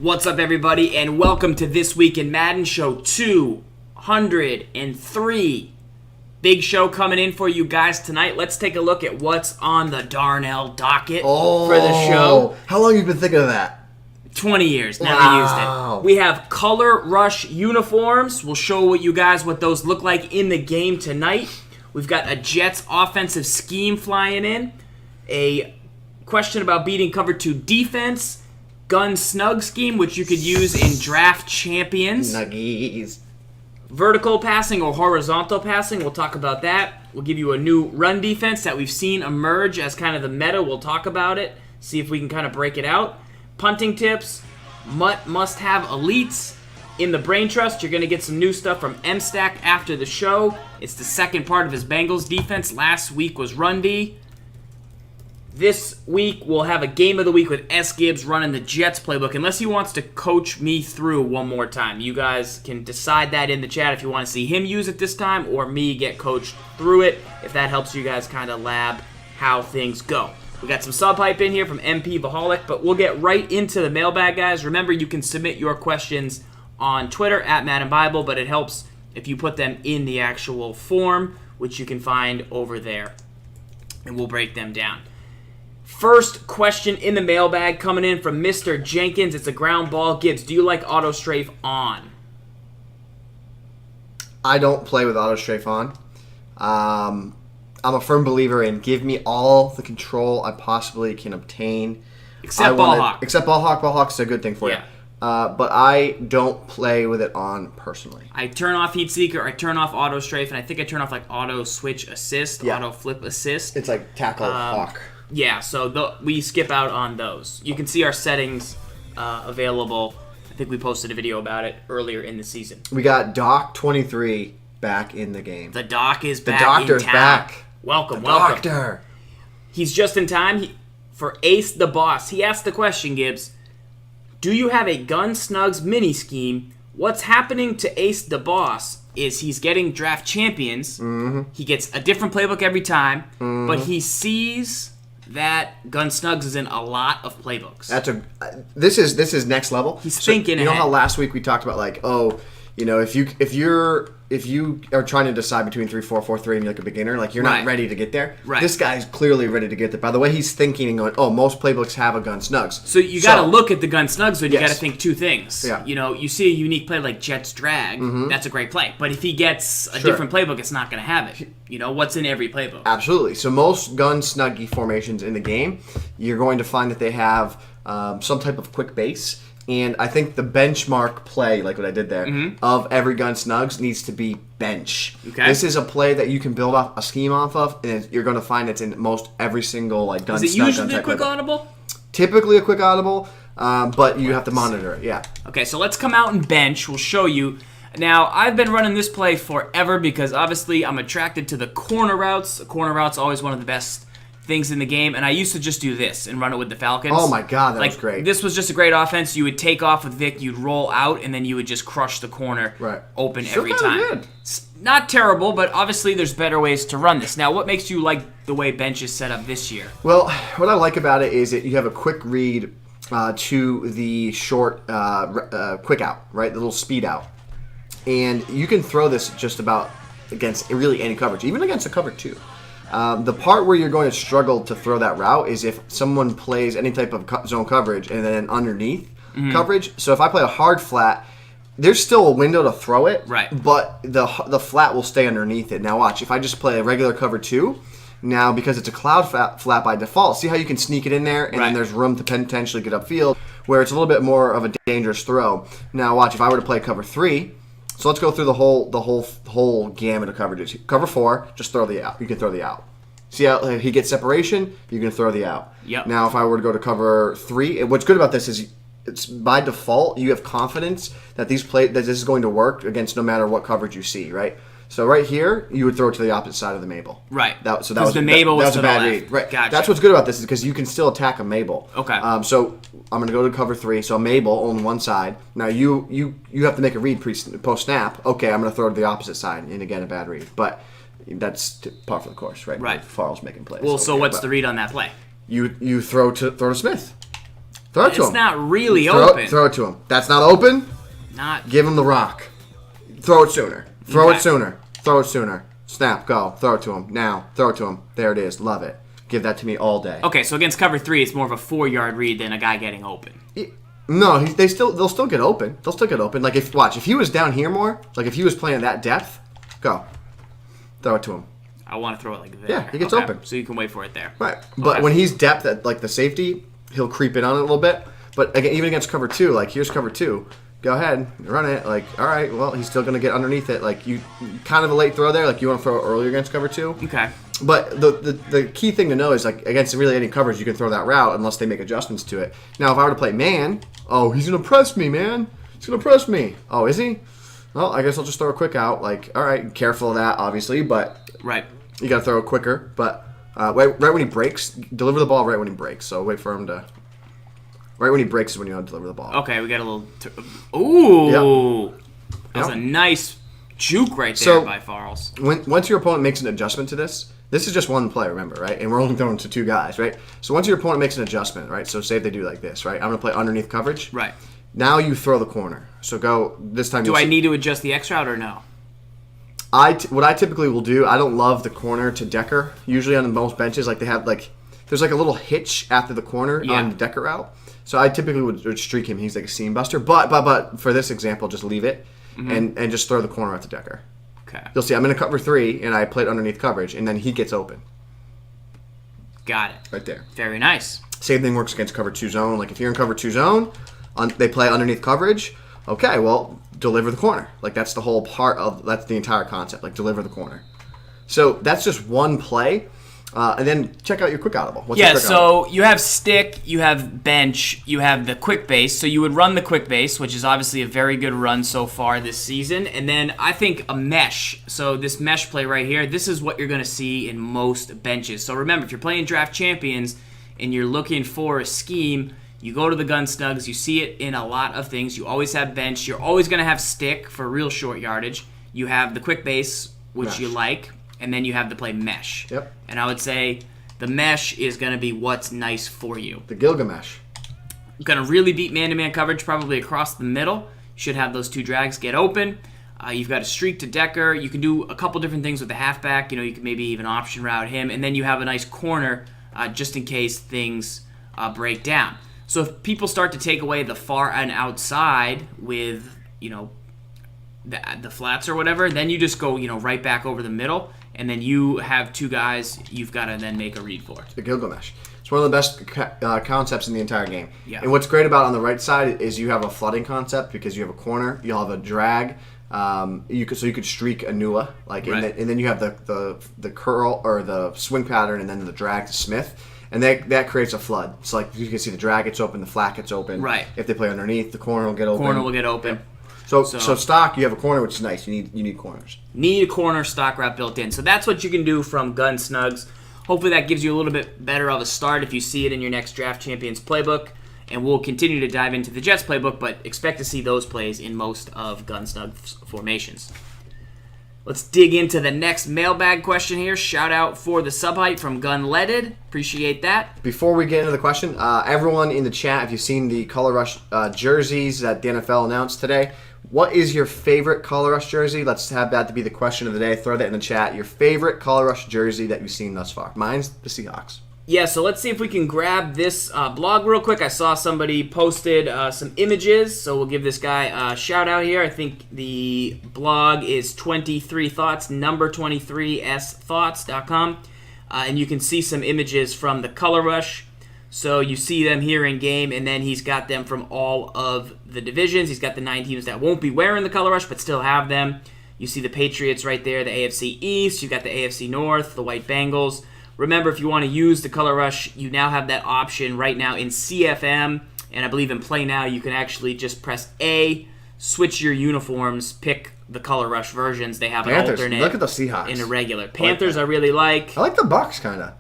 What's up, everybody, and welcome to This Week in Madden Show 203. Big show coming in for you guys tonight. Let's take a look at what's on the Darnell docket for the show. How long have you been thinking of that? 20 years. Never used Wow. it. We have Color Rush uniforms. We'll show you guys what those look like in the game tonight. We've got a Jets offensive scheme flying in. A question about beating cover 2 defense. Gun snug scheme, which you could use in draft champions. Nuggies. Vertical passing or horizontal passing, we'll talk about that. We'll give you a new run defense that we've seen emerge as kind of the meta. We'll talk about it, see if we can kind of break it out. Punting tips, must-have elites. In the Brain Trust, you're going to get some new stuff from M-Stack after the show. It's the second part of his Bengals defense. Last week was Run D. This week, we'll have a game of the week with Sgibs running the Jets playbook, unless he wants to coach me through one more time. You guys can decide that in the chat if you want to see him use it this time or me get coached through it, if that helps you guys kind of lab how things go. We got some sub hype in here from MP Vaholic, but we'll get right into the mailbag, guys. Remember, you can submit your questions on Twitter at Madden Bible, but it helps if you put them in the actual form, which you can find over there, and we'll break them down. First question in the mailbag coming in from Mr. Jenkins. It's a ground ball. Gibbs, do you like auto strafe on? I don't play with auto strafe on. I'm a firm believer in give me all the control I possibly can obtain. Except ball hawk. Except ball hawk. Ball hawk's a good thing for you. But I don't play with it on personally. I turn off heat seeker. I turn off auto strafe, and I think I turn off like auto switch assist, auto flip assist. It's like tackle hawk. Yeah, so we skip out on those. You can see our settings available. I think we posted a video about it earlier in the season. We got Doc 23 back in the game. The Doc is back. The Doctor's in town. back. Welcome. Doctor. He's just in time for Ace the Boss. He asked the question, Gibbs, do you have a Gun Snugs mini scheme? What's happening to Ace the Boss is he's getting draft champions. Mm-hmm. He gets a different playbook every time, but he sees that Gun Snugs is in a lot of playbooks. This is next level. He's thinking You know ahead. how last week we talked about like, if you are trying to decide between 3-4-4-3 and you're like a beginner, like you're not ready to get there. Right. This guy's clearly ready to get there. By the way, he's thinking and going, most playbooks have a Gun Snugs. So you got to look at the Gun Snugs, but you got to think two things. Yeah. You see a unique play like Jets Drag, that's a great play. But if he gets a different playbook, it's not going to have it. What's in every playbook? Absolutely. So most Gun Snuggy formations in the game, you're going to find that they have some type of quick base. And I think the benchmark play, like what I did there, of every Gun Snugs needs to be bench. Okay. This is a play that you can build off a scheme off of, and you're going to find it's in most every single like Gun Snug. Is it usually a quick audible? Typically a quick audible, but you have to monitor it, yeah. Okay, so let's come out and bench. We'll show you. Now, I've been running this play forever because obviously I'm attracted to the corner routes. The corner route's always one of the best things in the game, and I used to just do this and run it with the Falcons. Oh my god, that was great. This was just a great offense. You would take off with Vic, you'd roll out, and then you would just crush the corner open every time. Good. It's not terrible, but obviously there's better ways to run this. Now, what makes you like the way bench is set up this year? Well, what I like about it is that you have a quick read to the short quick out, right? The little speed out. And you can throw this just about against really any coverage, even against a cover 2. The part where you're going to struggle to throw that route is if someone plays any type of zone coverage and then underneath coverage. So if I play a hard flat, there's still a window to throw it, but the flat will stay underneath it. Now watch, if I just play a regular cover 2, now because it's a cloud flat by default, see how you can sneak it in there and then there's room to potentially get upfield where it's a little bit more of a dangerous throw. Now watch, if I were to play cover 3, so let's go through the whole gamut of coverages. Cover 4, just throw the out. You can throw the out. See how he gets separation? You can throw the out. Yep. Now, if I were to go to cover 3, what's good about this is it's by default you have confidence that this is going to work against no matter what coverage you see, right? So right here, you would throw it to the opposite side of the Mabel. Right. That was the Mabel was a bad read. Right. Gotcha. That's what's good about this is because you can still attack a Mabel. Okay. So I'm going to go to cover 3. So a Mabel on one side. Now you have to make a read post snap. Okay, I'm going to throw to the opposite side, and again a bad read. But that's par for the course, right? Right. Farrell's making plays. Well, so what's the read on that play? You throw to Smith. Throw it to him. It's not really open. Throw it to him. That's not open? Not. Give him the rock. Throw it sooner. Throw Okay. it sooner. Throw it sooner. Snap, go. Throw it to him. Now. Throw it to him. There it is. Love it. Give that to me all day. Okay, so against cover 3, it's more of a 4-yard read than a guy getting open. No, they'll still get open. They'll still get open. Like, if he was down here more, like if he was playing that depth, go. Throw it to him. I want to throw it like there. Yeah, he gets open. So you can wait for it there. Right. But when he's depth at, like, the safety, he'll creep in on it a little bit. But, again, even against cover 2, like, here's cover 2. Go ahead, run it. Like, all right, well, he's still going to get underneath it. Like, you kind of a late throw there. Like, you want to throw it earlier against cover 2. Okay. But the key thing to know is, like, against really any coverage, you can throw that route unless they make adjustments to it. Now, if I were to play man, oh, he's going to press me, man. He's going to press me. Oh, is he? Well, I guess I'll just throw a quick out. Like, all right, careful of that, obviously, but right. You got to throw it quicker. But right when he breaks, deliver the ball right when he breaks. So wait for him to... Right when he breaks is when you want to deliver the ball. Okay, we got a little... Ooh! Yep. That's a nice juke right there by Farles. Once your opponent makes an adjustment to this is just one play, remember, right? And we're only throwing to 2 guys, right? So once your opponent makes an adjustment, right? So say if they do like this, right? I'm going to play underneath coverage. Right. Now you throw the corner. So go this time. Do I need to adjust the X route or no? What I typically will do, I don't love the corner to Decker. Usually on most benches, like they have like, there's like a little hitch after the corner on the Decker route. So I typically would streak him. He's like a seam buster. But for this example, just leave it and just throw the corner out to Decker. Okay. You'll see I'm in a cover 3 and I played underneath coverage and then he gets open. Got it. Right there. Very nice. Same thing works against cover 2 zone. Like if you're in cover 2 zone, they play underneath coverage. Okay, well, deliver the corner. Like that's the whole part of that's the entire concept. Like deliver the corner. So that's just one play. And then check out your quick audible. What's your quick audible? You have stick, you have bench, you have the quick base. So you would run the quick base, which is obviously a very good run so far this season. And then I think a mesh. So this mesh play right here, this is what you're going to see in most benches. So remember, if you're playing draft champions and you're looking for a scheme, you go to the gun snugs. You see it in a lot of things. You always have bench. You're always going to have stick for real short yardage. You have the quick base, which you like. And then you have to play mesh. Yep. And I would say the mesh is going to be what's nice for you. The Gilgamesh. Going to really beat man-to-man coverage probably across the middle. You should have those 2 drags get open. You've got a streak to Decker. You can do a couple different things with the halfback. You can maybe even option route him. And then you have a nice corner just in case things break down. So if people start to take away the far and outside with, the flats or whatever, then you just go, right back over the middle. And then you have 2 guys you've got to then make a read for. The Gilgamesh. It's one of the best concepts in the entire game. Yeah. And what's great about on the right side is you have a flooding concept because you have a corner, you'll have a drag. You could streak a Nua, and then you have the curl or the swing pattern, and then the drag to Smith, and that creates a flood. So like you can see the drag gets open, the flat gets open. Right. If they play underneath, the corner will get open. Corner will get open. So stock, you have a corner, which is nice. You need corners. Need a corner stock route built in. So that's what you can do from Gun Snugs. Hopefully that gives you a little bit better of a start if you see it in your next Draft Champions playbook. And we'll continue to dive into the Jets playbook, but expect to see those plays in most of Gun Snugs formations. Let's dig into the next mailbag question here. Shout out for the sub height from Gunleaded. Appreciate that. Before we get into the question, everyone in the chat, if you've seen the Color Rush jerseys that the NFL announced today, what is your favorite Color Rush jersey? Let's have that to be the question of the day. Throw that in the chat. Your favorite Color Rush jersey that you've seen thus far. Mine's the Seahawks. Yeah, so let's see if we can grab this blog real quick. I saw somebody posted some images, so we'll give this guy a shout out here. I think the blog is 23 Thoughts, number 23sthoughts.com. And you can see some images from the Color Rush. So you see them here in game, and then he's got them from all of the divisions. He's got the 9 teams that won't be wearing the Color Rush, but still have them. You see the Patriots right there, the AFC East. You've got the AFC North, the White Bengals. Remember, if you want to use the Color Rush, you now have that option right now in CFM, and I believe in Play Now, you can actually just press A, switch your uniforms, pick the Color Rush versions. They have Panthers. an alternate. Look at the Seahawks. In a regular. Panthers I really like. I like the Bucks, kind of.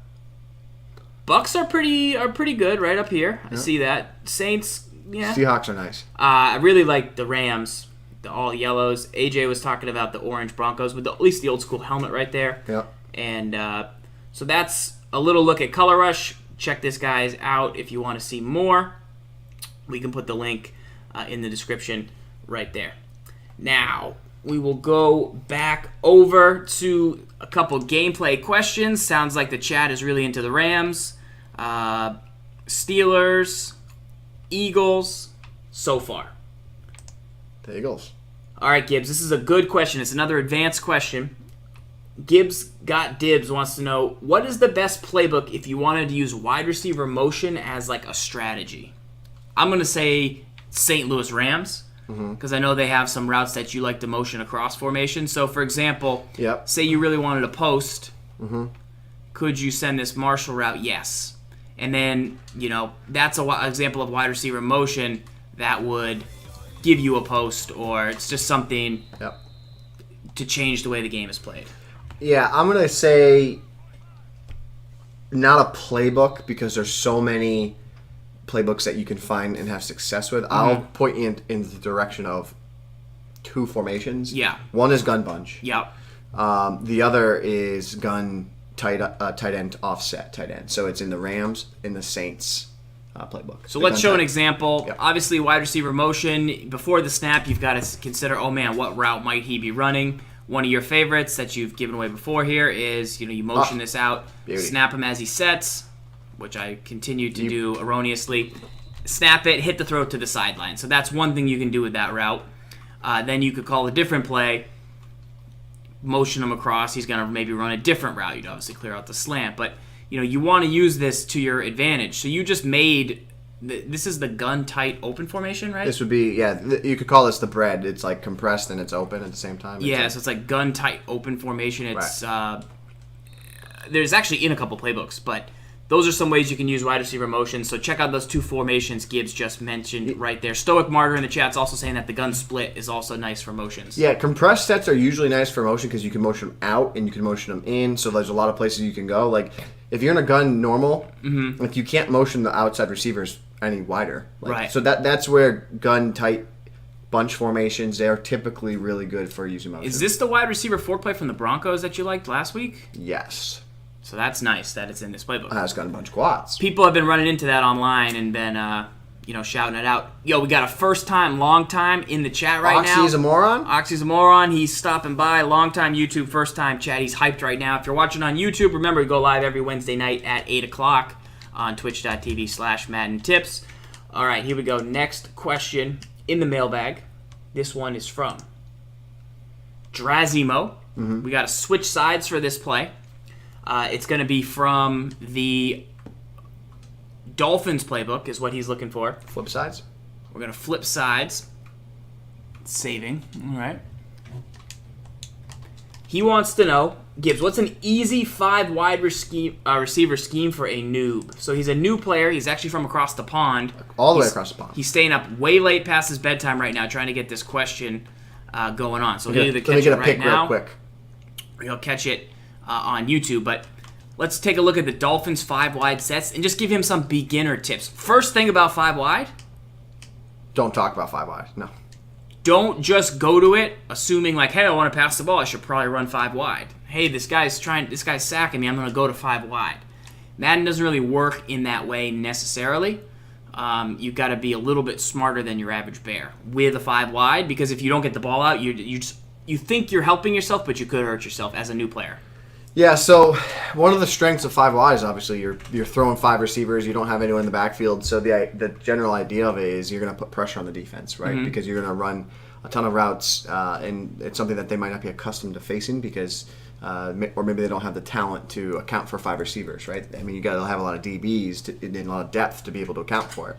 Bucks are pretty good right up here. I see that. Saints, yeah. Seahawks are nice. I really like the Rams, the all yellows. AJ was talking about the orange Broncos with at least the old school helmet right there. Yep. And so that's a little look at Color Rush. Check this guys out if you want to see more. We can put the link in the description right there. Now, we will go back over to a couple gameplay questions. Sounds like the chat is really into the Rams, Steelers, Eagles, so far. The Eagles. All right, Gibbs, this is a good question. It's another advanced question. Gibbs got dibs wants to know, what is the best playbook if you wanted to use wide receiver motion as like a strategy? I'm going to say St. Louis Rams because I know they have some routes that you like to motion across formation. So, for example, say you really wanted a post, could you send this Marshall route? Yes. And then, that's an example of wide receiver motion that would give you a post, or it's just something to change the way the game is played. Yeah, I'm going to say not a playbook because there's so many playbooks that you can find and have success with. I'll point you in the direction of two formations. Yeah. One is gun bunch. Yep. The other is gun tight end offset tight end. So it's in the Rams, in the Saints playbook. So let's show an example. Yep. Obviously, wide receiver motion. Before the snap, you've got to consider, oh man, what route might he be running? One of your favorites that you've given away before here is, you motion this out, snap him as he sets, which I continue to do erroneously. Snap it, hit the throw to the sideline. So that's one thing you can do with that route. Then you could call a different play, motion him across. He's going to maybe run a different route. You'd obviously clear out the slant. But, you want to use this to your advantage. So you just made... This is the gun tight open formation, right? This would be, you could call this the bread. It's like compressed and it's open at the same time. So it's like gun tight open formation. It's there's actually in a couple playbooks, but those are some ways you can use wide receiver motion. So check out those two formations Gibbs just mentioned right there. Stoic Martyr in the chat's also saying that the gun split is also nice for motions. Yeah, compressed sets are usually nice for motion because you can motion them out and you can motion them in. So there's a lot of places you can go. Like if you're in a gun normal, like you can't motion the outside receivers any wider. Right. So that's where gun tight bunch formations, they're typically really good for using motion. Is this the wide receiver foreplay from the Broncos that you liked last week? Yes. So that's nice that it's in this playbook. It has gun bunch quads. People have been running into that online and been shouting it out. Yo, we got a first time, long time in the chat right now. Oxy's a moron? Oxy's a moron. He's stopping by. Long time YouTube, first time chat. He's hyped right now. If you're watching on YouTube, remember we go live every Wednesday night at 8 o'clock on twitch.tv/Madden Tips. All right, here we go. Next question in the mailbag. This one is from Drazimo. We got to switch sides for this play. It's going to be from the Dolphins playbook is what he's looking for. Flip sides? We're going to flip sides. Saving. All right. He wants to know, Gibbs, what's an easy 5 wide receiver scheme for a noob? So he's a new player. He's actually from across the pond. All the way across the pond. He's staying up way late past his bedtime right now trying to get this question going on. So he'll either catch it right now. Real quick. Or he'll catch it on YouTube. But let's take a look at the Dolphins 5 wide sets and just give him some beginner tips. First thing about 5 wide. Don't talk about 5 wide. No. Don't just go to it assuming like, hey, I want to pass the ball. I should probably run 5 wide. Hey, this guy's sacking me. I'm going to go to 5 wide. Madden doesn't really work in that way necessarily. You've got to be a little bit smarter than your average bear with a 5 wide because if you don't get the ball out, you think you're helping yourself, but you could hurt yourself as a new player. Yeah, so one of the strengths of 5 wide is obviously you're throwing 5 receivers. You don't have anyone in the backfield. So the general idea of it is you're going to put pressure on the defense, right? Because you're going to run a ton of routes, and it's something that they might not be accustomed to facing because, or maybe they don't have the talent to account for 5 receivers, right? I mean, you got to have a lot of DBs and a lot of depth to be able to account for it.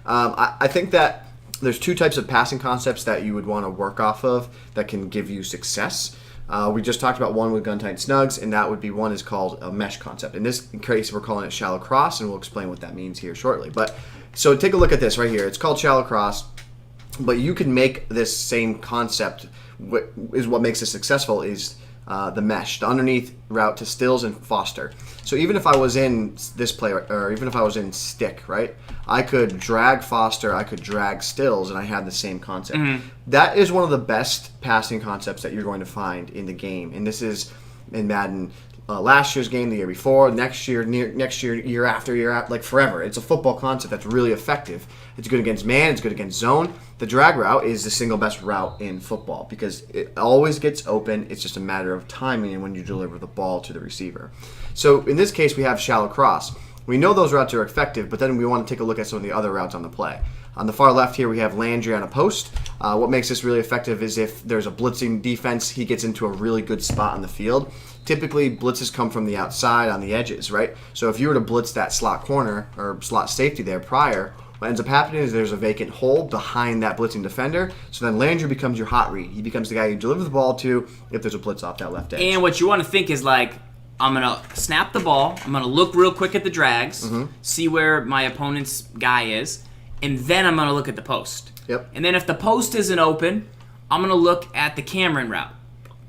I think that there's 2 types of passing concepts that you would want to work off of that can give you success. We just talked about one with gun tight snugs, and that would be one is called a mesh concept. In this case, we're calling it shallow cross, and we'll explain what that means here shortly. But so take a look at this right here. It's called shallow cross, but you can make this same concept. Is what makes it successful is the mesh, the underneath route to Stills and Foster. So even if I was in this play, or even if I was in stick, right, I could drag Foster, I could drag Stills, and I had the same concept. That is one of the best passing concepts that you're going to find in the game. And this is in Madden last year's game, the year before, next year, year after, like forever. It's a football concept that's really effective. It's good against man. It's good against zone. The drag route is the single best route in football because it always gets open. It's just a matter of timing and when you deliver the ball to the receiver. So in this case, we have shallow cross. We know those routes are effective, but then we want to take a look at some of the other routes on the play. On the far left here, we have Landry on a post. What makes this really effective is if there's a blitzing defense, he gets into a really good spot on the field. Typically, blitzes come from the outside on the edges, right? So if you were to blitz that slot corner or slot safety there prior, what ends up happening is there's a vacant hole behind that blitzing defender. So then Landry becomes your hot read. He becomes the guy you deliver the ball to if there's a blitz off that left edge. And what you want to think is like, I'm going to snap the ball. I'm going to look real quick at the drags, see where my opponent's guy is, and then I'm going to look at the post. Yep. And then if the post isn't open, I'm going to look at the Cameron route.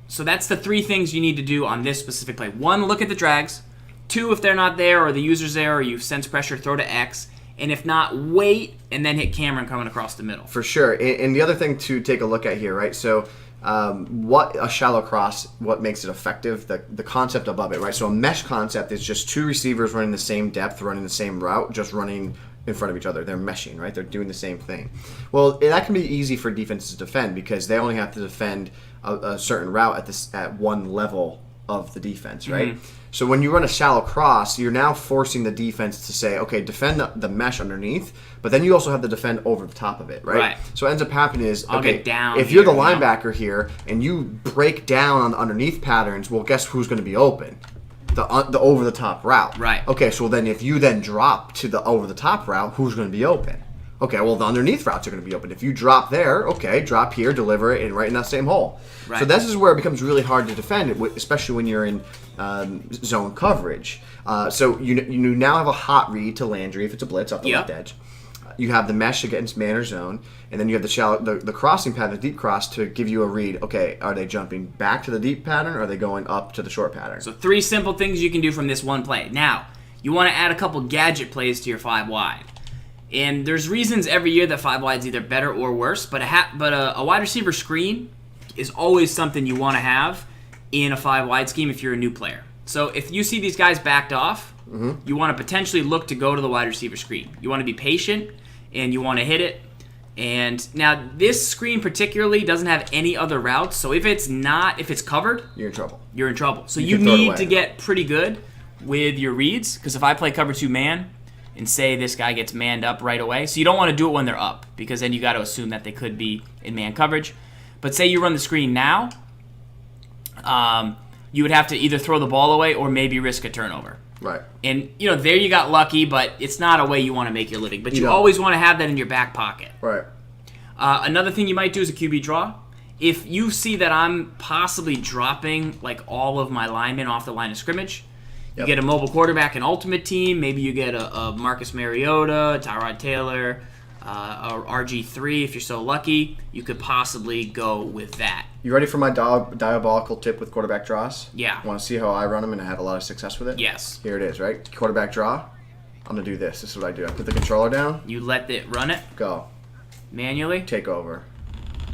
So that's the 3 things you need to do on this specific play. 1, look at the drags. 2, if they're not there or the user's there or you sense pressure, throw to X. And if not, wait and then hit Cameron coming across the middle. For sure. And the other thing to take a look at here, right? So what a shallow cross, what makes it effective, the concept above it, right? So a mesh concept is just 2 receivers running the same depth, running the same route, just running in front of each other. They're meshing, right? They're doing the same thing. Well, that can be easy for defenses to defend because they only have to defend a certain route at one level of the defense, right? So when you run a shallow cross, you're now forcing the defense to say, okay, defend the mesh underneath, but then you also have to defend over the top of it, right? So what ends up happening is, okay, get down if you're the linebacker here and you break down on the underneath patterns, well, guess who's going to be open? The over the top route. Right. Okay, so then if you then drop to the over the top route, who's going to be open? Okay, well, the underneath routes are going to be open. If you drop there, okay, drop here, deliver it, and right in that same hole. Right. So this is where it becomes really hard to defend it, especially when you're in zone coverage. So you now have a hot read to Landry if it's a blitz up the left edge. You have the mesh against man or zone, and then you have the crossing pattern, the deep cross, to give you a read. Okay, are they jumping back to the deep pattern, or are they going up to the short pattern? So 3 simple things you can do from this one play. Now, you want to add a couple gadget plays to your 5 wide. And there's reasons every year that 5 wide is either better or worse, but a wide receiver screen is always something you want to have in a 5 wide scheme if you're a new player. So if you see these guys backed off, you want to potentially look to go to the wide receiver screen. You want to be patient, and you want to hit it. And now this screen particularly doesn't have any other routes, so if it's covered, You're in trouble. You're in trouble. So you need to get pretty good with your reads, because if I play cover 2 man, and say this guy gets manned up right away. So you don't want to do it when they're up, because then you got to assume that they could be in man coverage. But say you run the screen now, you would have to either throw the ball away or maybe risk a turnover. Right. And, there you got lucky, but it's not a way you want to make your living. But you always want to have that in your back pocket. Right. Another thing you might do is a QB draw. If you see that I'm possibly dropping like all of my linemen off the line of scrimmage, you get a mobile quarterback in Ultimate Team. Maybe you get a Marcus Mariota, Tyrod Taylor, or RG3 if you're so lucky. You could possibly go with that. You ready for my diabolical tip with quarterback draws? Yeah. Want to see how I run them and I have a lot of success with it? Yes. Here it is, right? Quarterback draw. I'm going to do this. This is what I do. I put the controller down. You let it run it. Go. Manually. Take over.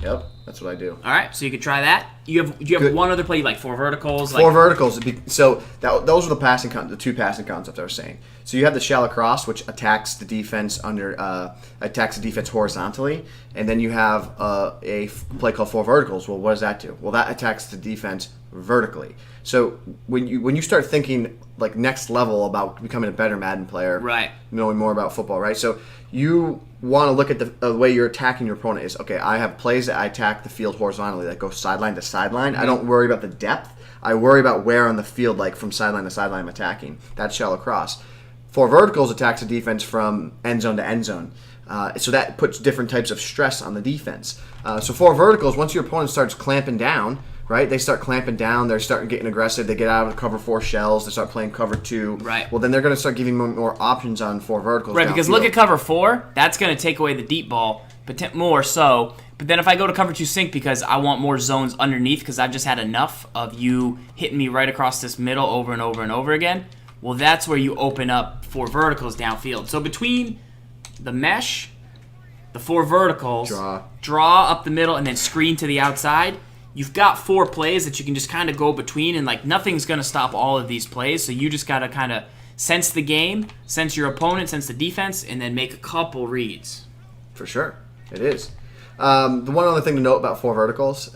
Yep. That's what I do. All right. So you could try that. You have one other play, like 4 verticals. Four verticals. So those are the 2 passing concepts I was saying. So you have the shallow cross, which attacks the defense horizontally, and then you have a play called 4 verticals. Well, what does that do? Well, that attacks the defense vertically. So when you start thinking like next level about becoming a better Madden player, right, knowing more about football, right? So you want to look at the way you're attacking your opponent is, okay, I have plays that I attack the field horizontally that go sideline to sideline. I don't worry about the depth. I worry about where on the field, like from sideline to sideline, I'm attacking. That's shallow cross. 4 verticals attacks the defense from end zone to end zone. So that puts different types of stress on the defense. So 4 verticals, once your opponent starts clamping down, right? They start clamping down. They're starting getting aggressive. They get out of the cover 4 shells. They start playing cover 2. Right. Well, then they're going to start giving more options on 4 verticals. Right, because look at cover 4. That's going to take away the deep ball, but more so. But then if I go to cover 2 sink because I want more zones underneath because I've just had enough of you hitting me right across this middle over and over and over again, well, that's where you open up 4 verticals downfield. So between the mesh, the 4 verticals, draw up the middle, and then screen to the outside, you've got 4 plays that you can just kind of go between, and like nothing's going to stop all of these plays. So you just got to kind of sense the game, sense your opponent, sense the defense, and then make a couple reads. For sure, it is. The one other thing to note about 4 verticals,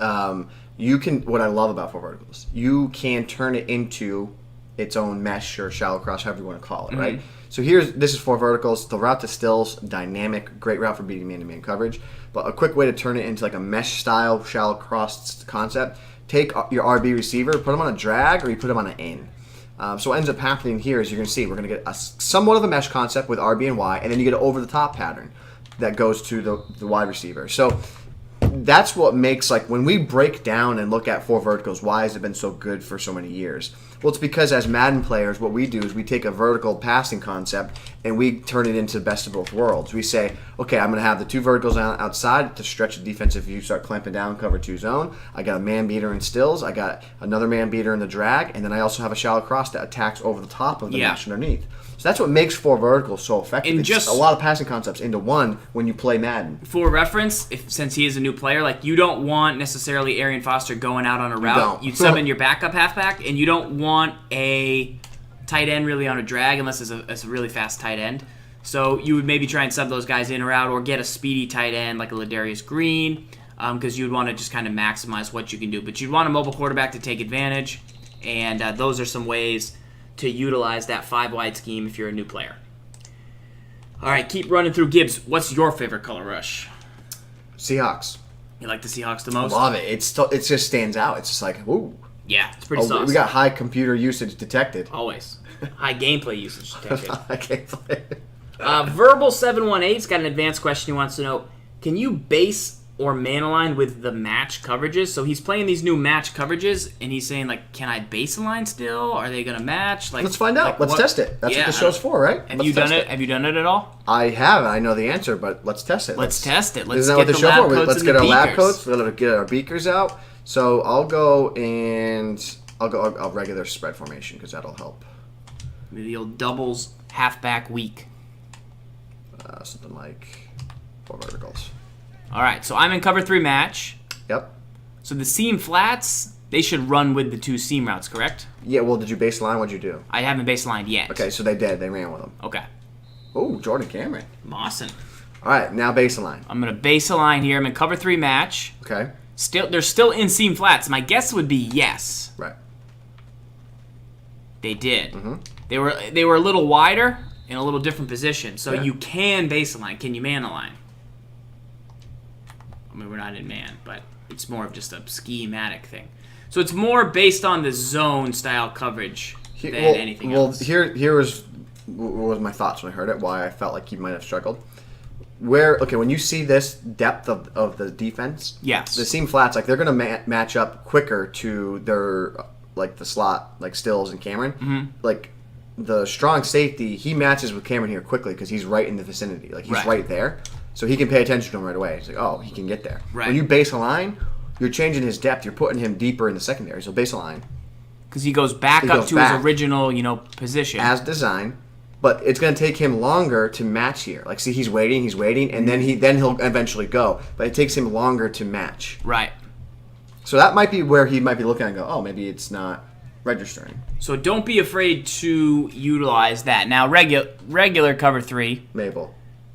you can. What I love about 4 verticals, you can turn it into its own mesh or shallow cross, however you want to call it, right? So this is 4 verticals. The route to stills, dynamic, great route for beating man-to-man coverage. But a quick way to turn it into like a mesh style shallow cross concept: take your RB receiver, put him on a drag, or you put him on an in. So what ends up happening here is you're going to see we're going to get somewhat of a mesh concept with RB and Y, and then you get an over-the-top pattern that goes to the wide receiver. So that's what makes, like, when we break down and look at 4 verticals, why has it been so good for so many years? Well, it's because as Madden players, what we do is we take a vertical passing concept and we turn it into the best of both worlds. We say, okay, I'm going to have the 2 verticals outside to stretch the defense if you start clamping down cover 2 zone. I got a man beater in stills. I got another man beater in the drag. And then I also have a shallow cross that attacks over the top of the mesh underneath. So that's what makes 4 verticals so effective. And it's just a lot of passing concepts into one when you play Madden. For reference, since he is a new player, like you don't want necessarily Arian Foster going out on a route. You'd sub in your backup halfback, and you don't want a tight end really on a drag unless it's a really fast tight end. So you would maybe try and sub those guys in or out, or get a speedy tight end like a Ladarius Green, because you'd want to just kind of maximize what you can do. But you'd want a mobile quarterback to take advantage, and those are some ways to utilize that 5-wide scheme if you're a new player. All right, keep running through. Gibbs, what's your favorite color rush? Seahawks. You like the Seahawks the most? Love it. It just stands out. It's just like, ooh. Yeah, it's pretty saucy. We got high computer usage detected. Always. High gameplay usage detected. High gameplay. Verbal718's got an advanced question he wants to know. Can you base or man align with the match coverages? So he's playing these new match coverages, and he's saying, like, can I base align still? Are they going to match? Like, let's find out. Let's test it. That's what the show's for, right? Have you done it? Have you done it at all? I have. I know the answer, but let's test it. Let's test it. Let's isn't that what the show for? Let's get our lab coats. We're going to get our beakers out. So I'll go and I'll regular spread formation because that'll help. Maybe the old doubles halfback weak. Something like 4 verticals. All right, so I'm in cover 3 match. Yep. So the seam flats, they should run with the 2 seam routes, correct? Yeah, well, did you baseline? What'd you do? I haven't baselined yet. Okay, so they did. They ran with them. Okay. Oh, Jordan Cameron. Awesome. All right, now baseline. I'm going to base align here. I'm in cover 3 match. Okay. They're still in seam flats. My guess would be yes. Right. They did. Mm-hmm. They were a little wider in a little different position. So yeah. you can base align. Can you man align? I mean, we're not in man, but it's more of just a schematic thing. So it's more based on the zone style coverage than anything else. Well, here was my thoughts when I heard it, why I felt like you might have struggled. When you see this depth of the defense, yes, the seam flats, like they're going to match up quicker to their, like the slot, like Stills and Cameron. Mm-hmm. Like the strong safety, he matches with Cameron here quickly because he's right in the vicinity. Like he's right there. So he can pay attention to him right away. It's like, oh, he can get there. Right. When you base align, you're changing his depth. You're putting him deeper in the secondary. So base align. Because he goes back up to his original, position. As designed. But it's going to take him longer to match here. Like, see, he's waiting, and then he'll eventually go. But it takes him longer to match. Right. So that might be where he might be looking and go, oh, maybe it's not registering. So don't be afraid to utilize that. Now, regular cover 3. Mabel.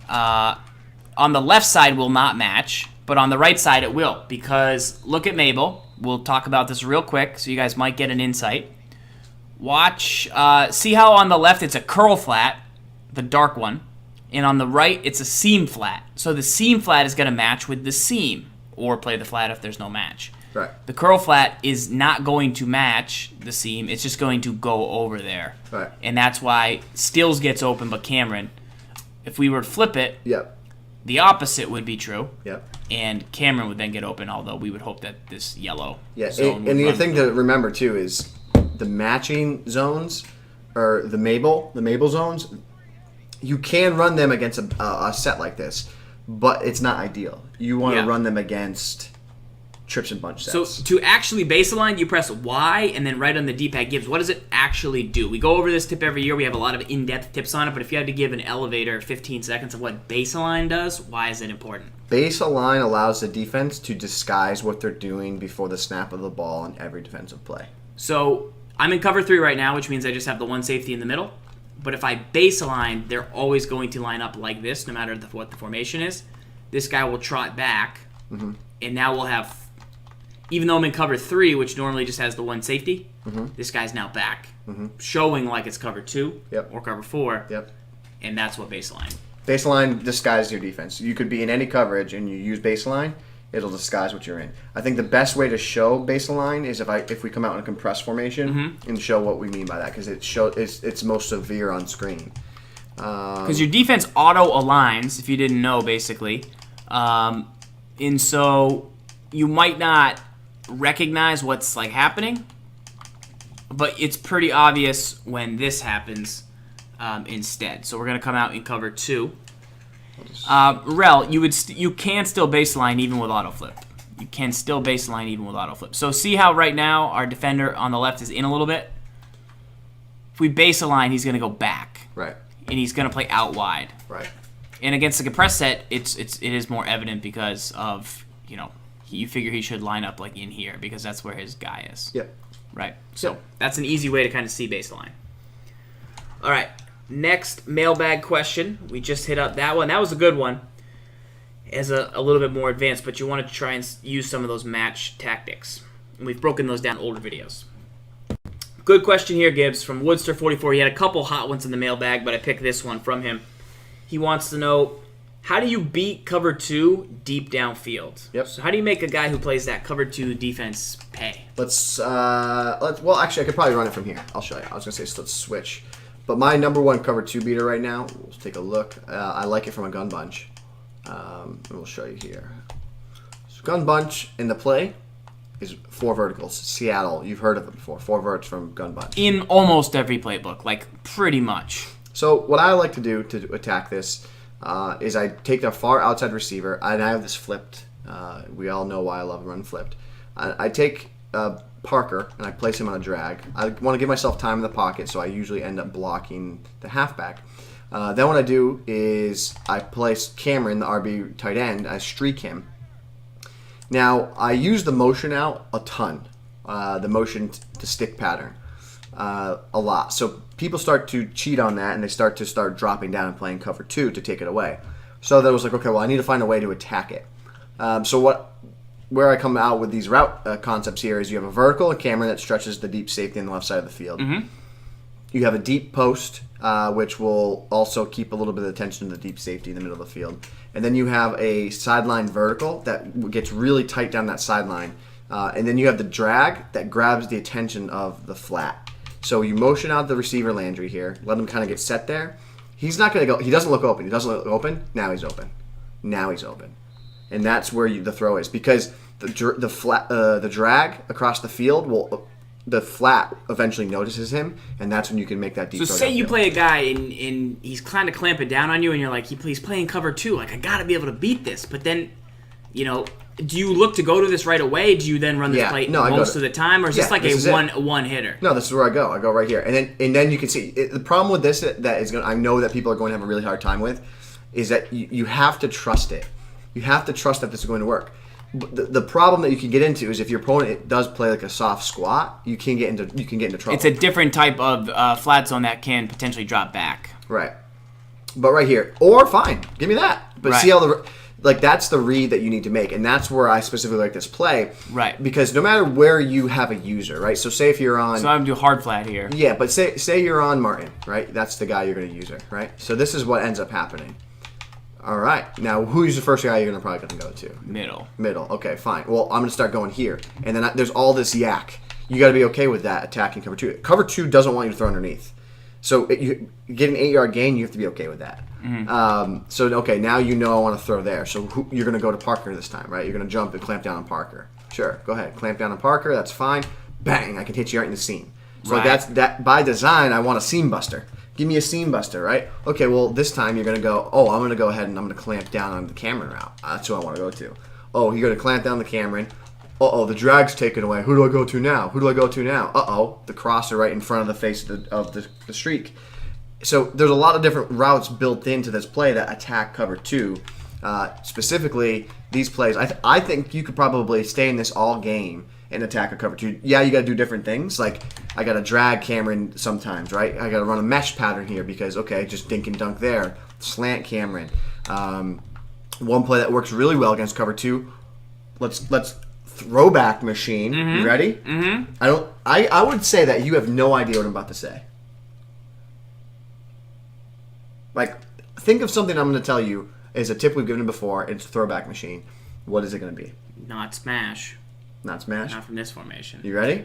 On the left side will not match, but on the right side it will, because look at Mabel. We'll talk about this real quick so you guys might get an insight. Watch, see how on the left it's a curl flat, the dark one, and on the right it's a seam flat. So the seam flat is going to match with the seam, or play the flat if there's no match. Right. The curl flat is not going to match the seam, it's just going to go over there. Right. And that's why Stills gets open, but Cameron, if we were to flip it, yep, the opposite would be true. Yep. And Cameron would then get open, although we would hope that this yellow zone would and the run thing to remember, too, is the matching zones, or the Mabel zones, you can run them against a set like this, but it's not ideal. You want to run them against trips and bunch So sets. to actually baseline, you press Y and then right on the D-pad Gibbs. What does it actually do? We go over this tip every year. We have a lot of in-depth tips on it, but if you had to give an elevator 15 seconds of what baseline does, why is it important? Baseline allows the defense to disguise what they're doing before the snap of the ball in every defensive play. So I'm in cover 3 right now, which means I just have the one safety in the middle. But if I baseline, they're always going to line up like this, no matter what the formation is. This guy will trot back, and now we'll have, even though I'm in cover 3, which normally just has the one safety, this guy's now back, showing like it's cover 2 or cover 4, and that's what baseline. Baseline disguises your defense. You could be in any coverage and you use baseline, it'll disguise what you're in. I think the best way to show baseline is if we come out in a compressed formation and show what we mean by that, because it's most severe on screen. Because your defense auto aligns, if you didn't know, basically, and so you might not recognize what's like happening, but it's pretty obvious when this happens instead. So we're gonna come out in cover 2. Rel, you can still baseline even with auto flip. You can still baseline even with auto flip. So see how right now our defender on the left is in a little bit. If we baseline, he's gonna go back, Right. and he's gonna play out wide. Right. And against the compressed set, it is more evident because of, you figure he should line up like in here because that's where his guy is. Yep. Right. So that's an easy way to kind of see baseline. All right. Next mailbag question. We just hit up that one. That was a good one. As a little bit more advanced, but you wanted to try and use some of those match tactics. And we've broken those down in older videos. Good question here, Gibbs, from Woodster44. He had a couple hot ones in the mailbag, but I picked this one from him. He wants to know, how do you beat cover 2 deep downfield? Yep. So how do you make a guy who plays that cover 2 defense pay? Well, actually, I could probably run it from here. I'll show you. I was going to say let's switch. But my number 1 cover 2 beater right now, we'll take a look. I like it from a gun bunch. We'll show you here. So gun bunch in the play is 4 verticals. Seattle, you've heard of it before. 4 verts from gun bunch. In almost every playbook, like pretty much. So what I like to do to attack this is I take the far outside receiver, and I have this flipped. We all know why I love running flipped. I take Parker, and I place him on a drag. I want to give myself time in the pocket, so I usually end up blocking the halfback. Then what I do is I place Cameron, the RB tight end, I streak him. Now, I use the motion out a ton, the motion to stick pattern a lot. So people start to cheat on that, and they start dropping down and playing cover 2 to take it away. So that was like, okay, well, I need to find a way to attack it. Where I come out with these route concepts here is you have a vertical and Cameron that stretches the deep safety on the left side of the field. You have a deep post, which will also keep a little bit of attention to the deep safety in the middle of the field. And then you have a sideline vertical that gets really tight down that sideline. And then you have the drag that grabs the attention of the flat. So you motion out the receiver Landry here, let him kind of get set there. He's not going to go, he doesn't look open. He doesn't look open. Now he's open. Now he's open. And that's where the throw is, because the drag across the field the flat eventually notices him, and that's when you can make that deep. So say you play a guy and he's kind of clamping down on you, and you're like, he's playing cover 2. Like, I got to be able to beat this. But then, do you look to go to this right away? Do you then run this play most of the time, or is this like a one hitter? No, this is where I go. I go right here, and then you can see the problem with this I know that people are going to have a really hard time with, is that you have to trust it. You have to trust that this is going to work. The problem that you can get into is if your opponent does play like a soft squat, you can get into trouble. It's a different type of flat zone that can potentially drop back. Right. But right here, or fine, give me that. But see how that's the read that you need to make, and that's where I specifically like this play. Right. Because no matter where you have a user, right? So say if you're on. So I'm gonna do hard flat here. Yeah, but say you're on Martin, right? That's the guy you're gonna use it, right? So this is what ends up happening. All right. Now, who's the first guy you're probably going to go to? Middle. Okay, fine. Well, I'm going to start going here. And then there's all this yak. You got to be okay with that attacking cover 2. Cover 2 doesn't want you to throw underneath. So you get an 8-yard gain, you have to be okay with that. Okay, now you know I want to throw there. So you're going to go to Parker this time, right? You're going to jump and clamp down on Parker. Sure, go ahead. Clamp down on Parker. That's fine. Bang, I can hit you right in the seam. So that's by design, I want a seam buster. Give me a seam buster, right? Okay, well, this time you're going to go, I'm going to go ahead and I'm going to clamp down on the Cameron route. That's who I want to go to. Oh, you're going to clamp down the Cameron. Uh-oh, the drag's taken away. Who do I go to now? Who do I go to now? Uh-oh, the crosser right in front of the face of the streak. So there's a lot of different routes built into this play that attack cover 2. Specifically, these plays, I think you could probably stay in this all game and attack a cover 2. Yeah, you got to do different things. Like, I got to drag Cameron sometimes, right? I got to run a mesh pattern here because, okay, just dink and dunk there. Slant Cameron. One play that works really well against cover 2. Let's throwback machine. You ready? Mm-hmm. I would say that you have no idea what I'm about to say. Like, think of something I'm going to tell you is a tip we've given before. It's throwback machine. What is it going to be? Not smash. Not smash? Not from this formation. You ready?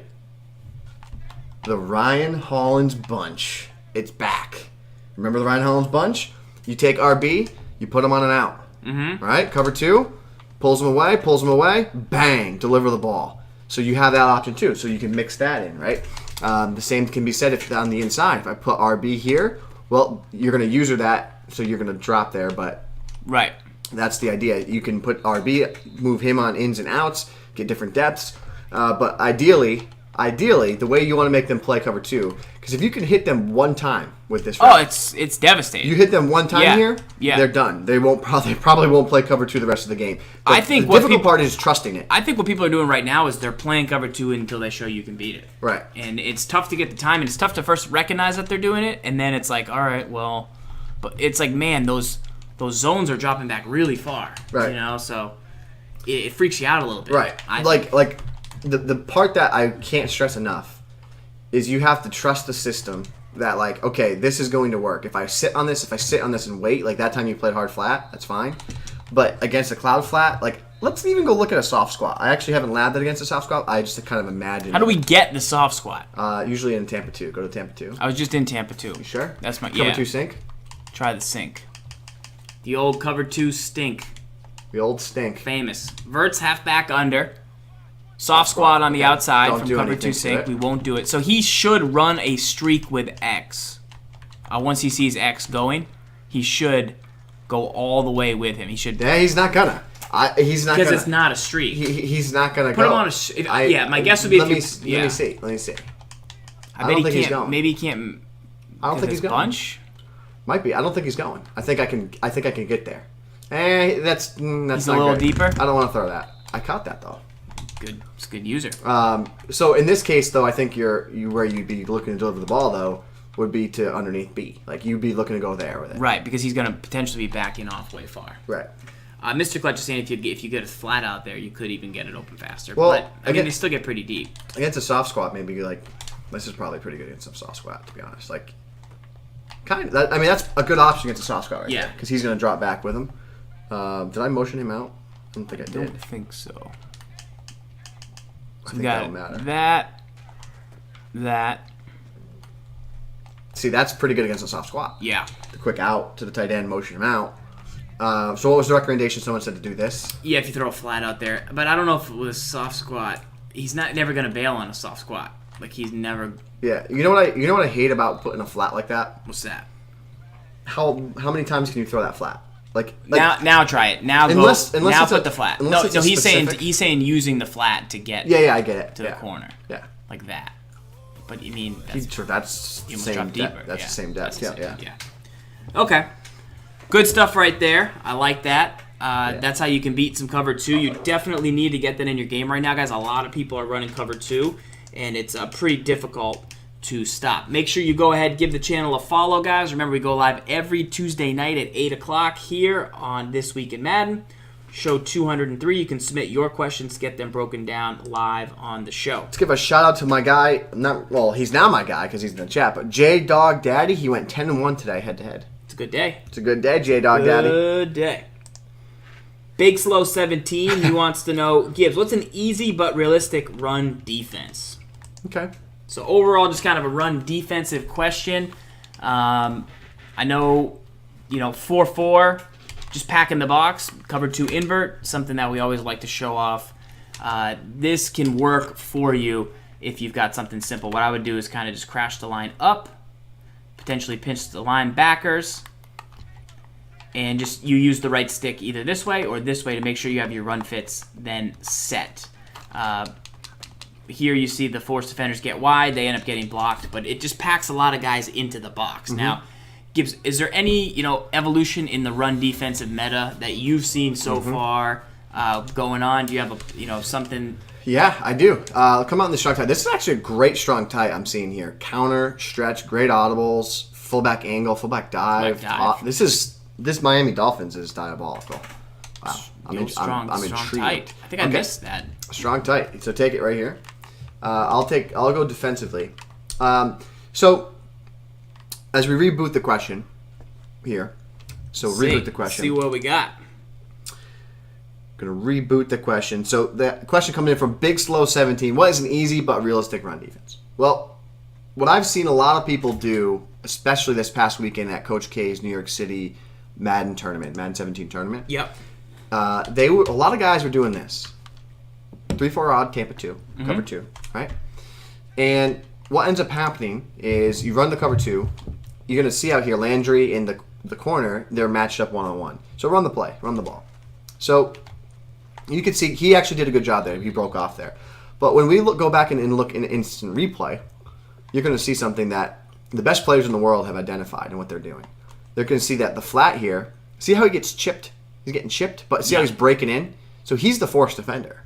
The Ryan Hollins bunch. It's back. Remember the Ryan Hollins bunch? You take RB, you put him on an out. Mm-hmm. Right? Cover 2, pulls him away, bang, deliver the ball. So you have that option too. So you can mix that in, right? The same can be said if on the inside. If I put RB here, well, you're going to user that, so you're going to drop there, but right. That's the idea. You can put RB, move him on ins and outs, get different depths, but ideally, the way you want to make them play cover 2, because if you can hit them one time with this route, it's devastating. You hit them one time here, yeah, they're done. They probably won't play cover 2 the rest of the game. I think the difficult part is trusting it. I think what people are doing right now is they're playing cover 2 until they show you can beat it. Right. And it's tough to get the time, and it's tough to first recognize that they're doing it, and then it's like, all right, well, but it's like, man, those zones are dropping back really far. Right. You know, so it freaks you out a little bit. Right. Like the part that I can't stress enough is you have to trust the system that, like, okay, this is going to work. If I sit on this and wait, like that time you played hard flat, that's fine. But against a cloud flat, like, let's even go look at a soft squat. I actually haven't labbed it against a soft squat. I just kind of imagine. How do we get the soft squat? Usually in Tampa 2. Go to Tampa 2. I was just in Tampa 2. You sure? That's my Cover 2 sink? Try the sink. The old cover 2 stink. The old stink. Famous. Verts half back under. Soft squat on the outside from cover 2 sink. We won't do it. So he should run a streak with X. Once he sees X going, he should go all the way with him. He should. Yeah, he's not gonna. He's not because gonna. it's not a streak. He's not gonna Put go. him on a. Yeah, my guess would be. Let me see. I bet don't he think can't. he's going. Maybe he can't. I don't think he's going. Bunch. Might be. I don't think he's going. I think I can get there. That's He's not a little good. deeper. I don't want to throw that. I caught that though. Good. It's a good user. So in this case though, I think where you'd be looking to deliver the ball though would be to underneath B. Like you'd be looking to go there with it. Right, because he's going to potentially be backing off way far. Right. Mr. Clutch is saying if you get a flat out there, you could even get it open faster. Well, but I mean, they still get pretty deep. Against a soft squat, maybe like this is probably pretty good against a soft squat, to be honest. Like, kind of. I mean, that's a good option against a soft squat, right? Yeah. Because he's going to drop back with him. Did I motion him out? I don't think I did. I don't think so. I So think we that'll got matter. that. See, that's pretty good against a soft squat. Yeah. The quick out to the tight end, motion him out. So what was the recommendation? Someone said to do this. Yeah, if you throw a flat out there, but I don't know if it was soft squat. He's never gonna bail on a soft squat. Like he's never. Yeah, you know what I hate about putting a flat like that? What's that? How many times can you throw that flat? Like now try it. Now unless put the flat. No, he's specific... saying using the flat to get. Yeah, I get it. To the corner. Yeah. Like that. But you mean that's the same depth. That's the same depth. Yeah. Okay. Good stuff right there. I like that. That's how you can beat some cover 2. You definitely need to get that in your game right now, guys. A lot of people are running cover 2, and it's pretty difficult to stop. Make sure you go ahead, give the channel a follow, guys. Remember, we go live every Tuesday night at 8 o'clock here on This Week in Madden. Show 203. You can submit your questions, get them broken down live on the show. Let's give a shout out to my guy. He's now my guy because he's in the chat. But J Dog Daddy, he went 10-1 today, head to head. It's a good day. It's a good day, J Dog Daddy. Good day. Big Slow 17. He wants to know, Gibbs, what's an easy but realistic run defense? Okay. So overall, just kind of a run defensive question. I know, 4-4. Just packing the box, cover 2 invert, something that we always like to show off. This can work for you if you've got something simple. What I would do is kind of just crash the line up, potentially pinch the linebackers, and just you use the right stick either this way or this way to make sure you have your run fits then set. Here you see the force defenders get wide. They end up getting blocked, but it just packs a lot of guys into the box. Now, Gibbs, is there any evolution in the run defensive meta that you've seen so far going on? Do you have something? Yeah, I do. Come out in the strong tight. This is actually a great strong tight I'm seeing here. Counter, stretch, great audibles, fullback angle, fullback dive. This Miami Dolphins is diabolical. Wow, I'm intrigued. Tight. I think I missed that. Strong tight. So take it right here. I'll go defensively. So as we reboot the question here, reboot the question. See what we got. Gonna reboot the question. So the question coming in from Big Slow 17: what is an easy but realistic run defense? Well, what I've seen a lot of people do, especially this past weekend at Coach K's New York City Madden 17 tournament. Yep. A lot of guys were doing this. 3-4 odd, Tampa 2, cover 2, right? And what ends up happening is you run the cover 2. You're going to see out here Landry in the corner. They're matched up one-on-one. So run the play, run the ball. So you can see he actually did a good job there. He broke off there. But when we go back and look in instant replay, you're going to see something that the best players in the world have identified in what they're doing. They're going to see that the flat here, see how he gets chipped? He's getting chipped, but see how he's breaking in? So he's the force defender.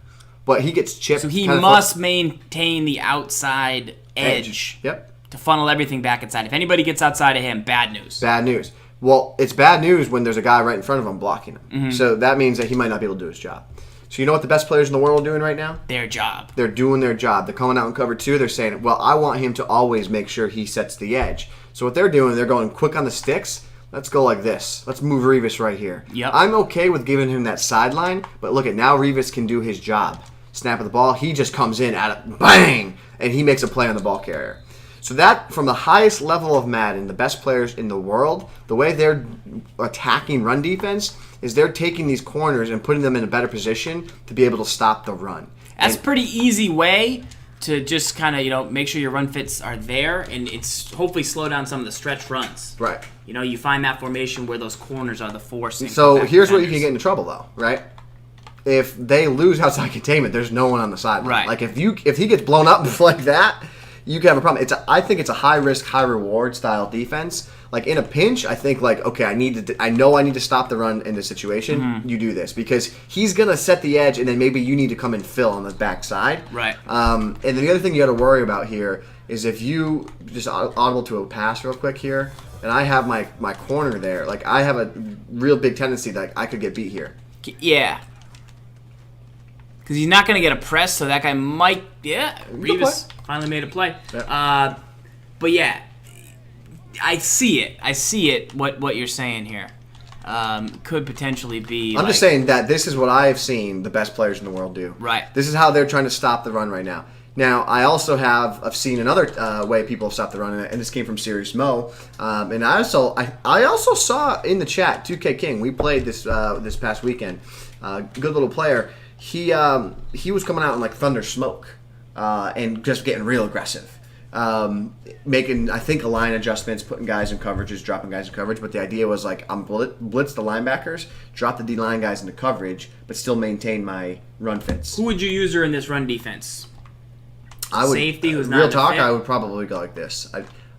But he gets chipped. So he must maintain the outside edge. Yep. To funnel everything back inside. If anybody gets outside of him, bad news. Bad news. Well, it's bad news when there's a guy right in front of him blocking him. So that means that he might not be able to do his job. So you know what the best players in the world are doing right now? Their job. They're doing their job. They're coming out in cover 2. They're saying, well, I want him to always make sure he sets the edge. So what they're doing, they're going quick on the sticks. Let's go like this. Let's move Revis right here. Yep. I'm okay with giving him that sideline, but look at now Revis can do his job. Snap of the ball, he just comes in at it, bang, and he makes a play on the ball carrier. So that, from the highest level of Madden, the best players in the world, the way they're attacking run defense is they're taking these corners and putting them in a better position to be able to stop the run. That's a pretty easy way to just kind of, make sure your run fits are there, and it's hopefully slow down some of the stretch runs. Right. You find that formation where those corners are the force. So here's where you can get into trouble, though, right? If they lose outside containment, there's no one on the sideline. Right. Like if he gets blown up like that, you can have a problem. I think it's a high risk, high reward style defense. Like in a pinch, I think okay, I know I need to stop the run in this situation. You do this because he's gonna set the edge, and then maybe you need to come and fill on the backside. Right. And then the other thing you got to worry about here is if you just audible to a pass real quick here, and I have my corner there. Like I have a real big tendency that I could get beat here. Yeah. Because he's not going to get a press, so that guy might... Yeah, Revis finally made a play. Yep. But yeah, I see it, what you're saying here. Could potentially be... I'm just saying that this is what I have seen the best players in the world do. Right. This is how they're trying to stop the run right now. Now, I also I've seen another way people have stopped the run, and this came from Serious Mo. And I also saw in the chat, 2K King, we played this past weekend. Good little player. He was coming out in like thunder smoke and just getting real aggressive, making I think line adjustments, putting guys in coverages, dropping guys in coverage. But the idea was like I'm blitz the linebackers, drop the D line guys into coverage, but still maintain my run fits. Who would you use her in this run defense? Safety who's not real talk. I would probably go like this.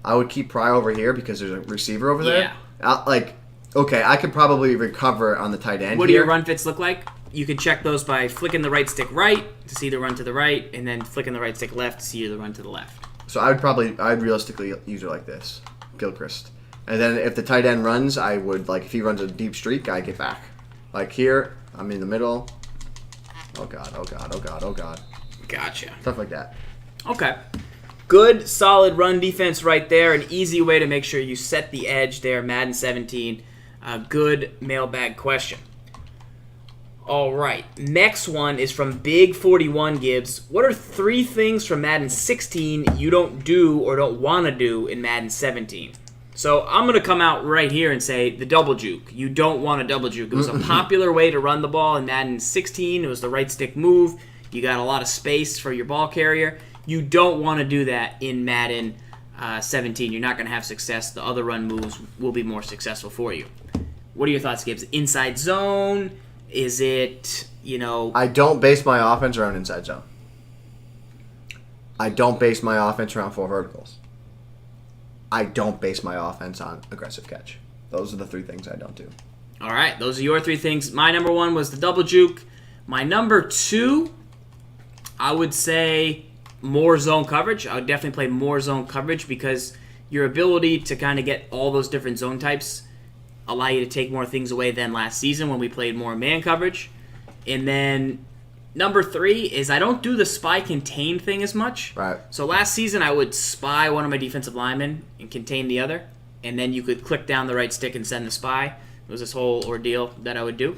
I would keep Pry over here because there's a receiver over there. Yeah. Okay, I could probably recover on the tight end. What do your run fits look like? You can check those by flicking the right stick right to see the run to the right, and then flicking the right stick left to see the run to the left. So I'd realistically use it like this, Gilchrist. And then if the tight end runs, I would, if he runs a deep streak, I get back. Like here, I'm in the middle. Oh God, oh God, oh God, oh God. Gotcha. Stuff like that. Okay. Good, solid run defense right there. An easy way to make sure you set the edge there, Madden 17. Good mailbag question. All right. Next one is from Big 41 Gibbs. What are 3 things from Madden 16 you don't do or don't want to do in Madden 17? So I'm going to come out right here and say the double juke. You don't want a double juke. It was a popular way to run the ball in Madden 16. It was the right stick move. You got a lot of space for your ball carrier. You don't want to do that in Madden 17. You're not going to have success. The other run moves will be more successful for you. What are your thoughts, Gibbs? Inside zone? Is it, I don't base my offense around inside zone. I don't base my offense around 4 verticals. I don't base my offense on aggressive catch. Those are the 3 things I don't do. All right, those are your 3 things. My number 1 was the double juke. My number 2, I would say more zone coverage. I would definitely play more zone coverage because your ability to kind of get all those different zone types allow you to take more things away than last season when we played more man coverage. And then number 3 is I don't do the spy contain thing as much. Right. So last season I would spy one of my defensive linemen and contain the other, and then you could click down the right stick and send the spy. It was this whole ordeal that I would do.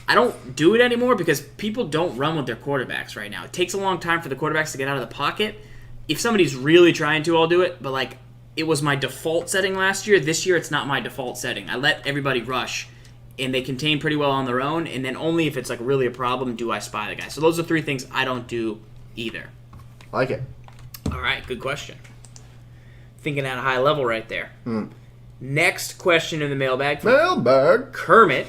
I don't do it anymore because people don't run with their quarterbacks right now. It takes a long time for the quarterbacks to get out of the pocket. If somebody's really trying to, I'll do it, but like it was my default setting last year. This year it's not my default setting. I let everybody rush, and they contain pretty well on their own, and then only if it's like really a problem do I spy the guy. So those are 3 things I don't do either. I like it. All right, good question. Thinking at a high level right there. Next question in the mailbag. Mailbag. Kermit.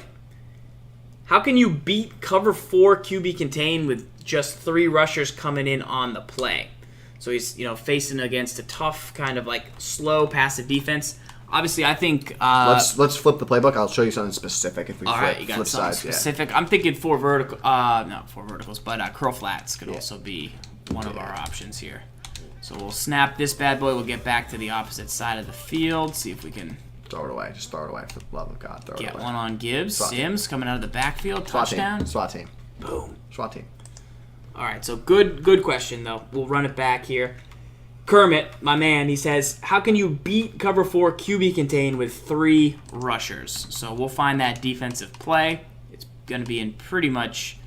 How can you beat cover 4 QB contain with just 3 rushers coming in on the play? So he's facing against a tough kind of like slow passive defense. Obviously, I think let's flip the playbook. I'll show you something specific if we all flip, right, you got flip something sides. specific. Yeah. I'm thinking 4 vertical, not 4 verticals, but curl flats could also be one of our options here. So we'll snap this bad boy. We'll get back to the opposite side of the field. See if we can throw it away. Just throw it away for the love of God. Throw it away. Get one on Sgibs. SWAT Sims coming out of the backfield. Touchdown. SWAT team. Boom. SWAT team. All right, so good question, though. We'll run it back here. Kermit, my man, he says, how can you beat cover 4 QB contain with 3 rushers? So we'll find that defensive play. It's going to be in pretty much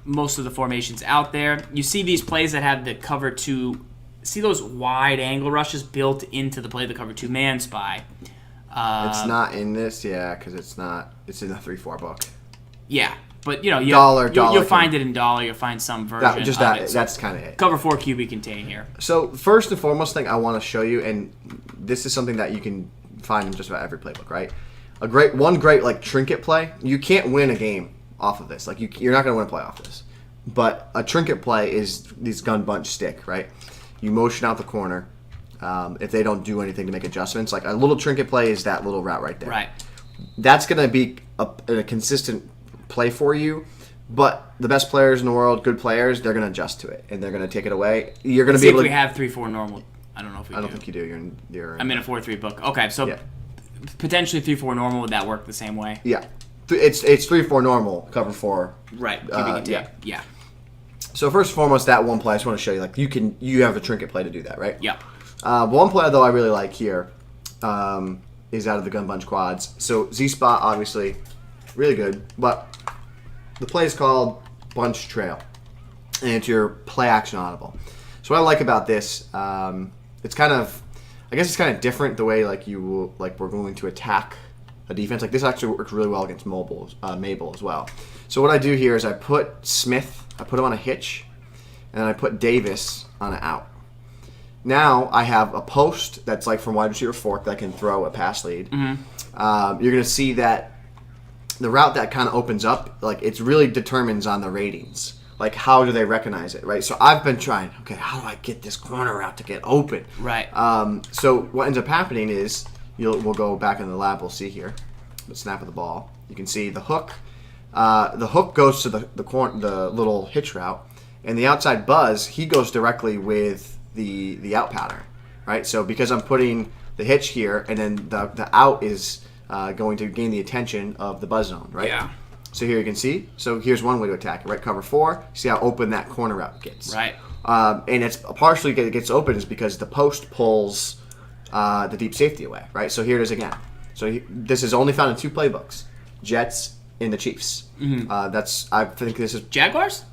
most of the formations out there. You see these plays that have the cover 2. See those wide angle rushes built into the play, the cover 2 man spy. It's not in this, because it's not. It's in the 3-4 book. Yeah, but you'll find it in dollar. You'll find some version. That's kind of it. Cover 4 QB contain here. So first and foremost thing I want to show you, and this is something that you can find in just about every playbook, right? One great like trinket play. You can't win a game off of this. Like you're not going to win a play off this. But a trinket play is these gun bunch stick, right? You motion out the corner. If they don't do anything to make adjustments, like a little trinket play is that little route right there. Right. That's going to be a consistent play for you, but the best players in the world, good players, they're going to adjust to it and they're going to take it away. You're going to be able to. We have 3-4 normal. I don't know if we do. I don't think you do. I'm in a 4-3 book. Okay, so potentially 3-4 normal. Would that work the same way? Yeah, it's 3-4 normal, cover 4. Right. Yeah. So first and foremost, that one play I just want to show you. Like you have a trinket play to do that, right? Yeah. One play though I really like here is out of the gun bunch quads. So Z spot obviously really good, but the play is called bunch trail, and it's your play action audible. So what I like about this, it's kind of different the way we're going to attack a defense. Like this actually works really well against Mabel as well. So what I do here is I put Smith. I put him on a hitch, and then I put Davis on an out. Now I have a post that's like from wide receiver fork that can throw a pass lead. Mm-hmm. You're going to see that the route that kind of opens up, like it really determines on the ratings. Like how do they recognize it, right? So I've been trying, okay, how do I get this corner route to get open? Right. So what ends up happening is we'll go back in the lab, we'll see here, the snap of the ball. You can see the hook. The hook goes to the little hitch route, and the outside buzz, he goes directly with the out pattern, right? So because I'm putting the hitch here, and then the out is going to gain the attention of the buzz zone, right? Yeah. So here you can see. So here's one way to attack it, right? Cover 4. See how open that corner route gets. Right. And it's partially it gets open is because the post pulls the deep safety away, right? So here it is again. So this is only found in 2 playbooks: Jets and the Chiefs. Mm-hmm. I think this is Jaguars.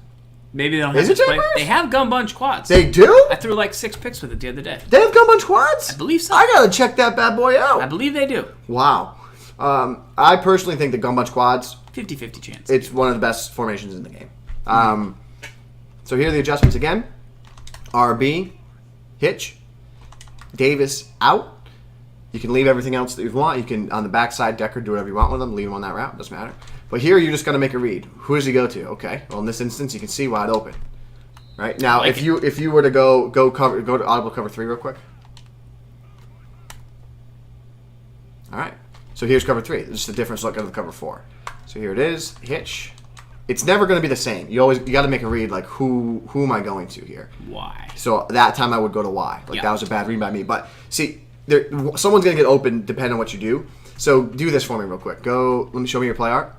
Maybe they don't have Is it this play. Jaguars? They have gun bunch quads. They do? I threw like 6 picks with it the other day. They have gun bunch quads? I believe so. I gotta check that bad boy out. I believe they do. Wow. I personally think the gun bunch quads, 50-50 chance. it's one of the best formations in the game. So here are the adjustments again. RB, hitch, Davis out. You can leave everything else that you want. You can, on the backside, Decker, do whatever you want with them. Leave them on that route. Doesn't matter. But here, you're just going to make a read. Who does he go to? Okay. Well, in this instance, you can see wide open. Right now, like if you were to go to audible cover 3 real quick. All right. So here's cover 3. This is the difference look out of cover 4. So here it is. Hitch. It's never going to be the same. You got to make a read like who am I going to here? Y. So that time I would go to Y. Like that was a bad read by me. But see, someone's going to get open depending on what you do. So do this for me real quick. Let me show me your play art.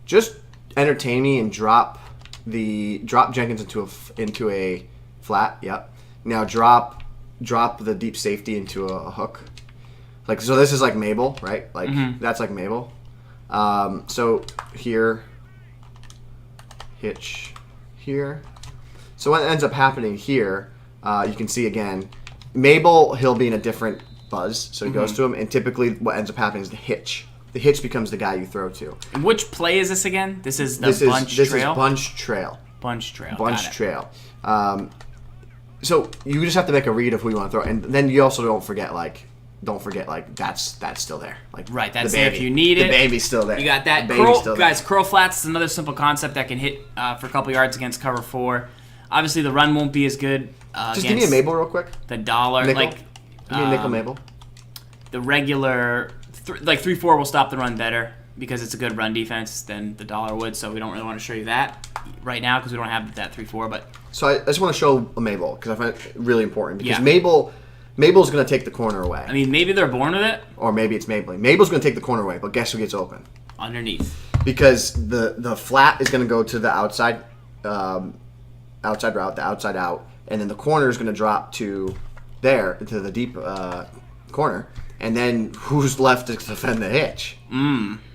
Just entertain me and drop Jenkins into a flat. Yep. Now drop the deep safety into a hook. Like so, this is like Mabel, right? Like that's like Mabel. So here, hitch here. So what ends up happening here, you can see again, Mabel, he'll be in a different buzz, so he goes to him, and typically what ends up happening is the hitch. The hitch becomes the guy you throw to. And which play is this again? This is the bunch trail? This trail? is bunch trail. Bunch trail. Bunch trail. So you just have to make a read of who you want to throw, and then you also don't forget that's still there. Like right, that's there if you need it. The baby's still there. You got that. Curl flats is another simple concept that can hit for a couple yards against cover 4. Obviously, the run won't be as good. Just give me a Mabel real quick. The dollar, nickel. like give me a nickel Mabel. The regular, 3-4 will stop the run better because it's a good run defense than the dollar would. So we don't really want to show you that right now because we don't have that 3-4. But so I just want to show a Mabel because I find it really important because Mabel's going to take the corner away. I mean, maybe they're born with it. Or maybe it's Maybelline. Mabel's going to take the corner away, but guess who gets open? Underneath. Because the flat is going to go to the outside route, the outside out, and then the corner is going to drop to the deep corner, and then who's left to defend the hitch?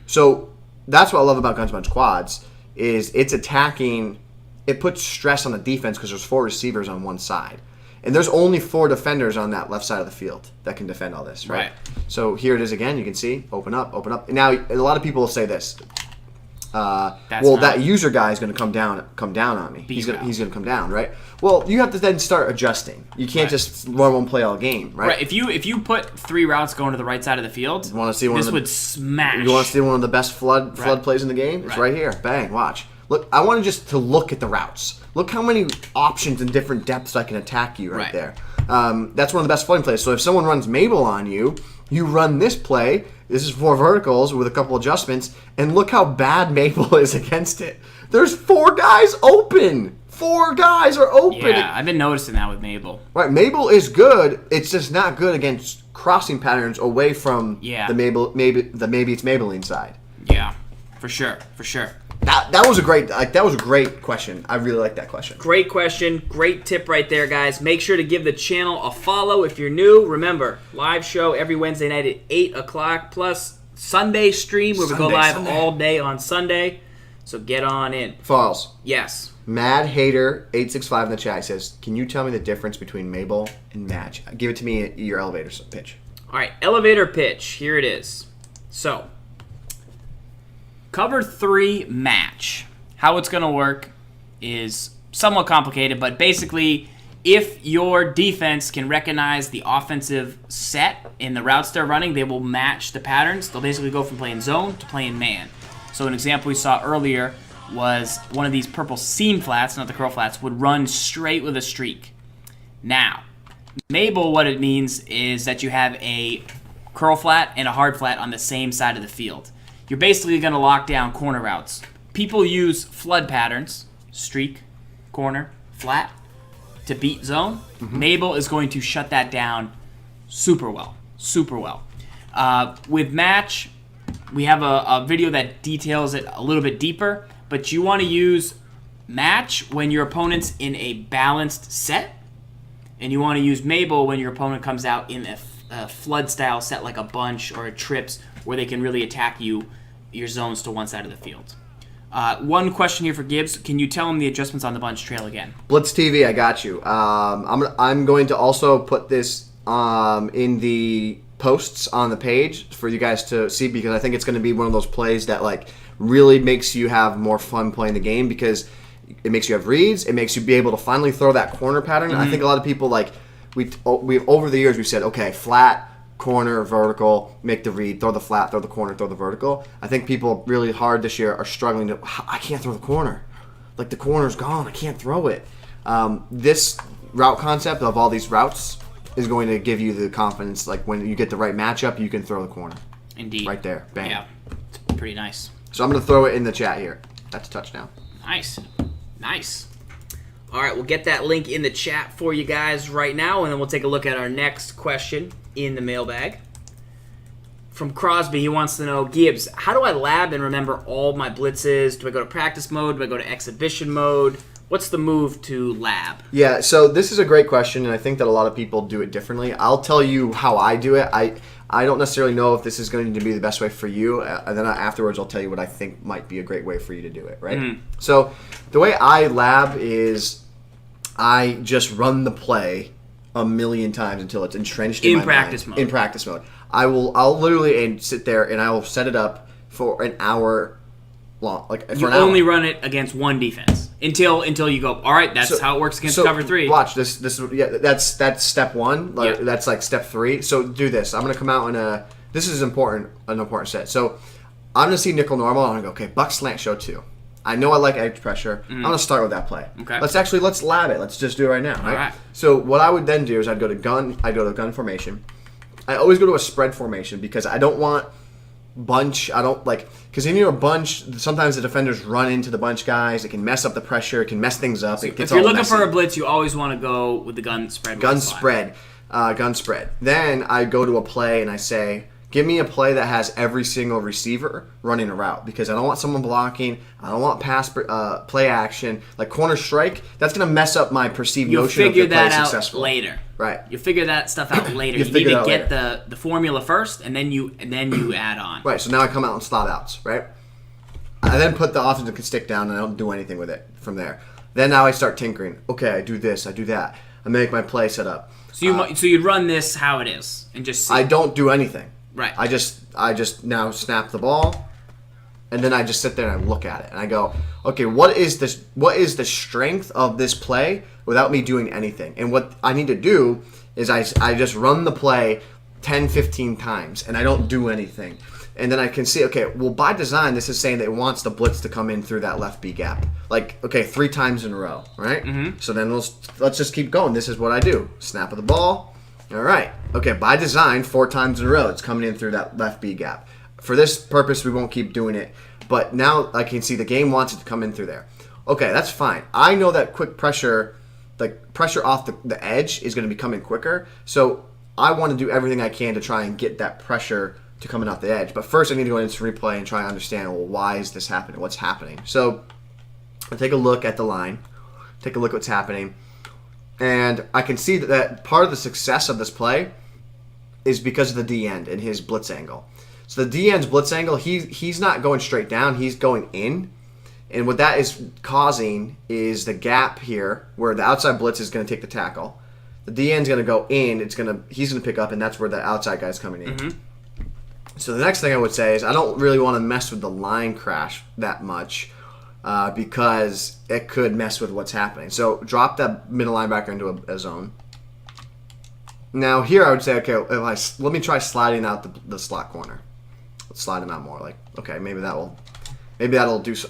So that's what I love about Guns Bunch Quads is it's attacking. It puts stress on the defense because there's 4 receivers on one side. And there's only 4 defenders on that left side of the field that can defend all this, right? So here it is again. You can see, open up. And now a lot of people will say this. That user guy is going to come down on me. He's going to come down, right? Well, you have to then start adjusting. You can't just run one play all game, right? Right. If you put 3 routes going to the right side of the field, this would smash. You want to see one of the best flood plays in the game? It's right here. Bang! Watch. Look, I want to look at the routes. Look how many options and different depths I can attack you right there. That's one of the best flooding plays. So if someone runs Mabel on you, you run this play. This is 4 verticals with a couple adjustments, and look how bad Mabel is against it. There's 4 guys open. 4 guys are open. Yeah, I've been noticing that with Mabel. Right, Mabel is good. It's just not good against crossing patterns away from the maybe it's Maybelline side. Yeah, for sure. That was a great question. I really like that question. Great question. Great tip right there, guys. Make sure to give the channel a follow if you're new. Remember, live show every Wednesday night at 8 o'clock, plus Sunday stream where we go live all day on Sunday. So get on in. Falls. Yes. Mad Hater 865 in the chat says, "Can you tell me the difference between Mabel and Madge?" Give it to me at your elevator pitch. All right, elevator pitch. Here it is. So, cover 3 match. How it's going to work is somewhat complicated, but basically, if your defense can recognize the offensive set in the routes they're running, they will match the patterns. They'll basically go from playing zone to playing man. So an example we saw earlier was one of these purple seam flats, not the curl flats, would run straight with a streak. Now, Mabel, what it means is that you have a curl flat and a hard flat on the same side of the field. You're basically going to lock down corner routes. People use flood patterns, streak, corner, flat, to beat zone. Mabel is going to shut that down super well. With match, we have a video that details it a little bit deeper, but you want to use match when your opponent's in a balanced set, and you want to use Mabel when your opponent comes out in a flood style set like a bunch or a trips where they can really attack your zones to one side of the field. One question here for Gibbs. Can you tell him the adjustments on the bunch trail again? Blitz TV, I got you. I'm going to also put this in the posts on the page for you guys to see because I think it's going to be one of those plays that like really makes you have more fun playing the game because it makes you have reads. It makes you be able to finally throw that corner pattern. I think a lot of people like we've over the years we've said okay flat, corner, vertical, make the read, throw the flat, throw the corner, throw the vertical. I think people really hard this year are struggling to I can't throw the corner. like the corner's gone. I can't throw it. This route concept of all these routes is going to give you the confidence. Like when you get the right matchup, you can throw the corner. Indeed. Right there. Bang. Yeah. It's pretty nice. So I'm going to throw it in the chat here. That's a touchdown. Nice. Nice. All right, we'll get that link in the chat for you guys right now, and then we'll take a look at our next question in the mailbag. From Crosby, he wants to know, Gibbs, how do I lab and remember all my blitzes? Do I go to practice mode? Do I go to exhibition mode? What's the move to lab? Yeah, so this is a great question, and I think that a lot of people do it differently. I'll tell you how I do it. I don't necessarily know if this is going to be the best way for you, and then afterwards I'll tell you what I think might be a great way for you to do it, right? Mm-hmm. So the way I lab is I just run the play a million times until it's entrenched in my practice mind. mode. In practice mode. I'll literally sit there and I will set it up for an hour long. You only run it against one defense until you go, all right, that's how it works against cover 3. Watch this. That's step 1. That's like step 3. So do this. I'm gonna come out in this is an important set. So I'm gonna see nickel normal. I'm gonna go, okay, buck slant show 2. I know I like edge pressure. I'm gonna start with that play. Okay. Let's lab it. Let's just do it right now. Right? All right. So what I would then do is I'd go to gun formation. I always go to a spread formation because I don't want bunch. I don't like because in your bunch sometimes the defenders run into the bunch guys. It can mess up the pressure. It can mess things up. It gets if you're all looking messy. for a blitz, you always want to go with the gun spread. Gun spread. Then I go to a play and I say, give me a play that has every single receiver running a route because I don't want someone blocking. I don't want pass play action. Like corner strike, that's going to mess up my perceived notion of the play successful. You'll figure that out later. Right. You'll figure that stuff out later. You need to get the formula first, and then you add on. Right, so now I come out and slot outs, right? I then put the offensive stick down, and I don't do anything with it from there. Then now I start tinkering. Okay, I do this, I do that. I make my play set up. So you'd run this how it is, and just see. I don't do anything. Right. I just now snap the ball, and then I just sit there and I look at it and I go, okay, what is the strength of this play without me doing anything? And what I need to do is I just run the play 10, 15 times and I don't do anything. And then I can see, okay, well, by design, this is saying that it wants the blitz to come in through that left B gap. Like, okay, 3 times in a row, right? Mm-hmm. So then let's just keep going. This is what I do. Snap of the ball. All right. Okay, by design, 4 times in a row, it's coming in through that left B gap. For this purpose, we won't keep doing it. But now I can see the game wants it to come in through there. Okay, that's fine. I know that quick pressure, like pressure off the edge, is going to be coming quicker. So I want to do everything I can to try and get that pressure to coming off the edge. But first, I need to go into replay and try and understand, well, why is this happening? What's happening? So I take a look at the line, take a look at what's happening, and I can see that part of the success of this play is because of the D end and his blitz angle. So the D end's blitz angle, he's not going straight down, he's going in. And what that is causing is the gap here where the outside blitz is going to take the tackle. The D end's going to go in, he's going to pick up, and that's where the outside guy's coming in. Mm-hmm. So the next thing I would say is I don't really want to mess with the line crash that much because it could mess with what's happening. So drop that middle linebacker into a zone. Now here I would say, okay, let me try sliding out the slot corner. Let's slide him out more. Like, okay, maybe that'll do so.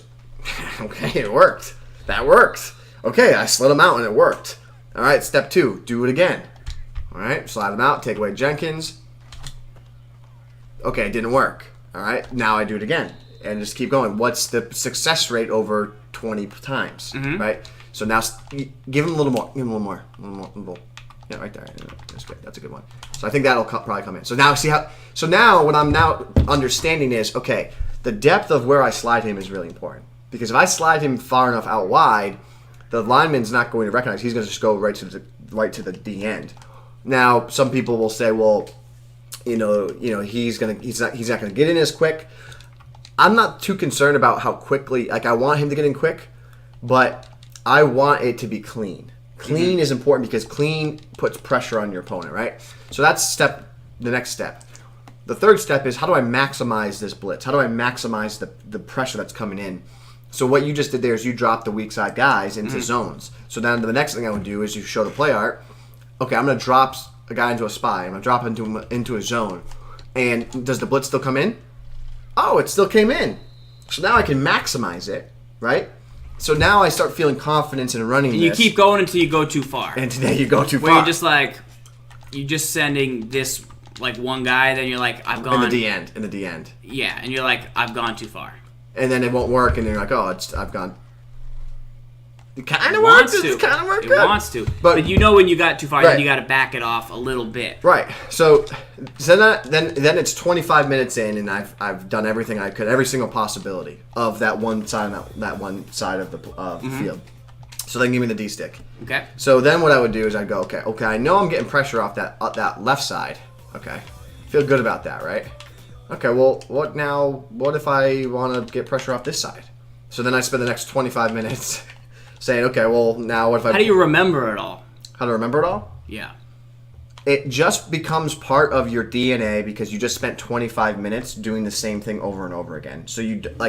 Okay, it worked. That worked. Okay, I slid him out and it worked. All right, step 2, do it again. All right, slide him out, take away Jenkins. Okay, it didn't work. All right, now I do it again and just keep going. What's the success rate over 20 times? Mm-hmm. Right. So now give him a little more. Give him a little more. Yeah, right there. That's good. That's a good one. So I think that'll probably come in. So now see how. So now what I'm now understanding is, okay, the depth of where I slide him is really important because if I slide him far enough out wide, the lineman's not going to recognize. He's going to just go right to the D end. Now some people will say, well, you know, he's not going to get in as quick. I'm not too concerned about how quickly. Like I want him to get in quick, but I want it to be clean. Clean is important because clean puts pressure on your opponent, right? So that's the next step. The third step is how do I maximize this blitz? How do I maximize the pressure that's coming in? So what you just did there is you dropped the weak side guys into zones. So then the next thing I would do is you show the play art. Okay, I'm going to drop a guy into a spy. I'm going to drop into a zone. And does the blitz still come in? Oh, it still came in. So now I can maximize it, right? So now I start feeling confidence in running And you keep going until you go too far. And today you go too far. Where you're just like, you're just sending this like one guy, then you're like, I've gone. In the D end. Yeah, and you're like, I've gone too far. And then it won't work, and you're like, oh, I've gone. It kind of works. It kind of works. It wants to. But you know when you got too far, right. then you got to back it off a little bit. Right. So then it's 25 minutes in, and I've done everything I could, every single possibility of that one side of the field. So then give me the D stick. Okay. So then what I would do is I'd go, okay, I know I'm getting pressure off that left side. Okay. Feel good about that, right? Okay, well, what if I want to get pressure off this side? So then I spend the next 25 minutes saying, okay, well, now what if I... How do you remember it all? How to remember it all? Yeah. It just becomes part of your DNA because you just spent 25 minutes doing the same thing over and over again. So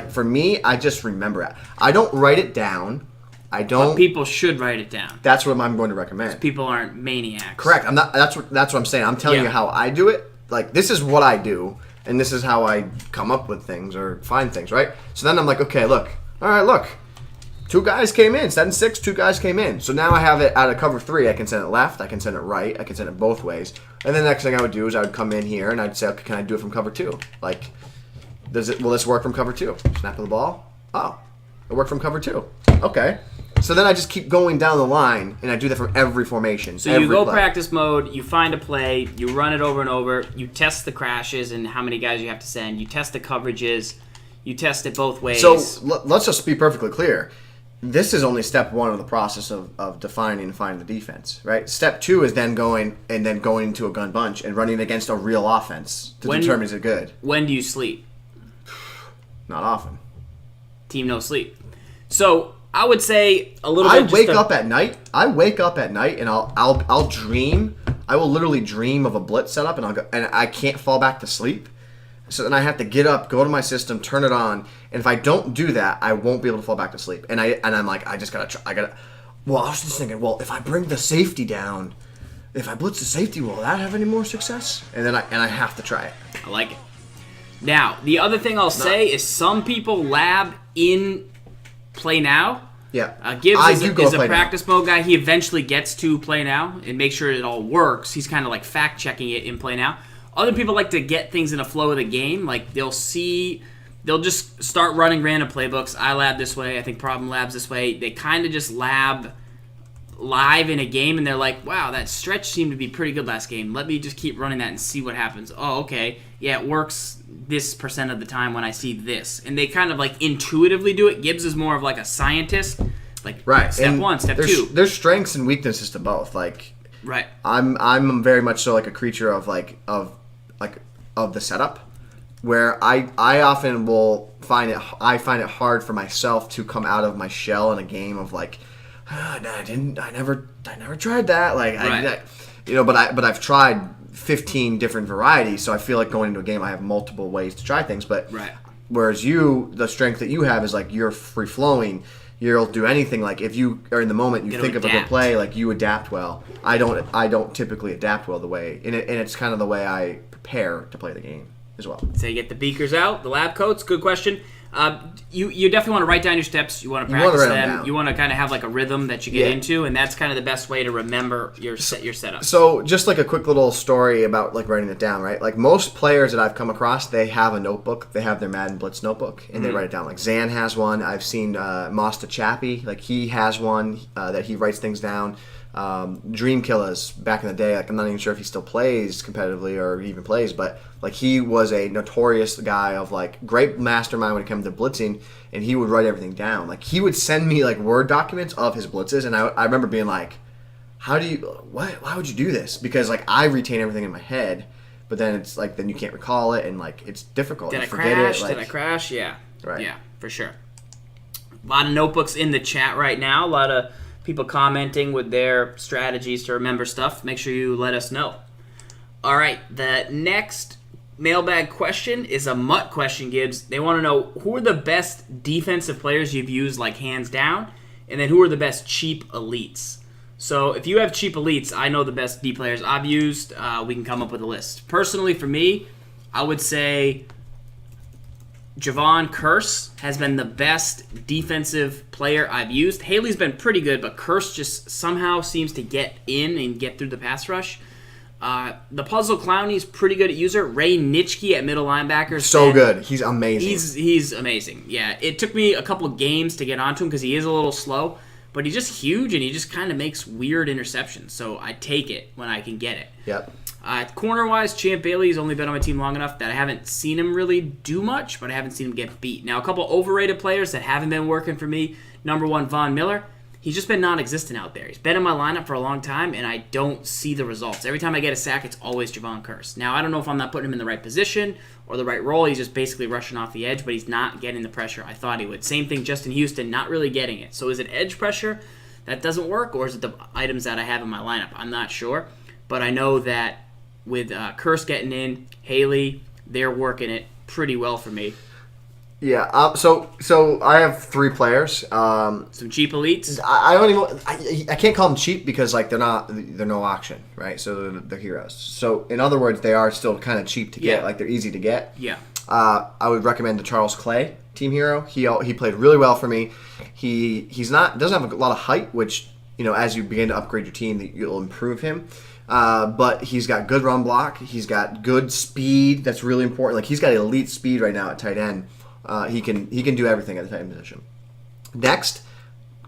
for me, I just remember it. I don't write it down. I don't... But people should write it down. That's what I'm going to recommend. People aren't maniacs. Correct. I'm not. That's what I'm saying. I'm telling you how I do it. Like, this is what I do. And this is how I come up with things or find things, right? So then I'm like, okay, look. All right, look. 2 guys came in. 7-6, 2 guys came in. So now I have it out of cover 3. I can send it left. I can send it right. I can send it both ways. And then the next thing I would do is I would come in here and I'd say, okay, can I do it from cover 2? Like, will this work from cover 2? Snap of the ball. Oh, it worked from cover 2. Okay. So then I just keep going down the line, and I do that from every formation. So you go practice mode, you find a play, you run it over and over, you test the crashes and how many guys you have to send, you test the coverages, you test it both ways. So let's just be perfectly clear. This is only step 1 of the process of defining and finding the defense, right? Step 2 is then going into a gun bunch and running against a real offense to determine is it good. When do you sleep? Not often. Team no sleep. So I would say a little bit. I wake up at night, and I'll dream. I will literally dream of a blitz setup, and I can't fall back to sleep. So then I have to get up, go to my system, turn it on, and if I don't do that, I won't be able to fall back to sleep. And I'm like, I just gotta try. Well, I was just thinking, well, if I bring the safety down, if I blitz the safety, will that have any more success? And then I have to try it. I like it. Now, the other thing I'll say is some people lab in play now. Yeah. Sgibs is a practice mode guy. He eventually gets to play now and make sure it all works. He's kind of like fact checking it in play now. Other people like to get things in the flow of the game. Like they'll just start running random playbooks. I lab this way. I think Problem labs this way. They kind of just lab live in a game, and they're like, wow, that stretch seemed to be pretty good last game. Let me just keep running that and see what happens. Oh, okay. Yeah, it works this % of the time when I see this. And they kind of like intuitively do it. Sgibs is more of like a scientist. Like right. Step 1, step 2. There's strengths and weaknesses to both. Like right. I'm very much so like a creature of of the setup, where I often will find it hard for myself to come out of my shell in a game of like, I never tried that. Like right. But I've tried 15 different varieties, so I feel like going into a game I have multiple ways to try things. But right. Whereas the strength that you have is like you're free flowing. You'll do anything. Like if you are in the moment, you think of a good play. Like you adapt well. I don't typically adapt well the way, and it's kind of the way I prepare to play the game as well. So you get the beakers out, the lab coats. Good question. You definitely want to write down your steps. You want to practice them. You want to kind of have like a rhythm that you get into, and that's kind of the best way to remember your setup. So just like a quick little story about like writing it down, right? Like most players that I've come across, they have a notebook. They have their Madden Blitz notebook, and they write it down. Like Zan has one. I've seen Mosta Chappie, like he has one that he writes things down. Dream Killers back in the day, like I'm not even sure if he still plays competitively or even plays, but like he was a notorious guy of like great mastermind when it came to blitzing, and he would write everything down. Like he would send me like Word documents of his blitzes, and I remember being like, why would you do this? Because like I retain everything in my head, but then it's like then you can't recall it, and like it's difficult. Did I crash? Yeah. Right. Yeah, for sure. A lot of notebooks in the chat right now. A lot of people commenting with their strategies to remember stuff. Make sure you let us know. All right, the next mailbag question is a Mutt question, Sgibs. They want to know who are the best defensive players you've used, like hands down, and then who are the best cheap elites. So if you have cheap elites, I know the best D players I've used. We can come up with a list. Personally, for me, I would say Javon Curse has been the best defensive player I've used. Haley's been pretty good, but Curse just somehow seems to get in and get through the pass rush. The Puzzle Clowney's pretty good at user. Ray Nitschke at middle linebacker. So good. He's amazing. He's amazing. Yeah, it took me a couple of games to get onto him because he is a little slow, but he's just huge and he just kind of makes weird interceptions. So I take it when I can get it. Yep. Corner-wise, Champ Bailey's only been on my team long enough that I haven't seen him really do much, but I haven't seen him get beat. Now, a couple overrated players that haven't been working for me. Number 1, Von Miller. He's just been non-existent out there. He's been in my lineup for a long time, and I don't see the results. Every time I get a sack, it's always Javon Curse. Now, I don't know if I'm not putting him in the right position or the right role. He's just basically rushing off the edge, but he's not getting the pressure I thought he would. Same thing, Justin Houston, not really getting it. So is it edge pressure that doesn't work, or is it the items that I have in my lineup? I'm not sure, but I know that with Curse getting in, Haley, they're working it pretty well for me. Yeah. So I have 3 players. Some cheap elites. I don't even. I can't call them cheap because like they're no auction, right? So they're heroes. So in other words, they are still kind of cheap to get. Like they're easy to get. Yeah. I would recommend the Charles Clay team hero. He played really well for me. Doesn't have a lot of height, which as you begin to upgrade your team, you'll improve him. But he's got good run block. He's got good speed. That's really important. Like he's got elite speed right now at tight end. He can do everything at the tight end position. Next,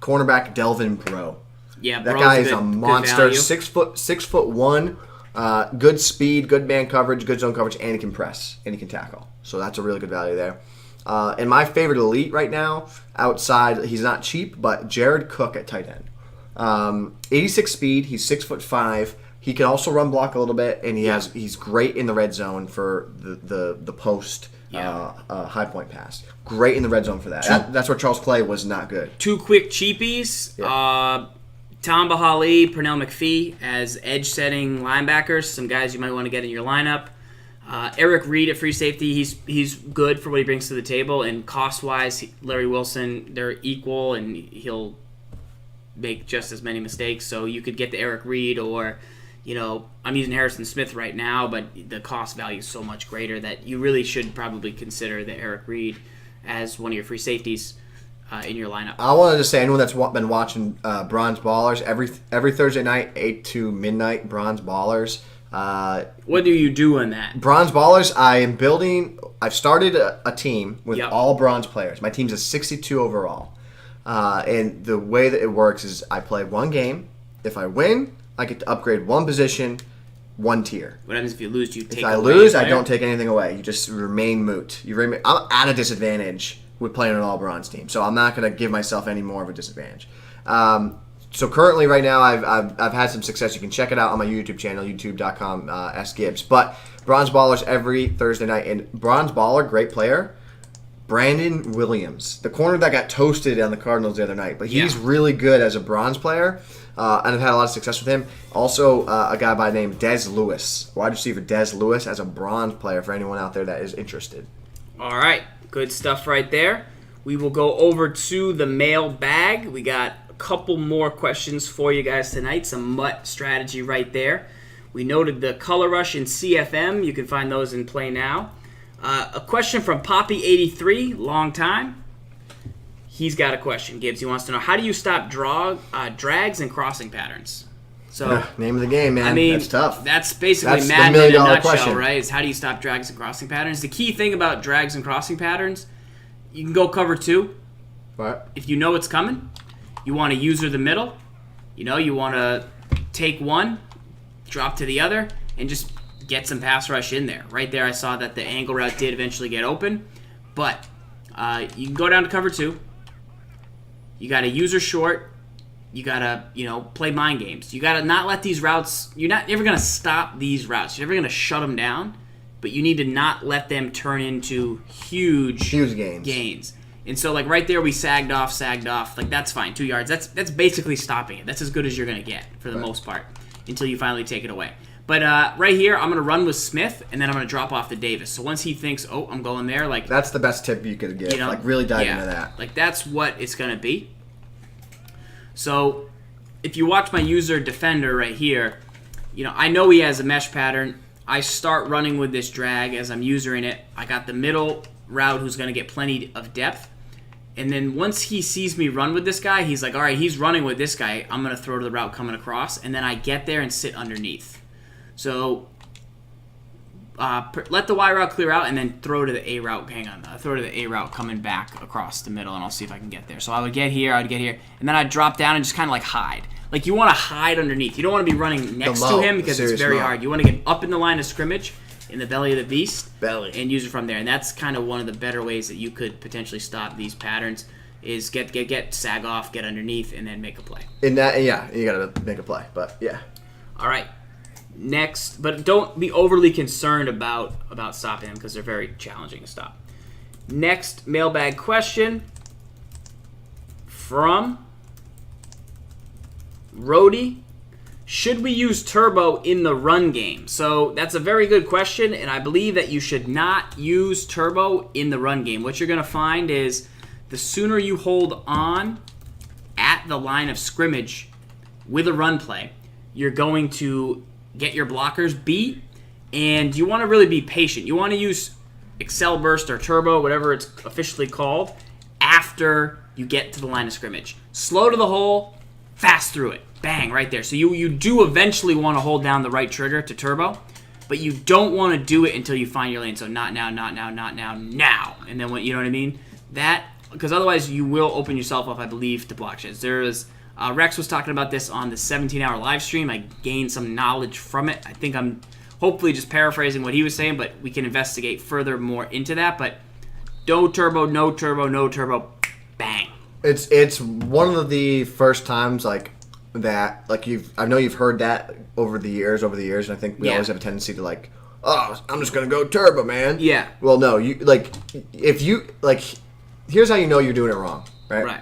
cornerback Delvin Breaux. Yeah, that guy is a monster. 6'1", good speed, good man coverage, good zone coverage, and he can press and he can tackle. So that's a really good value there. And my favorite elite right now, outside, he's not cheap, but Jared Cook at tight end. 86 speed. He's 6'5". He can also run block a little bit, and he's great in the red zone for the post high point pass. Great in the red zone for that. That's where Charles Clay was not good. 2 quick cheapies. Yeah. Tom Bahali, Pernell McPhee as edge setting linebackers. Some guys you might want to get in your lineup. Eric Reed at free safety. He's good for what he brings to the table, and cost wise, Larry Wilson, they're equal, and he'll make just as many mistakes. So you could get the Eric Reed, or I'm using Harrison Smith right now, but the cost value is so much greater that you really should probably consider the Eric Reed as one of your free safeties in your lineup. I wanted to say, anyone that's been watching Bronze Ballers, every Thursday night, 8 to midnight, Bronze Ballers. What do you do in that? Bronze Ballers, I've started a team with all bronze players. My team's a 62 overall. And the way that it works is I play one game. If I win, I get to upgrade one position, one tier. What happens if you lose? You take. If I lose, I don't take anything away. You just remain moot. I'm at a disadvantage with playing an all bronze team, so I'm not going to give myself any more of a disadvantage. So currently, right now, I've had some success. You can check it out on my YouTube channel, youtube.com Sgibs. But Bronze Ballers every Thursday night, and Bronze Baller, great player. Brandon Williams, the corner that got toasted on the Cardinals the other night, but he's really good as a bronze player, and I've had a lot of success with him. Also, a guy by the name Des Lewis, wide receiver Des Lewis, as a bronze player for anyone out there that is interested. All right, good stuff right there. We will go over to the mailbag. We got a couple more questions for you guys tonight, some MUT strategy right there. We noted the color rush in CFM. You can find those in play now. A question from Poppy83, long time. He's got a question, Gibbs. He wants to know, how do you stop drags and crossing patterns? So name of the game, man. That's tough. That's basically Madden in a nutshell, right? Is how do you stop drags and crossing patterns? The key thing about drags and crossing patterns, you can go cover 2. What? If you know it's coming, you want to user the middle. You want to take one, drop to the other, and just get some pass rush in there. Right there, I saw that the angle route did eventually get open, but you can go down to cover 2. You got to user short. You got to, play mind games. You got to not let these routes, you're not ever going to stop these routes. You're never going to shut them down, but you need to not let them turn into huge gains. And so, like, right there, we sagged off. Like, that's fine, 2 yards. That's basically stopping it. That's as good as you're going to get for the most part until you finally take it away. But right here, I'm going to run with Smith, and then I'm going to drop off to Davis. So once he thinks, oh, I'm going there, like... That's the best tip you could give. Like, really dive into that. Like, that's what it's going to be. So if you watch my user defender right here, I know he has a mesh pattern. I start running with this drag as I'm using it. I got the middle route who's going to get plenty of depth. And then once he sees me run with this guy, he's like, all right, he's running with this guy. I'm going to throw to the route coming across. And then I get there and sit underneath. So let the Y route clear out and then throw to the A route. Hang on. Throw to the A route coming back across the middle, and I'll see if I can get there. So I would get here, and then I'd drop down and just kind of like hide. Like you want to hide underneath. You don't want to be running next to him because it's very hard. You want to get up in the line of scrimmage in the belly of the beast and use it from there. And that's kind of one of the better ways that you could potentially stop these patterns is get sag off, get underneath, and then make a play. In that, yeah, you got to make a play, but yeah. All right. Next, but don't be overly concerned about stopping them because they're very challenging to stop. Next mailbag question from Rhodey. Should we use turbo in the run game? So that's a very good question, and I believe that you should not use turbo in the run game. What you're going to find is the sooner you hold on at the line of scrimmage with a run play, you're going to get your blockers beat, and you want to really be patient. You want to use Excel Burst or Turbo, whatever it's officially called, after you get to the line of scrimmage. Slow to the hole, fast through it. Bang, right there. So you do eventually want to hold down the right trigger to Turbo, but you don't want to do it until you find your lane. So not now, not now, not now, now. And then what, you know what I mean? That, because otherwise you will open yourself up, I believe, to block sheds. There is Rex was talking about this on the 17-hour live stream. I gained some knowledge from it. I think I'm hopefully just paraphrasing what he was saying, but we can investigate further more into that. But no turbo, no turbo, no turbo, bang. It's one of the first times that I know you've heard that over the years, and I think we always have a tendency to I'm just gonna go turbo, man. Yeah. Well, no, here's how you know you're doing it wrong, right? Right.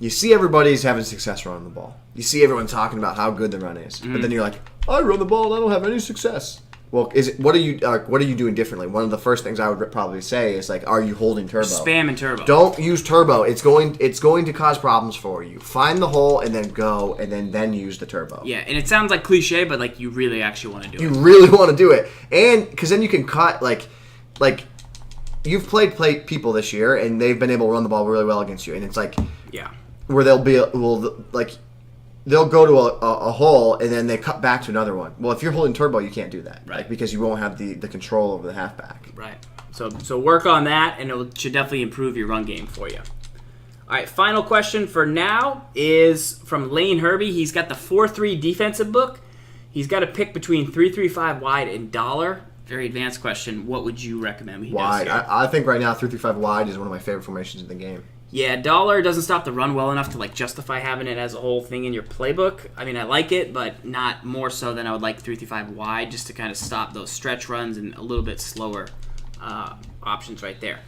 You see everybody's having success running the ball. You see everyone talking about how good the run is, but then you're like, I run the ball and I don't have any success. Well, what are you doing differently? One of the first things I would probably say is are you holding turbo? Spam and turbo. Don't use turbo. It's going to cause problems for you. Find the hole and then go, and then use the turbo. Yeah, and it sounds like cliche, but you really actually want to do it. You really want to do it, and because then you can cut you've played people this year, and they've been able to run the ball really well against you, and it's where they'll go to a hole and then they cut back to another one. Well, if you're holding turbo, you can't do that, right? Because you won't have the control over the halfback. Right. So work on that, and it should definitely improve your run game for you. All right, final question for now is from Lane Herbie. He's got the 4-3 defensive book. He's got to pick between 3-3-5 wide and dollar. Very advanced question. What would you recommend? Wide. I think right now 3-3-5 wide is one of my favorite formations in the game. Yeah, dollar doesn't stop the run well enough to justify having it as a whole thing in your playbook. I mean, I like it, but not more so than I would like 3-3-5 wide, just to kind of stop those stretch runs and a little bit slower options right there.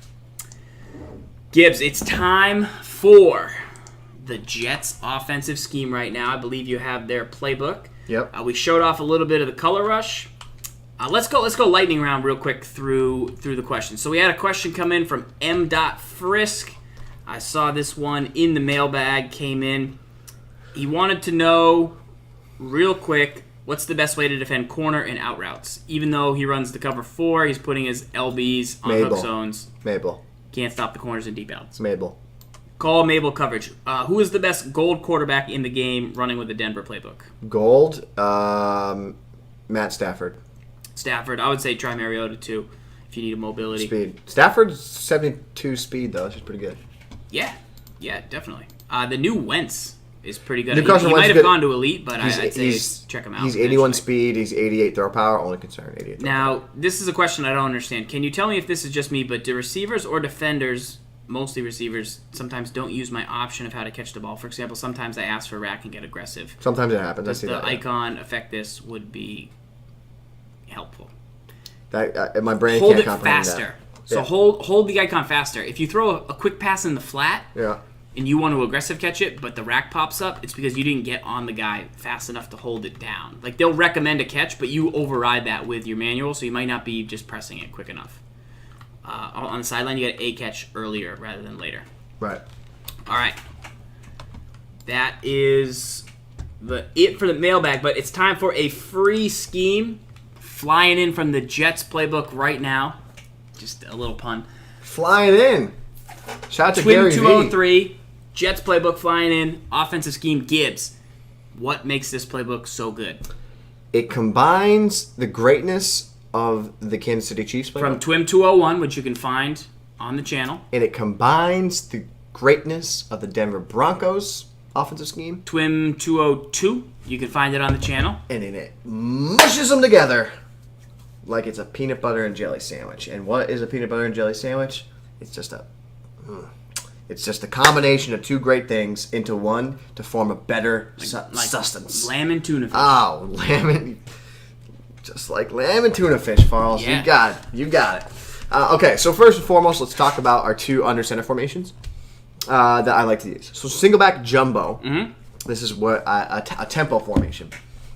Gibbs, it's time for the Jets' offensive scheme right now. I believe you have their playbook. Yep. We showed off a little bit of the color rush. Let's go lightning round real quick through the questions. So we had a question come in from M. Frisk. I saw this one in the mailbag, came in. He wanted to know, real quick, what's the best way to defend corner and out routes? Even though he runs the cover 4, he's putting his LBs on hook zones. Mabel. Can't stop the corners and deep outs. Mabel. Call Mabel coverage. Who is the best gold quarterback in the game running with the Denver playbook? Gold, Matt Stafford. Stafford. I would say try Mariota, too, if you need a mobility. Speed. Stafford's 72 speed, though. That's pretty good. Yeah, definitely. The new Wentz is pretty good. He might have gone to elite, but I'd say check him out. He's 81 speed. He's 88 throw power. Only concern, 88 throw Now, this is a question I don't understand. Can you tell me if this is just me, but do receivers or defenders, mostly receivers, sometimes don't use my option of how to catch the ball? For example, sometimes I ask for a rack and get aggressive. Sometimes it happens. Does the icon affect this would be helpful? My brain hold can't it comprehend faster. that. So Yeah. hold the icon faster. If you throw a quick pass in the flat, Yeah. and you want to aggressive catch it, but the rack pops up, it's because you didn't get on the guy fast enough to hold it down. They'll recommend a catch, but you override that with your manual, so you might not be just pressing it quick enough. On the sideline, you get a catch earlier rather than later. Right. All right. That is it for the mailbag, but it's time for a free scheme flying in from the Jets playbook right now. Just a little pun. flying in. Shout out to TWIM Gary 203, Jets playbook flying in, offensive scheme Sgibs. What makes this playbook so good? It combines the greatness of the Kansas City Chiefs playbook. From TWIM 201, which you can find on the channel. And it combines the greatness of the Denver Broncos offensive scheme. TWIM 202, you can find it on the channel. And then it mushes them together like it's a peanut butter and jelly sandwich. And what is a peanut butter and jelly sandwich? It's just a combination of two great things into one to form a better sustenance. Lamb and tuna fish. Oh, just like lamb and tuna fish, Farls. Yeah. You got it. Okay, so first and foremost, let's talk about our two under center formations that I like to use. So single back jumbo. Mm-hmm. This is what a tempo formation.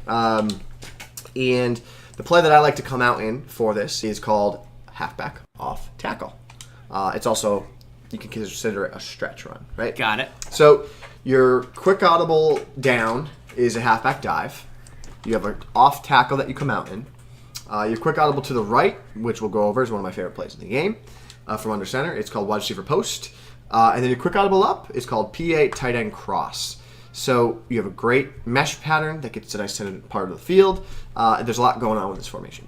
And the play that I like to come out in for this is called halfback off tackle. It's also, you can consider it a stretch run, right? Got it. So your quick audible down is a halfback dive. You have an off tackle that you come out in. Your quick audible to the right, which we'll go over, is one of my favorite plays in the game from under center. It's called wide receiver post. And then your quick audible up is called PA tight end cross. So you have a great mesh pattern that gets a nice tended part of the field. There's a lot going on with this formation.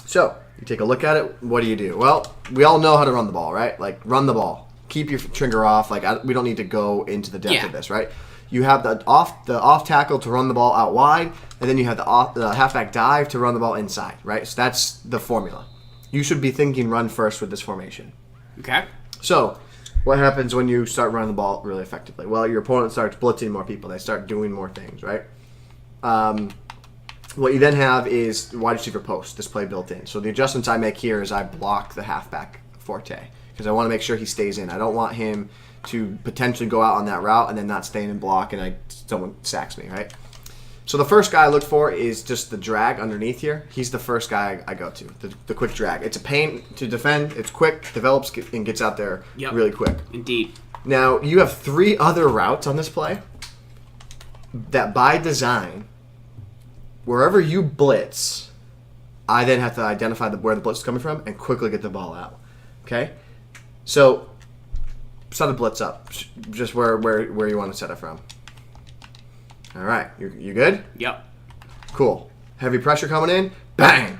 So you take a look at it. What do? Well, we all know how to run the ball, right? Like, run the ball. Keep your trigger off. Like, we don't need to go into the depth of this, right? You have the off tackle to run the ball out wide, and then you have the halfback dive to run the ball inside, right? So that's the formula. You should be thinking run first with this formation. Okay. So what happens when you start running the ball really effectively? Well, your opponent starts blitzing more people. They start doing more things, right? What you then have is wide receiver post, this play built in. So the adjustments I make here is I block the halfback forte because I want to make sure he stays in. I don't want him to potentially go out on that route and then not stay in block and someone sacks me, right? So the first guy I look for is just the drag underneath here. He's the first guy I go to, the quick drag. It's a pain to defend. It's quick, develops, and gets out there really quick. Indeed. Now, you have three other routes on this play that by design, wherever you blitz, I then have to identify where the blitz is coming from and quickly get the ball out. Okay? So set the blitz up, just where you want to set it from. All right, you good? Yep. Cool. Heavy pressure coming in, bang!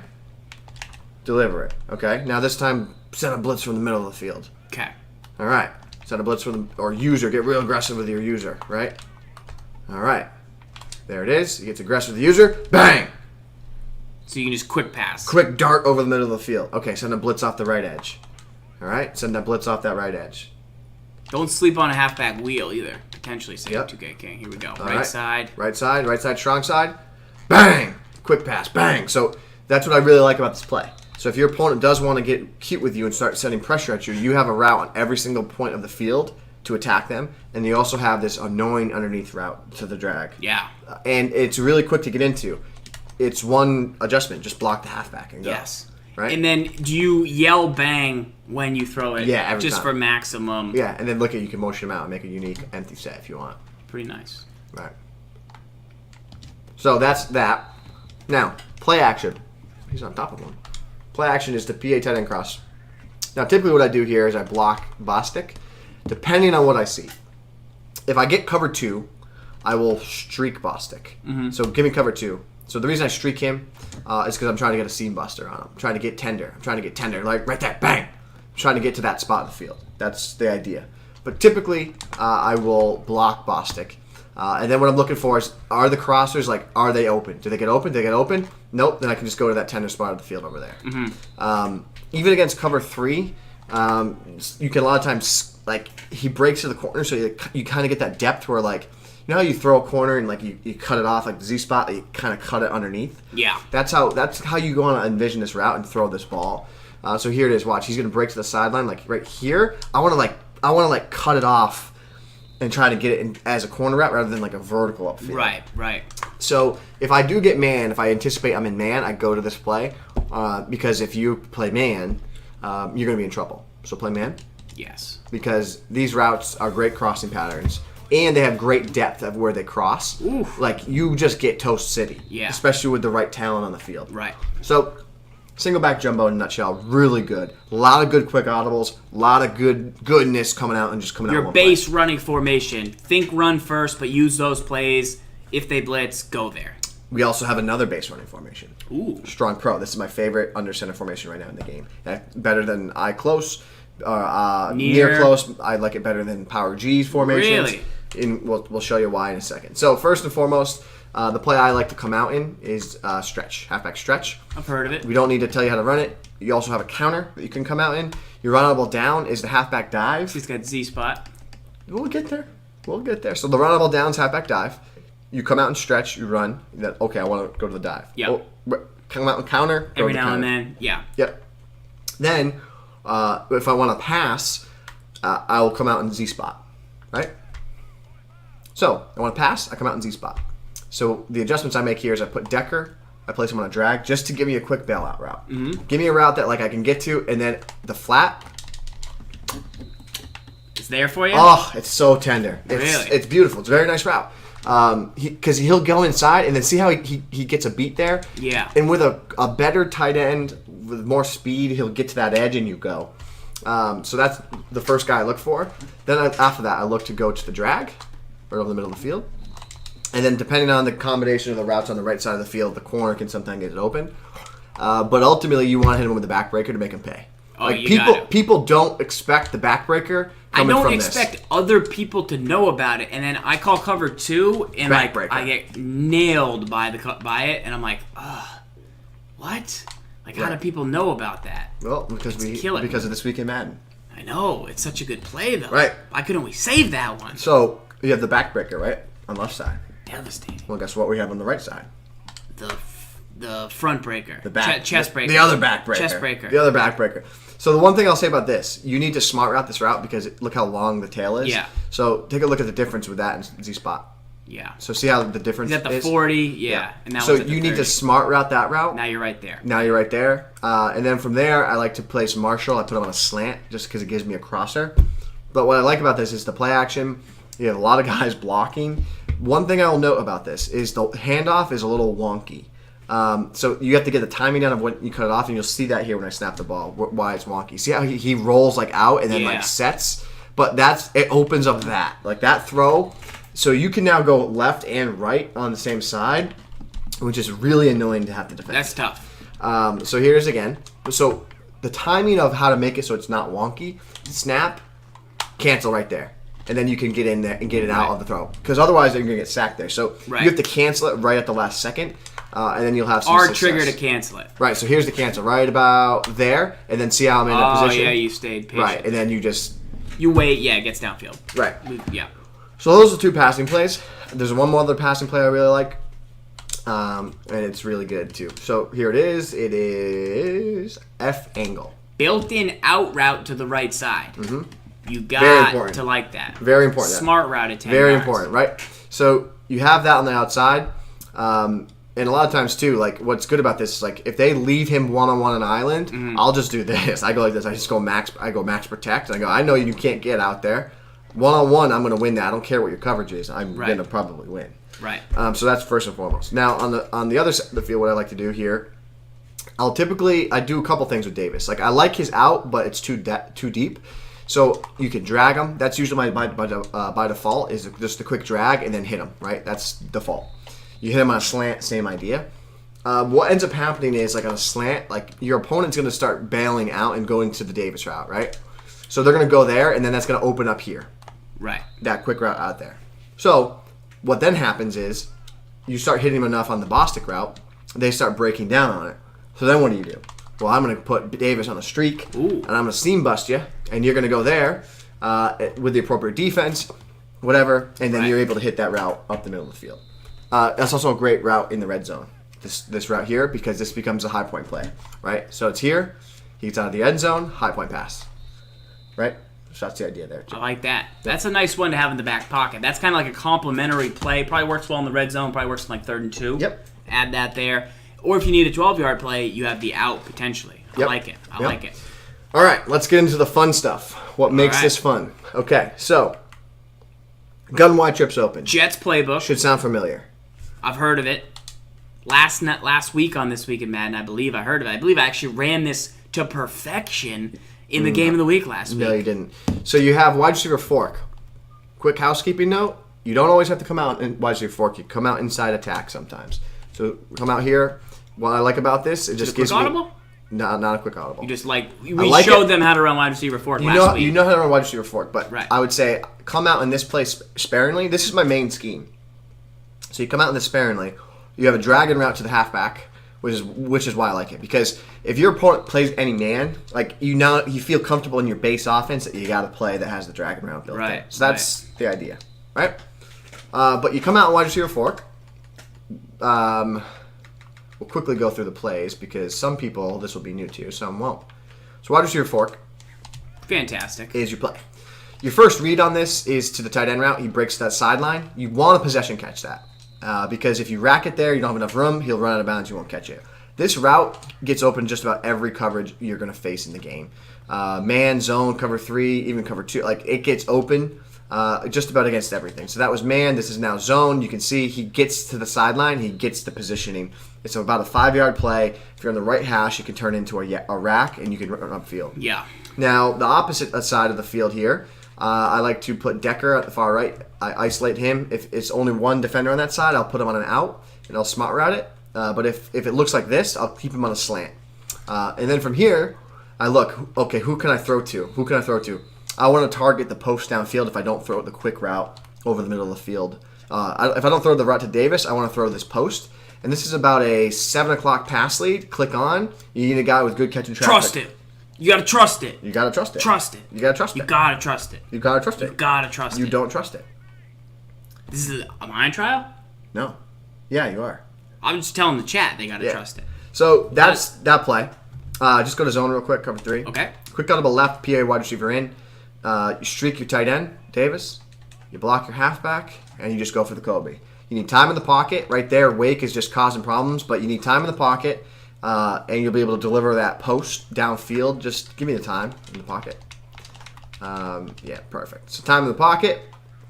Deliver it, okay? Now this time, set a blitz from the middle of the field. Okay. All right, set a blitz from or user, get real aggressive with your user, right? All right, there it is. He gets aggressive with the user, bang! So you can just quick pass. Quick dart over the middle of the field. Okay, send a blitz off the right edge. All right, send that blitz off that right edge. Don't sleep on a halfback wheel either. Potentially say 2K King. Here we go. Right side, right side, strong side. Bang! Quick pass, bang. So that's what I really like about this play. So if your opponent does want to get cute with you and start setting pressure at you, you have a route on every single point of the field to attack them, and you also have this annoying underneath route to the drag. Yeah. And it's really quick to get into. It's one adjustment. Just block the halfback and go. Yes. Right? And then do you yell bang when you throw it? Yeah, every just time. for maximum. Yeah, and then look at you can motion him out and make a unique empty set if you want. Pretty nice. Right. So that's that. Now, play action. He's on top of one. Play action is the PA tight end cross. Now, typically what I do here is I block Bostic, depending on what I see. If I get cover 2, I will streak Bostic. Mm-hmm. So give me cover 2. So the reason I streak him is because I'm trying to get a seam buster on him. I'm trying to get tender. Like right there, bang. I'm trying to get to that spot in the field. That's the idea. But typically, I will block Bostic. And then what I'm looking for is, are the crossers, are they open? Do they get open? Nope. Then I can just go to that tender spot of the field over there. Mm-hmm. Even against cover 3, you can a lot of times, he breaks to the corner, so you kind of get that depth where, you know how you throw a corner and you cut it off, the Z spot, you kind of cut it underneath? Yeah. That's how you want to envision this route and throw this ball. So here it is. Watch. He's going to break to the sideline. Right here, I want to cut it off and try to get it in as a corner route rather than a vertical upfield. Right. So if I do get man, if I anticipate I'm in man, I go to this play because if you play man, you're going to be in trouble. So play man. Yes. Because these routes are great crossing patterns. And they have great depth of where they cross. Oof. You just get toast city. Yeah. Especially with the right talent on the field. Right. So Single back jumbo in a nutshell, really good. A lot of good quick audibles, a lot of goodness coming out and just coming out. Your base running formation. Think run first, but use those plays. If they blitz, go there. We also have another base running formation. Ooh. Strong pro. This is my favorite under center formation right now in the game. Better than I close, near close. I like it better than power G's formations. Really? We'll show you why in a second. So first and foremost, the play I like to come out in is stretch, halfback stretch. I've heard of it. We don't need to tell you how to run it. You also have a counter that you can come out in. Your runnable down is the halfback dive. He's got Z spot. We'll get there. So the runnable down is halfback dive. You come out and stretch. You run. Okay, I want to go to the dive. Yeah. Come out and counter. Every now and then. Yeah. Yep. Then, if I want to pass, I will come out in Z spot. Right. So I want to pass. I come out in Z spot. So the adjustments I make here is I put Decker, I place him on a drag just to give me a quick bailout route. Mm-hmm. Give me a route that like I can get to, and then the flat. It's there for you? Oh, it's so tender. Really? It's beautiful. It's a very nice route. Because he'll go inside, and then see how he gets a beat there? Yeah. And with a better tight end, with more speed, he'll get to that edge, and you go. So that's the first guy I look for. Then after that, I look to go to the drag, right over the middle of the field. And then depending on the combination of the routes on the right side of the field, the corner can sometimes get it open. But ultimately, you want to hit him with the backbreaker to make him pay. Oh, like people don't expect the backbreaker coming from this. I don't expect other people to know about it, and then I call cover 2, and like I get nailed by it, and I'm like, ugh, what? Like, how do people know about that? Well, because of This Week in Madden. I know, it's such a good play though. Right. I could only save that one. So you have the backbreaker, right, on the left side. Devastating. Well, guess what we have on the right side? The front breaker. The back. Chest breaker. The other back breaker. Chest breaker. The other back breaker. So the one thing I'll say about this, you need to smart route this route because look how long the tail is. Yeah. So take a look at the difference with that and Z spot. Yeah. So see how the difference is? He's at the 40, yeah. And now so at the you 30. need to smart route that route. Now you're right there. And then from there, I like to place Marshall. I put him on a slant just because it gives me a crosser. But what I like about this is the play action. You have a lot of guys blocking. One thing I will note about this is the handoff is a little wonky. So you have to get the timing down of when you cut it off, and you'll see that here when I snap the ball, why it's wonky. See how he rolls like out and then like sets? But it opens up that throw. So you can now go left and right on the same side, which is really annoying to have to defend. That's tough. So here's again. So the timing of how to make it so it's not wonky, snap, cancel right there. And then you can get in there and get it out of the throw. Because otherwise you're going to get sacked there. So you have to cancel it right at the last second. And then you'll have some success. trigger to cancel it. Right, so here's the cancel. Right about there. And then see how I'm in that position. Oh, yeah, you stayed patient. Right, and then you just... You wait, it gets downfield. Right. Yeah. So those are 2 passing plays. There's one more other passing play I really like. And it's really good, too. So here it is. It is F angle. Built-in out route to the right side. Mm-hmm. You got to like that. Very important. Smart route at 10 Very yards. important, right? So you have that on the outside. And a lot of times, too, like, what's good about this is, like, if they leave him one-on-one on an island, I'll just do this. I go like this. I just go max protect. And I go, I know you can't get out there. One-on-one, I'm going to win that. I don't care what your coverage is. I'm going to probably win. Right. So that's first and foremost. Now, on the other side of the field, what I like to do here, I do a couple things with Davis. Like, I like his out, but it's too deep. So you can drag him. That's usually by default is just a quick drag and then hit him, right? That's default. You hit him on a slant, same idea. What ends up happening is, like on a slant, like your opponent's going to start bailing out and going to the Davis route, right? So they're going to go there, and then that's going to open up here. Right. That quick route out there. So what then happens is you start hitting them enough on the Bostic route, they start breaking down on it. So then what do? Well, I'm going to put Davis on a streak, and I'm going to seam bust you, and you're going to go there with the appropriate defense, whatever, and then you're able to hit that route up the middle of the field. That's also a great route in the red zone, this route here, because this becomes a high point play, right? So it's here, he gets out of the end zone, high point pass, right? So that's the idea there, too. I like that. That's a nice one to have in the back pocket. That's kind of like a complementary play. Probably works well in the red zone, probably works in like 3rd and 2. Yep. Add that there. Or if you need a 12-yard play, you have the out potentially. I like it. I like it. All right, let's get into the fun stuff. What makes this fun? Okay, so gun wide trips open. Jets playbook. Should sound familiar. I've heard of it. last week on This Week in Madden, I believe I heard of it. I believe I actually ran this to perfection in the game of the week last week. No, you didn't. So you have wide receiver fork. Quick housekeeping note: you don't always have to come out in wide receiver fork. You come out inside attack sometimes. So come out here. What I like about this, it just gives me audible? No, not a quick audible. You just we showed them how to run wide receiver fork last week. You know how to run wide receiver fork, but right. I would say come out in this place sparingly. This is my main scheme. So you come out in this sparingly. You have a drag and route to the halfback, which is why I like it, because if your opponent plays any man, like you feel comfortable in your base offense that you got to play that has the drag and route built in. So that's the idea, right? But you come out in wide receiver fork. We'll quickly go through the plays because some people this will be new to, some won't. So wide receiver fork, fantastic, is your play. Your first read on this is to the tight end route. He breaks that sideline. You want a possession catch that. Because if you rack it there, you don't have enough room, he'll run out of bounds, you won't catch it. This route gets open just about every coverage you're going to face in the game. Man, zone, cover 3, even cover 2. Like, it gets open just about against everything. So that was man. This is now zone. You can see he gets to the sideline. He gets the positioning. It's about a 5-yard play. If you're on the right hash, you can turn into a rack, and you can run upfield. Yeah. Now, the opposite side of the field here, I like to put Decker at the far right. I isolate him. If it's only one defender on that side, I'll put him on an out, and I'll smart route it. But if it looks like this, I'll keep him on a slant. And then from here, I look, okay, who can I throw to? I want to target the post downfield if I don't throw the quick route over the middle of the field. If I don't throw the route to Davis, I want to throw this post. And this is about a 7 o'clock pass lead. Click on. You need a guy with good catch and traffic. Trust it. You gotta trust it. You gotta trust it. Trust it. You gotta trust it. You gotta trust it. You gotta trust it. You gotta trust it. You don't trust it. This is a mind trial? No. Yeah, you are. I'm just telling the chat they gotta trust it. So that's that play. Just go to zone real quick, cover 3. Okay. Quick audible left, PA wide receiver in. You streak your tight end, Davis. You block your halfback, and you just go for the Kobe. You need time in the pocket. Right there, Wake is just causing problems, but you need time in the pocket, and you'll be able to deliver that post downfield. Just give me the time in the pocket. Yeah, perfect. So time in the pocket.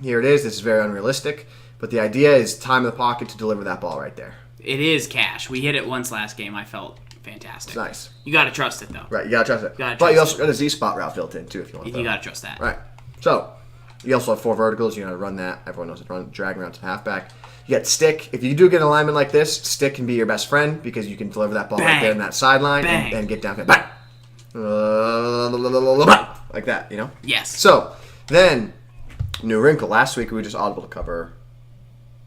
Here it is. This is very unrealistic, but the idea is time in the pocket to deliver that ball right there. It is cash. We hit it once last game. I felt fantastic. It's nice. You gotta trust it, though. Right, you gotta trust it. But you also got a Z-spot route built in, too, if you want to. You gotta trust that. Right. So, you also have 4 verticals. You know how to run that. Everyone knows how to run. Drag around to the halfback. You got stick. If you do get an alignment like this, stick can be your best friend because you can deliver that ball right there in that sideline and get down. Bang! Like that, you know? Yes. So, then, new wrinkle. Last week, we just audible to cover.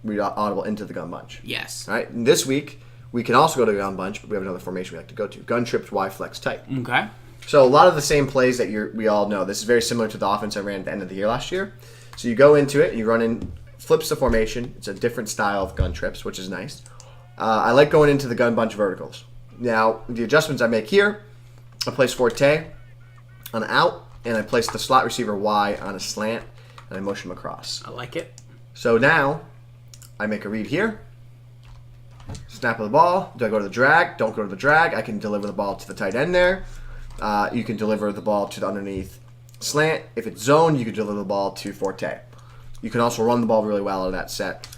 We audible into the gun bunch. Yes. All right. And this week, we can also go to gun bunch, but we have another formation we like to go to. Gun trips, Y flex type. Okay. So a lot of the same plays that we all know. This is very similar to the offense I ran at the end of the year last year. So you go into it, you run in, flips the formation. It's a different style of gun trips, which is nice. I like going into the gun bunch verticals. Now, the adjustments I make here, I place Forte on an out, and I place the slot receiver Y on a slant, and I motion him across. I like it. So now, I make a read here. Snap of the ball. Do I go to the drag? Don't go to the drag. I can deliver the ball to the tight end there. You can deliver the ball to the underneath slant. If it's zone, you can deliver the ball to Forte. You can also run the ball really well out of that set.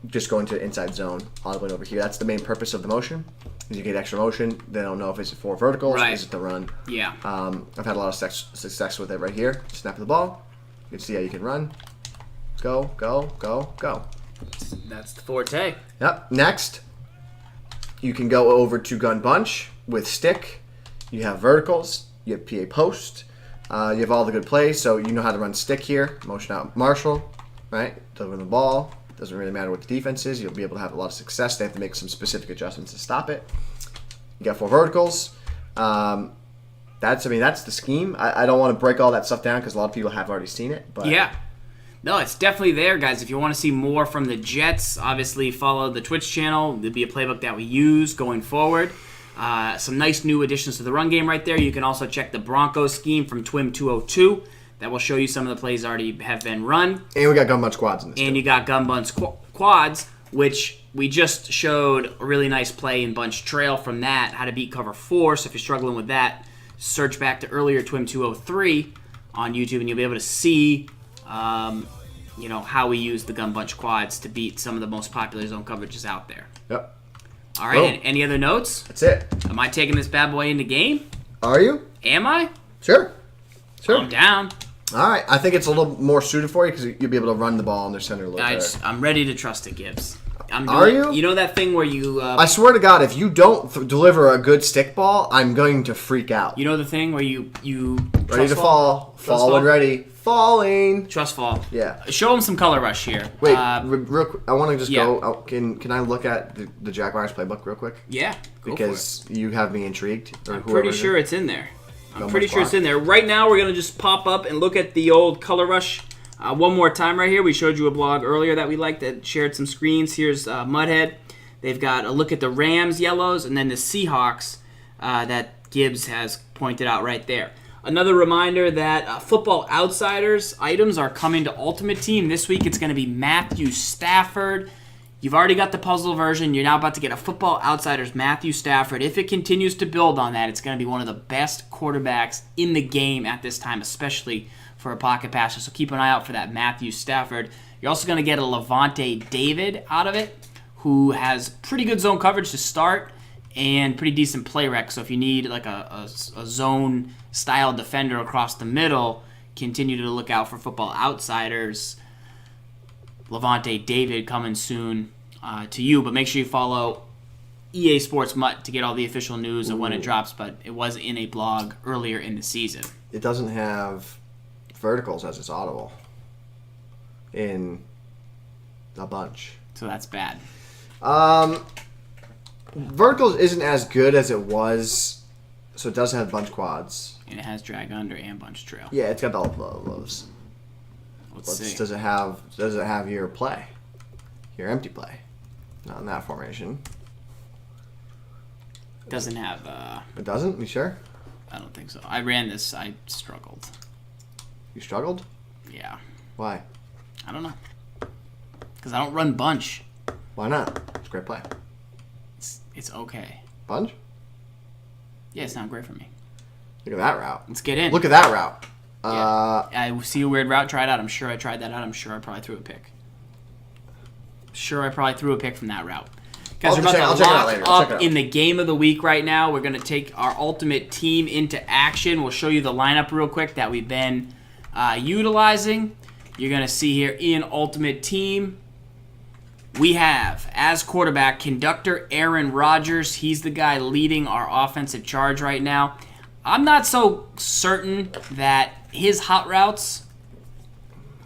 Just going to inside zone, audibly over here. That's the main purpose of the motion. Is you get extra motion. They don't know if it's 4 verticals. Right. Is it the run? Yeah. I've had a lot of success with it right here. Snap of the ball. You can see how you can run. Go, go, go, go. That's the Forte. Yep. Next, you can go over to gun bunch with stick. You have verticals. You have PA post. You have all the good plays, so you know how to run stick here. Motion out Marshall, right? Delivering the ball. Doesn't really matter what the defense is. You'll be able to have a lot of success. They have to make some specific adjustments to stop it. You got 4 verticals. That's the scheme. I don't want to break all that stuff down because a lot of people have already seen it. But yeah. No, it's definitely there, guys. If you want to see more from the Jets, obviously follow the Twitch channel. There'll be a playbook that we use going forward. Some nice new additions to the run game right there. You can also check the Broncos scheme from TWIM 202. That will show you some of the plays already have been run. And we got gun bunch quads in this. And you got gun bunch quads, which we just showed a really nice play in bunch trail from that, how to beat cover 4. So if you're struggling with that, search back to earlier TWIM 203 on YouTube, and you'll be able to see how we use the gun bunch quads to beat some of the most popular zone coverages out there. Yep. All right, any other notes? That's it. Am I taking this bad boy into game? Are you? Am I? Sure. I'm down. All right. I think it's a little more suited for you because you'll be able to run the ball in their center a little better. I'm ready to trust it, Gibbs. Are you? You know that thing where you... I swear to God, if you don't deliver a good stick ball, I'm going to freak out. You know the thing where you ready to fall. Fall when ready. Falling. Trust fall. Yeah. Show them some color rush here. Wait, real quick. I want to just yeah. go. Can I look at the Jaguars playbook real quick? Yeah. Because you have me intrigued. I'm pretty sure it's in there. It's in there. Right now, we're going to just pop up and look at the old color rush one more time right here. We showed you a blog earlier that we liked that shared some screens. Here's Mudhead. They've got a look at the Rams yellows and then the Seahawks that Gibbs has pointed out right there. Another reminder that Football Outsiders items are coming to Ultimate Team. This week it's going to be Matthew Stafford. You've already got the puzzle version. You're now about to get a Football Outsiders Matthew Stafford. If it continues to build on that, it's going to be one of the best quarterbacks in the game at this time, especially for a pocket passer. So keep an eye out for that Matthew Stafford. You're also going to get a Levante David out of it, who has pretty good zone coverage to start and pretty decent play rec. So if you need like a zone-style defender across the middle, continue to look out for Football Outsiders. Levante David coming soon to you, but make sure you follow EA Sports Mutt to get all the official news of when it drops, but it was in a blog earlier in the season. It doesn't have verticals as its audible in a bunch. So that's bad. Verticals isn't as good as it was, so it does have bunch quads. And it has drag under and bunch trail. Yeah, it's got all of those. Let's see. Does it have your play? Your empty play? Not in that formation. Doesn't have It doesn't? You sure? I don't think so. I ran this, I struggled. You struggled? Yeah. Why? I don't know. Because I don't run bunch. Why not? It's a great play. It's okay. Bunch? Yeah, it's not great for me. Look at that route. Let's get in. Look at that route. Yeah. I see a weird route. Try it out. I'm sure I tried that out. I'm sure I probably threw a pick. From that route. Guys, we're about to lock up in the game of the week right now. We're going to take our Ultimate Team into action. We'll show you the lineup real quick that we've been utilizing. You're going to see here in Ultimate Team, we have, as quarterback, conductor Aaron Rodgers. He's the guy leading our offensive charge right now. I'm not so certain that his hot routes,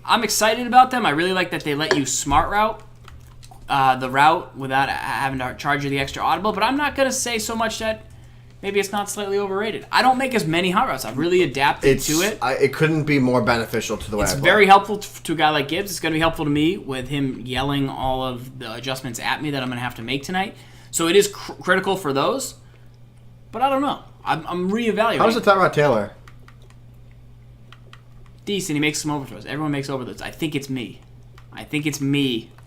I'm excited about them. I really like that they let you smart route the route without having to charge you the extra audible, but I'm not going to say so much that maybe it's not slightly overrated. I don't make as many hot routes. I've really adapted to it. It couldn't be more beneficial to the way I play. It's very helpful to a guy like Gibbs. It's going to be helpful to me with him yelling all of the adjustments at me that I'm going to have to make tonight. So it is critical for those, but I don't know. I'm reevaluating. How's the Tyrod Taylor? Decent. He makes some overthrows. Everyone makes overthrows. I think it's me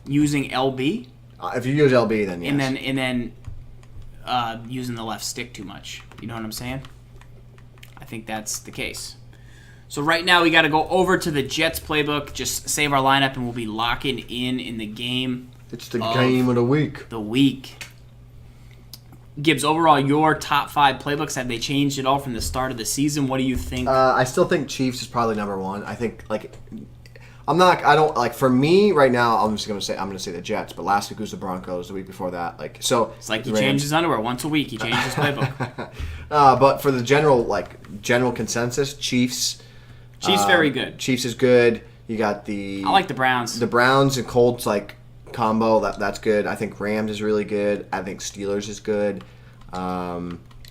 using LB. If you use LB, then yes. And then using the left stick too much. You know what I'm saying? I think that's the case. So right now we got to go over to the Jets playbook, just save our lineup, and we'll be locking in the game. It's the game of the week. Gibbs, overall, your top 5 playbooks, have they changed at all from the start of the season? What do you think? I still think Chiefs is probably number one. I think for me right now, I'm going to say the Jets, but last week was the Broncos, the week before that. It's like he changed his underwear once a week. He changed his playbook. But for the general consensus, Chiefs. Chiefs very good. Chiefs is good. You got I like the Browns. The Browns and Colts combo, that's good. I think Rams is really good. I think Steelers is good.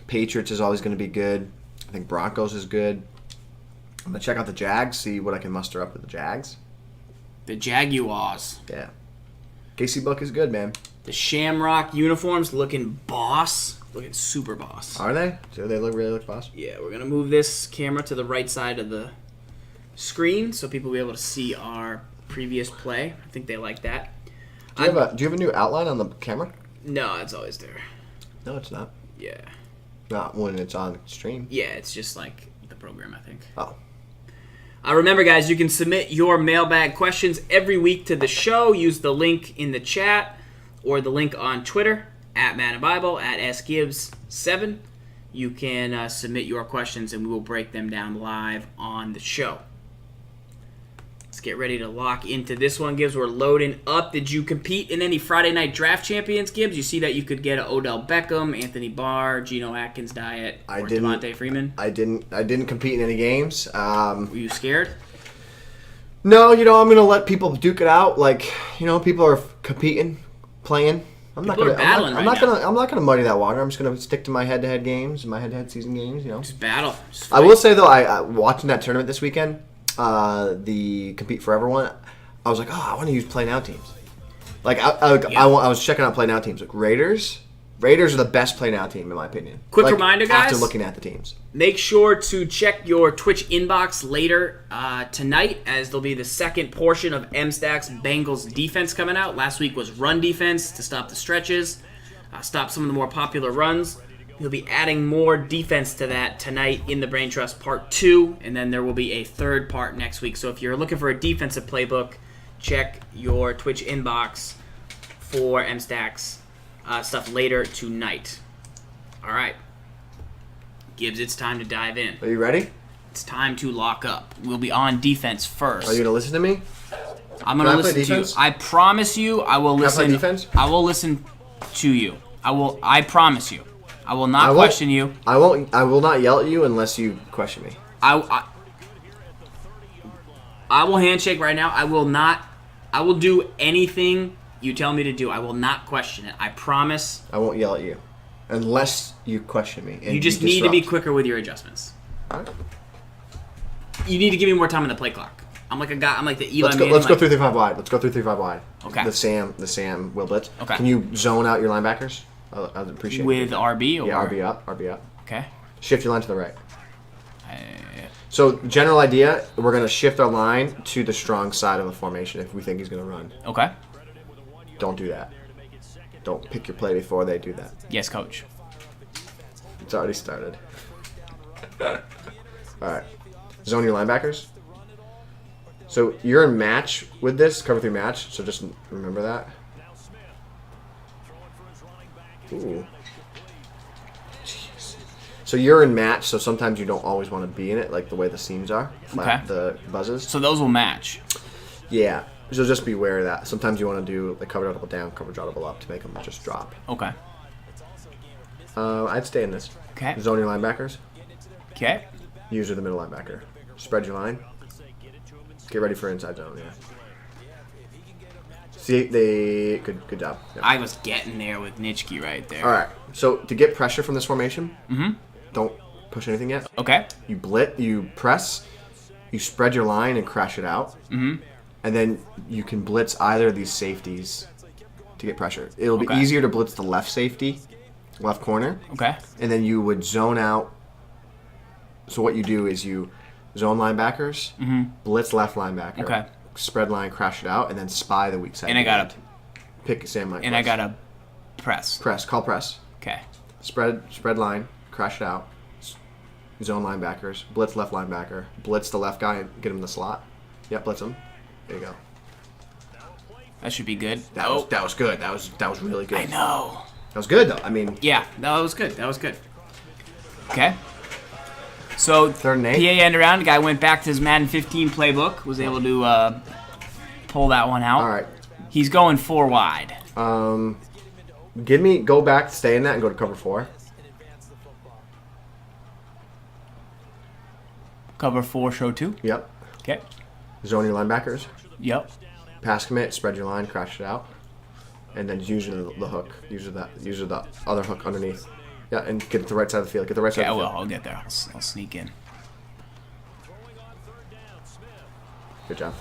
Patriots is always going to be good. I think Broncos is good. I'm going to check out the Jags, see what I can muster up with the Jags. The Jaguars. Yeah. Casey Book is good, man. The Shamrock uniforms looking boss. Looking super boss. Are they? Do they really look boss? Yeah, we're going to move this camera to the right side of the screen so people will be able to see our previous play. I think they like that. Do you have a new outline on the camera? No, it's always there. No, it's not. Yeah. Not when it's on stream. Yeah, it's just like the program, I think. Oh. Remember, guys, you can submit your mailbag questions every week to the show. Use the link in the chat or the link on Twitter, at Madden Bible, at Sgibs7. You can submit your questions, and we will break them down live on the show. Let's get ready to lock into this one, Gibbs. We're loading up. Did you compete in any Friday Night Draft Champions, Gibbs? You see that you could get an Odell Beckham, Anthony Barr, Geno Atkins diet, or Devontae Freeman? I didn't compete in any games. Were you scared? No, I'm going to let people duke it out. Like, people are competing, playing. I'm not gonna muddy that water. I'm just gonna stick to my head-to-head games, my head-to-head season games. Just battle. I will say though, I watching that tournament this weekend, the Compete Forever one, I was like, I want to use play now teams. Like I was checking out play now teams. Like Raiders are the best play now team in my opinion. Quick reminder, guys. After looking at the teams, make sure to check your Twitch inbox later tonight, as there'll be the second portion of M-Stack's Bengals defense coming out. Last week was run defense to stop the stretches, stop some of the more popular runs. He'll be adding more defense to that tonight in the Brain Trust Part 2, and then there will be a third part next week. So if you're looking for a defensive playbook, check your Twitch inbox for M-Stack's stuff later tonight. All right. Gibbs, it's time to dive in. Are you ready? It's time to lock up. We'll be on defense first. Are you gonna listen to me? I'm gonna listen to you. I promise you, I will listen. Can I play defense? I will listen to you. I promise you. I will not question you. I won't. I will not yell at you unless you question me. I will handshake right now. I will not. I will do anything you tell me to do. I will not question it. I promise. I won't yell at you unless you question me. And you just need to be quicker with your adjustments. All right. You need to give me more time on the play clock. I'm like a guy. I'm like the Eli Manning. Let's go 3-3-5 wide. Let's go 3-3-5 wide. Okay. The Sam will blitz. Okay. Can you zone out your linebackers? I'd appreciate it. With RB or? Yeah, RB up. Okay. Shift your line to the right. So, general idea, we're going to shift our line to the strong side of the formation if we think he's going to run. Okay. Don't do that. Don't pick your play before they do that. Yes, coach. It's already started. All right. Zone your linebackers. So, you're in match with this, cover 3 match, so just remember that. Ooh. Jeez. So you're in match, so sometimes you don't always want to be in it, like the way the seams are, flat, the buzzes. So those will match. Yeah. So just be aware of that. Sometimes you want to do the cover double down, cover double up to make them just drop. Okay. I'd stay in this. Okay. Zone your linebackers. Okay. Usually the middle linebacker. Spread your line. Get ready for inside zone, yeah. See, good job. Yep. I was getting there with Nitschke right there. All right. So to get pressure from this formation, don't push anything yet. Okay. You press, you spread your line and crash it out, and then you can blitz either of these safeties to get pressure. It'll be easier to blitz the left safety, left corner. Okay. And then you would zone out. So what you do is you zone linebackers, blitz left linebacker. Okay. Spread line, crash it out, and then spy the weak side. And I gotta pick Sam Mike. And I gotta press. Call press. Okay. Spread line, crash it out. Zone linebackers, blitz left linebacker, blitz the left guy and get him in the slot. Yep, blitz him. There you go. That should be good. That was good. That was really good. I know. That was good though. I mean. Yeah, that was good. Okay. So third and 8. PA end around. The guy went back to his Madden 15 playbook. Was able to pull that one out. All right. He's going 4 wide. Go back, stay in that, and go to cover 4. Cover 4, show 2. Yep. Okay. Zone your linebackers. Yep. Pass commit, spread your line, crash it out, and then use the hook. Use the other hook underneath. Yeah, and get to the right side of the field. Get the right side of the field. I'll get there. I'll sneak in. Good job.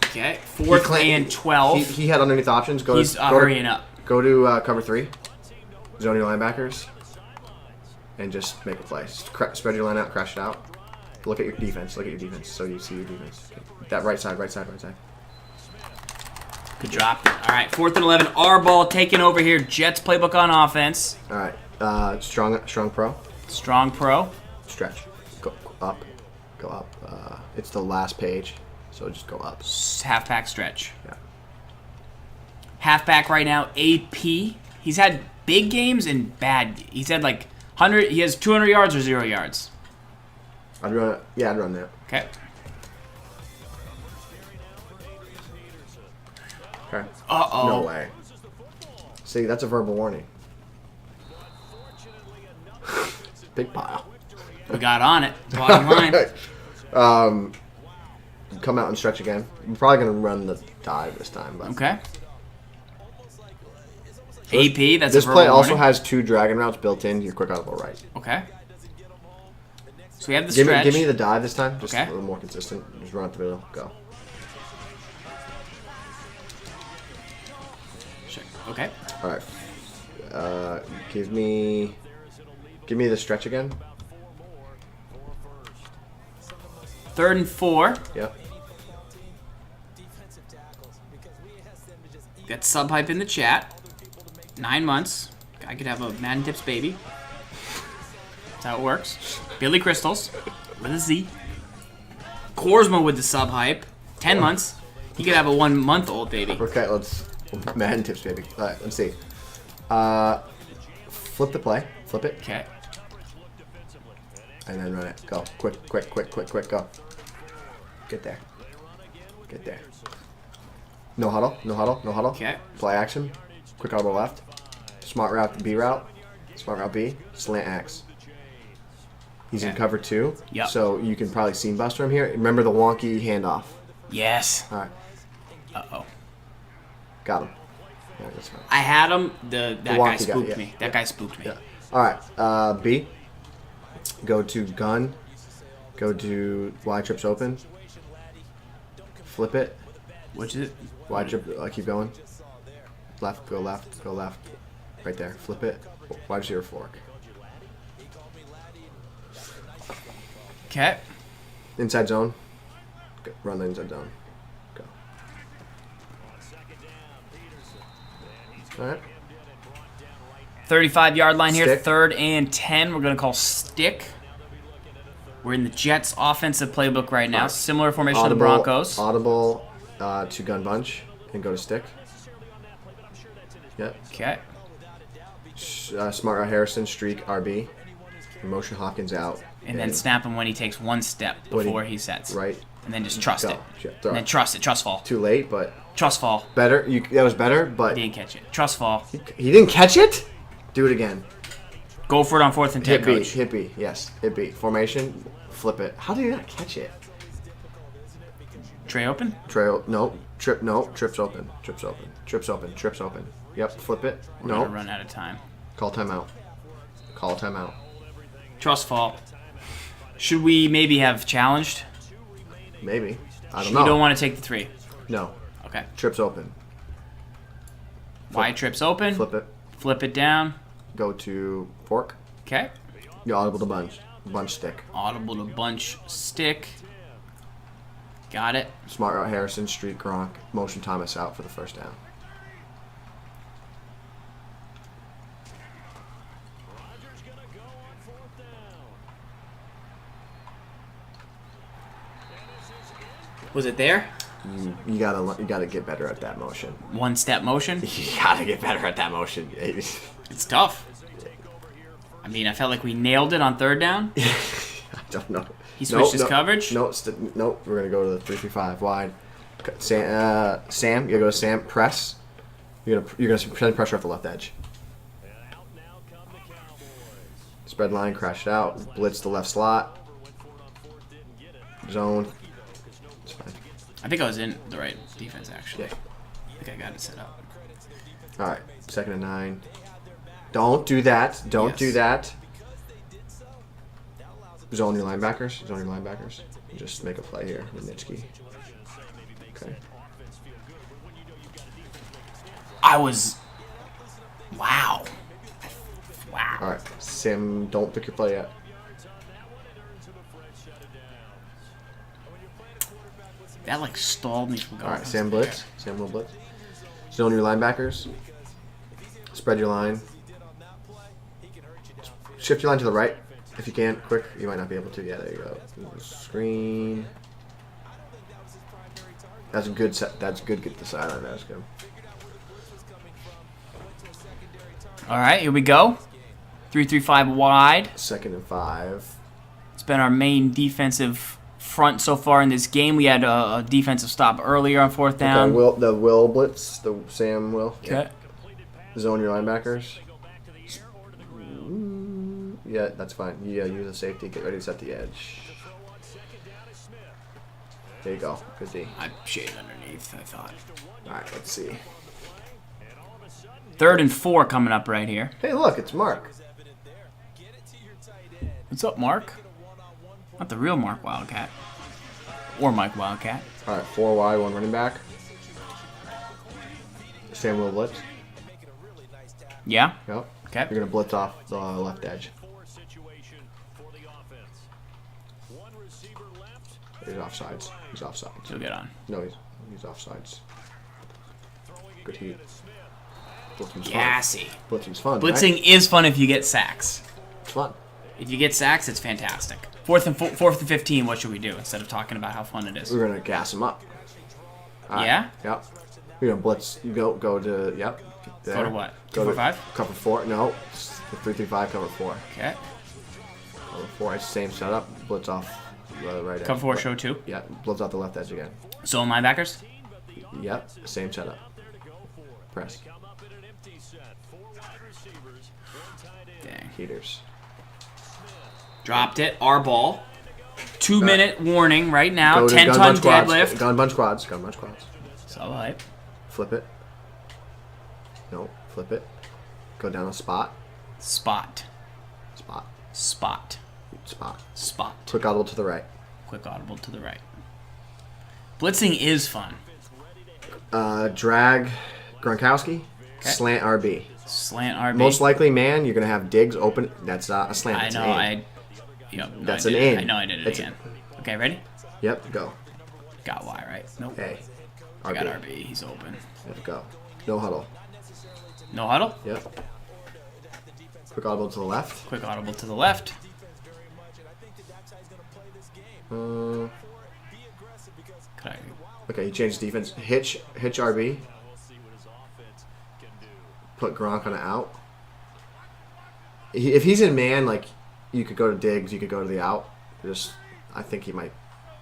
Okay, 4th and 12. He had underneath options. He's hurrying up. Go to cover 3. Zone your linebackers. And just make a play. Spread your line out, crash it out. Look at your defense. So you see your defense. Okay. That right side. Good drop. All right, 4th and 11. Our ball taking over here. Jets playbook on offense. All right. Strong pro. Strong pro. Stretch. Go up. Go up. It's the last page, so just go up. Halfback stretch. Yeah. Halfback right now, AP. He's had big games and bad. He's had like 100. He has 200 yards or 0 yards. I'd run it. Yeah, I'd run that. Okay. Okay. Uh-oh. No way. See, that's a verbal warning. Big pile. We got on it. Bottom line. Come out and stretch again. I'm probably going to run the dive this time. But. Okay. AP, that's this a verbal play also warning. has 2 dragon routes built in to your quick audible right. Okay. So we have the Give stretch. me the dive this time. Just Okay. a little more consistent. Just run up the middle. Go. Sure. Okay. All right. Give me the stretch again. 3rd and 4. Yep. Got sub hype in the chat. 9 months. I could have a Madden Tips baby. That's how it works. Billy Crystals with a Z. Korsma with the sub hype. 10 months. He could have a 1-month-old baby. Okay, let's Madden tips, baby. All right, let's see. Flip the play. Flip it. Okay. And then run it. Go. Quick, go. Get there. Get there. No huddle. Okay. Play action. Quick audible left. Smart route B route. Smart route B. Slant X. He's in Okay. cover 2. Yep. So you can probably seam buster him here. Remember the wonky handoff. Yes. All right. Uh-oh. Got him. Yeah, that's fine. I had him. That guy wonky guy, spooked yeah. me. That guy spooked me. Yeah. All right. B. Go to gun. Go to Y trips open. Flip it. Which is it? Y trip. Keep going. Left. Go left. Go left. Right there. Flip it. Wide receiver fork. Okay. Inside zone. Go. Run the inside zone. Go. All right. 35-yard line here. Stick. 3rd and 10. We're going to call stick. We're in the Jets' offensive playbook right now. Similar formation to the Broncos. Audible to gun bunch and go to stick. Yep. Okay. Smart route Harrison, streak, RB. Motion Hopkins out. And then snap him when he takes 1 step before he sets. Right. And then just trust Go. it. Yeah, throw And then it. trust it. Trust fall. Too late, but Trust fall. better. That was better, but Didn't catch it. Trust fall. he didn't catch it? Do it again. Go for it on 4th and 10, Hit B. coach. Hit B. Yes. Hit B. Formation. Flip it. How did he not catch it? Tray open. Trail. No. Trip. No. Trips open. Trips open. Trips open. Trips open. Yep. Flip it. We're No. going to run out of time. Call timeout. Call timeout. Trust fall. Should we maybe have challenged? Maybe. I don't You know. don't want to take the 3. No. Okay. Trips open. Y trips open. Flip it. Flip it down. Go to fork. Okay. You audible to bunch. Bunch stick. Audible to bunch stick. Got it. Smart route Harrison, streak Gronk. Motion Thomas out for the first down. Was it there? You gotta get better at that motion. 1-step motion. You gotta get better at that motion. It's tough. I mean, I felt like we nailed it on 3rd down. I don't know. He switched his coverage. No, nope. We're gonna go to the 3-3-5 wide. Sam, you gotta go to Sam. Press. You're gonna send pressure off the left edge. Spread line, crash it out. Blitz the left slot. Zone. It's fine. I think I was in the right defense, actually. Yeah. I think I got it set up. All right. 2nd and 9. Don't do that. Don't do that. Zone your linebackers. Zone your linebackers. Just make a play here with Nitschke. Okay. I was... Wow. Wow. All right. Sam, don't pick your play yet. That, like, stalled me from going. All right. Sam blitz. Sam will blitz. Zone your linebackers. Spread your line. Shift your line to the right If you can, quick. You might not be able to. Yeah, there you go. Screen. That's a good set. That's good. Get the sideline. That's good. All right, here we go. 3-3-5 wide. 2nd and 5. It's been our main defensive front so far in this game. We had a defensive stop earlier on 4th down. Okay, the Will blitz, the Sam Will. Okay. Zone your linebackers. Yeah, that's fine. Yeah, use the safety. Get ready to set the edge. There you go. Good D. I shaded underneath, I thought. All right, let's see. 3rd and 4 coming up right here. Hey, look, it's Mark. What's up, Mark? Not the real Mark Wildcat. Or Mike Wildcat. All right, 4 wide, 1 running back. Sam Will blitz. Yeah? Yep. Okay. You're going to blitz off the left edge. He's offsides. He's offsides. He'll get on. No, he's offsides. Good heat. Blitzing's Gassy. fun. Blitzing's fun. Blitzing Right? is fun if you get sacks. It's fun. If you get sacks, it's fantastic. 4th and 15, what should we do instead of talking about how fun it is? We're gonna gas him up. All right. Yeah? Yep. You're gonna blitz. You go to yep. There. Go to what? Go to 2-4-5? Cover 4. No. 3-3-5. Cover 4. Okay. Cover 4. Same setup. Blitz off the right edge. Cover 4, show 2. Yeah. Blitz off the left edge again. Zone linebackers? Yep. Same setup. Press. Dang. Heaters. Dropped it. Our ball. 2-minute warning right now. Go to 10-ton gun bunch squads. deadlift. Gun bunch squads. Gun bunch squads. So hype. Flip it. No. Flip it. Go down a spot. Spot. Spot. Spot. Spot. Spot. Quick audible to the right. Quick audible to the right. Blitzing is fun. Drag Gronkowski. Okay. Slant RB. Slant RB. Most likely, man, you're going to have Diggs open. That's not a slant. I That's know. an in. Yep. No, That's I an did it. in. I know I did it again. Okay, ready? Yep, go. Got Y, right? Nope. A. I RB. got RB. He's open. Yep, go. No huddle. No huddle. Yep. Quick audible to the left. Quick audible to the left. Uh, Could I? okay, he changed defense. Hitch RB. Put Gronk on an out. If he's in man, like, you could go to Diggs, you could go to the out. Just, I think he might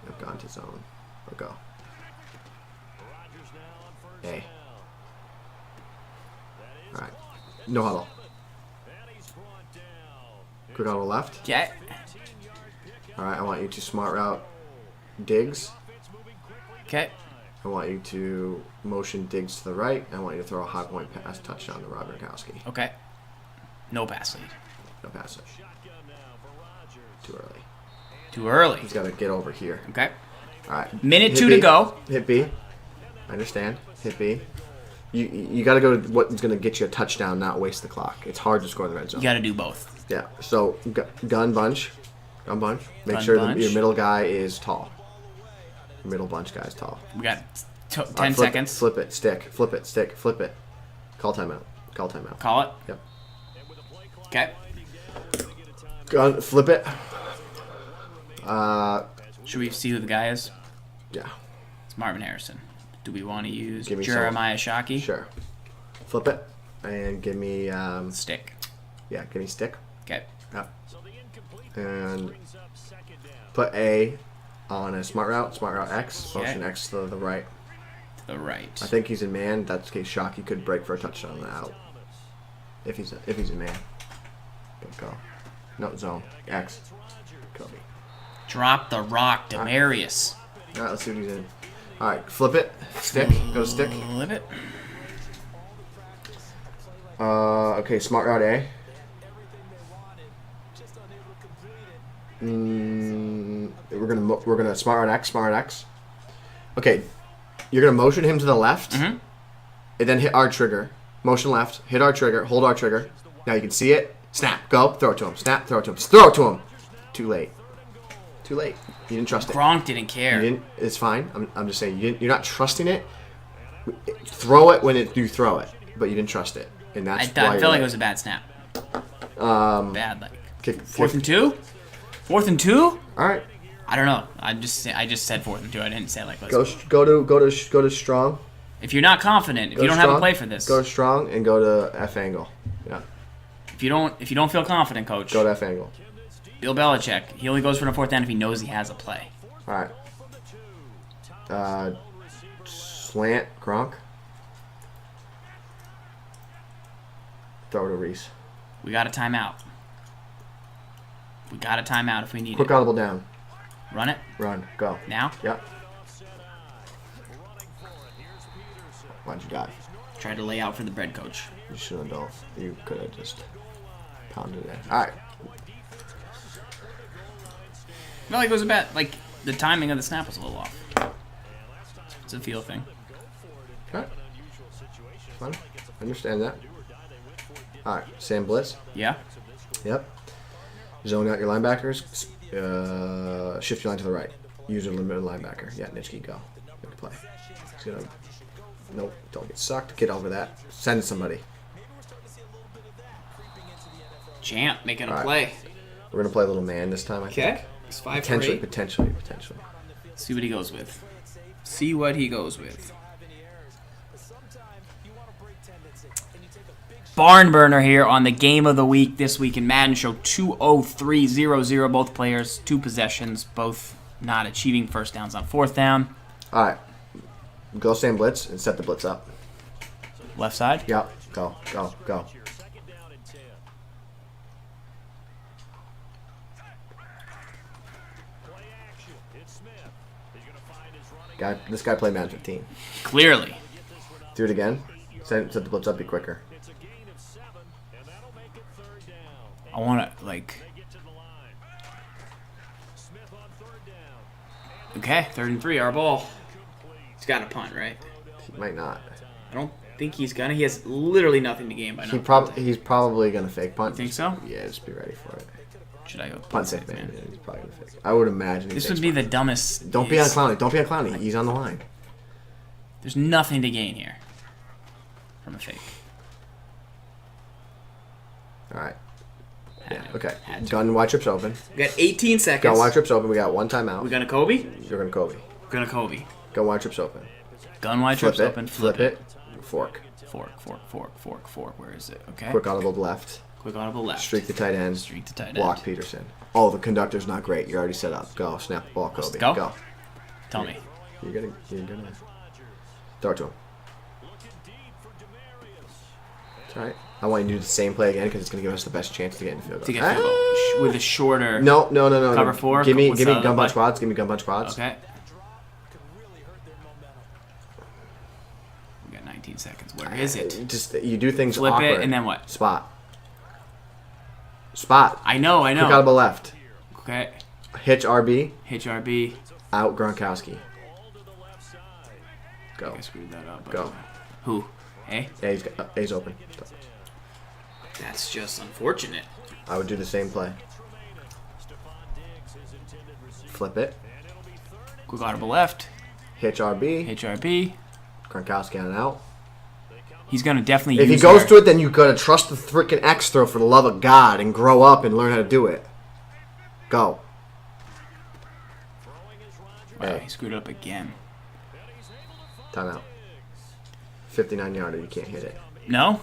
have gone to zone. Or go. A. Alright. No huddle. Quick audible left. Okay. Alright, I want you to smart route Diggs. Okay. I want you to motion Diggs to the right. I want you to throw a high point pass touchdown to Rob Gronkowski. Okay. No pass lead. No pass it. Too early. Too early. He's got to get over here. Okay. All right. Minute Hit 2 B. to go. Hit B. I understand. Hit B. You got to go to what's going to get you a touchdown, not waste the clock. It's hard to score in the red zone. You got to do both. Yeah. So gun bunch. Gun bunch. Make Gun sure bunch. your middle guy is tall. Your middle bunch guy is tall. We got 10 Flip seconds. It, flip it. Stick. Flip it. Stick. Flip it. Call timeout. Call timeout. Call it. Yep. Okay. Gun. Flip it. Should we see who the guy is? Yeah. It's Marvin Harrison. Do we want to use Give me Jeremiah Shockey? Sure. Flip it and give me Stick. yeah, give me stick. Okay. Yep. And put A on a smart route X, Okay. motion X to the right. To the right. I think he's in man. That's the case Shockey could break for a touchdown on the out. If he's in man. Go. No zone. X. Kobe. Drop the rock, Demarius. Alright, let's see what he's in. Alright, flip it. Stick. Go to stick. Flip it. Okay, smart route A. We're gonna smart route X. Okay, you're gonna motion him to the left, and then hit R trigger. Motion left, hit R trigger, hold R trigger. Now you can see it. Snap, go, throw it to him. Snap, throw it to him. Throw it to him. Too late. Too late. You didn't trust it. Gronk didn't care. You didn't. It's fine. I'm just saying you're not trusting it. Throw it when you throw it, but you didn't trust it, and that's I why felt like it was a bad snap. Bad, like. Fourth and 2? Fourth and 2? All right. I don't know. I just said fourth and 2. I didn't say like let's go to strong. If you're not confident, if you don't have a play for this, go to strong and go to F angle. Yeah. If you don't feel confident, coach, go to F angle. Bill Belichick, he only goes for the fourth down if he knows he has a play. All right. Slant Gronk. Throw to Reese. We got a timeout. We got a timeout if we need Quick it. audible down. Run it. Run. Go. Now? Yep. Why'd you dive? Tried to lay out for the bread coach. You shouldn't have. You could have just pounded it. All right. I felt like it was like the timing of the snap was a little off. It's a feel thing. Okay. Fine. Understand that. All right. Sam Blitz. Yeah. Yep. Zone out your linebackers. Shift your line to the right. Use your limited linebacker. Yeah, Nitschke, go. Good play. He's gonna. Nope. Don't get sucked. Get over that. Send somebody. Champ making a play. We're gonna play a little man this time. I think. He's 5 Potentially. See what he goes with. See what he goes with. Barn burner here on the game of the week this week in Madden. Show 203-0-0. Both players, 2 possessions, both not achieving first downs on fourth down. All right. Go Sam Blitz and set the blitz up. Left side? Yep. Go. This guy played Madden 15. Clearly. Do it again. Set the blitz up. Be quicker. I want to, like... Okay, 3rd and 3, our ball. He's got a punt, right? He might not. I don't think he's gonna. He has literally nothing to gain by now. He's probably gonna fake punt. You think so? Yeah, just be ready for it. Should I go Punt safe, man? Yeah, he's probably gonna fake. I would imagine. This would be the dumbest. Don't be on Clowney. Don't be on Clowney. He's on the line. There's nothing to gain here from a fake. All right. Yeah. to. Okay. Gun wide trips open. We got 18 seconds. Gun wide trips open. We got one timeout. We gonna Kobe? You're gonna Kobe. Gonna Kobe. Gun wide trips open. Gun wide Flip trips it. open. Flip it. Fork. Fork. Where is it? Okay. Quick audible left. Quick audible left. Streak the tight end. Streak the tight end. Block Peterson. Oh, the conductor's not great. You're already set up. Go. Snap the ball, Kobe. Go. Tell me. You're gonna throw it to him. It's all right. I want you to do the same play again because it's gonna give us the best chance to get in the field goal. To get field goal with a shorter. No. Cover 4. Give me gun bunch quads. Give me gun bunch quads. Okay. We got 19 seconds. Where is it? Just you do things Flip awkward. it and then what? Spot. I know. Quick audible left. Okay. Hitch RB. Hitch RB. Out Gronkowski. Go. I screwed that up. Go. Who? Hey? Yeah, he's open. That's just unfortunate. I would do the same play. Flip it. Quick audible left. Hitch RB. Hitch RB. Gronkowski on and out. He's gonna definitely. If he goes to it, then you gotta trust the freaking X throw for the love of God and grow up and learn how to do it. Go. Wow, he screwed up again. Timeout. 59-yarder. You can't hit it. No.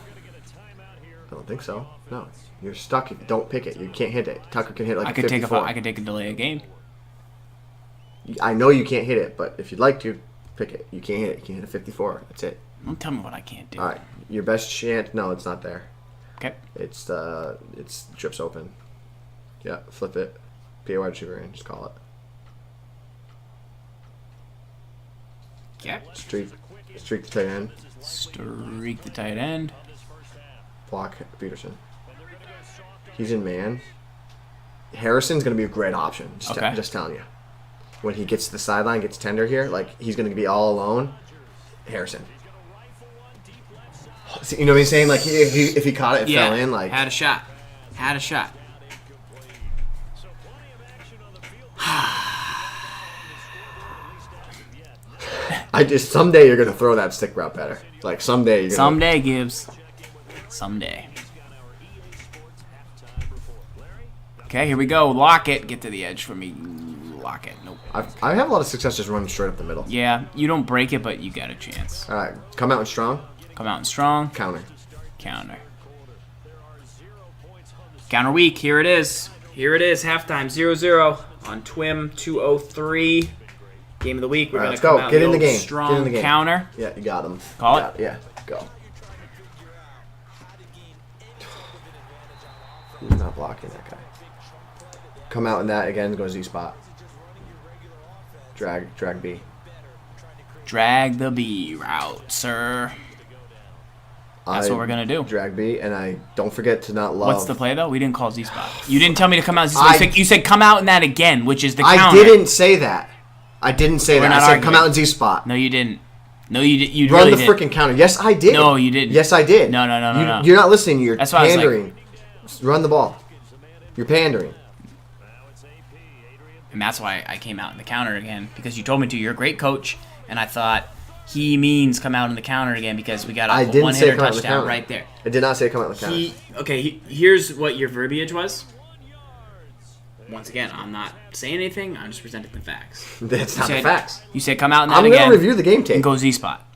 I don't think so. No, you're stuck. Don't pick it. You can't hit it. Tucker can hit like I could 54. I could take a delay of game. I know you can't hit it, but if you'd like to, pick it. You can't hit it. You can hit a 54. That's it. Don't tell me what I can't do. All right. Your best chance. No, it's not there. Okay. It's trips open. Yeah. Flip it. Be a wide receiver in. Just call it. Yeah. Streak the tight end. Streak the tight end. Block Peterson. He's in man. Harrison's going to be a great option. Just telling you. When he gets to the sideline, gets tender here, like he's going to be all alone. Harrison. See, you know what I'm saying? Like if he caught it, it fell in. Like had a shot. Someday you're going to throw that stick route better. Like someday you're going to. Someday, Gibbs. Someday. Okay, here we go. Lock it. Get to the edge for me. Lock it. Nope. I have a lot of success just running straight up the middle. Yeah, you don't break it, but you got a chance. All right, come out and strong. Come out and strong. Counter. Counter. Counter weak. Here it is. Here it is. Halftime 0-0 on TWIM 203. Game of the week. We're going to come out Get in the game. Strong Get in the game. counter. Yeah, you got them. Call it. Yeah, go. He's not blocking that guy. Come out in that again. Go Z spot. Drag B. Drag the B route, sir. That's what we're going to do. Drag B, and I don't forget to not love. What's the play, though? We didn't call Z-spot. You didn't tell me to come out Z-spot. You said come out in that again, which is the counter. I didn't say that. I didn't say that. I said come out in Z-spot. No, you didn't. No, you did. You Run really the freaking counter. Yes, I did. No, you didn't. Yes, I did. No. You're not listening. You're That's why pandering. Run the ball. You're pandering. And that's why I came out in the counter again, because you told me to. You're a great coach, and I thought he means come out in the counter again because we got a one-hitter touchdown right there. I did not say come out in the counter. Here's what your verbiage was. Once again, I'm not saying anything. I'm just presenting the facts. That's not the facts. You said come out in that again. I'm going to review the game tape. And go Z-spot.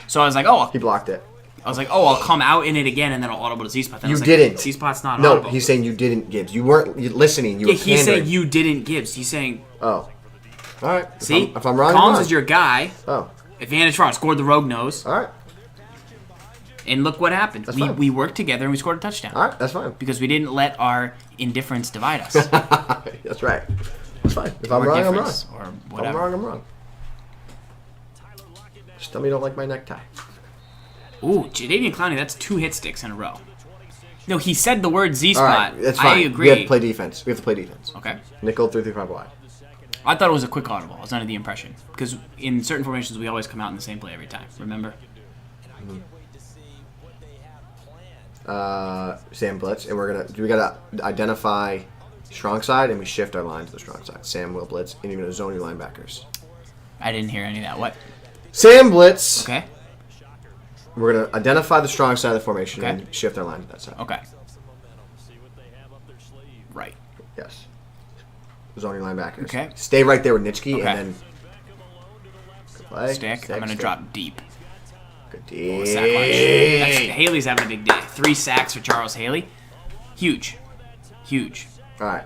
So I was like, oh. He blocked it. I was like, oh, I'll come out in it again, and then I'll audible to Z-spot. You didn't. Z-spot's not audible. No, he's saying you didn't, Gibbs. You weren't listening. You were pandering. He's saying you didn't, Gibbs. He's saying... Oh. All right. See? If I'm wrong, Collins is your guy. Oh. Advantage for scored the rogue nose. All right. And look what happened. That's fine. We worked together and we scored a touchdown. All right, that's fine. Because we didn't let our indifference divide us. That's right. That's fine. If I'm wrong, I'm wrong. Or whatever. If I'm wrong, I'm wrong. Just tell me you don't like my necktie. Ooh, Jadeveon Clowney, that's 2 hit sticks in a row. No, he said the word Z-spot. All right, that's fine. I agree. We have to play defense. Okay. Nickel 3-3-5 wide. I thought it was a quick audible. I was under the impression. Because in certain formations, we always come out in the same play every time. Remember? Sam blitz, and we gotta identify strong side, and we shift our line to the strong side. Sam will blitz, and you're gonna zone your linebackers. I didn't hear any of that. What? Sam blitz. Okay. We're gonna identify the strong side of the formation Okay. and shift our line to that side. Okay. Right. Yes. Zone your linebackers. Okay. Stay right there with Nitschke, Okay. and then play. Stick. I'm gonna drop deep. Good Oh, D. sack lunch. Haley's having a big day. 3 sacks for Charles Haley. Huge. Huge. All right.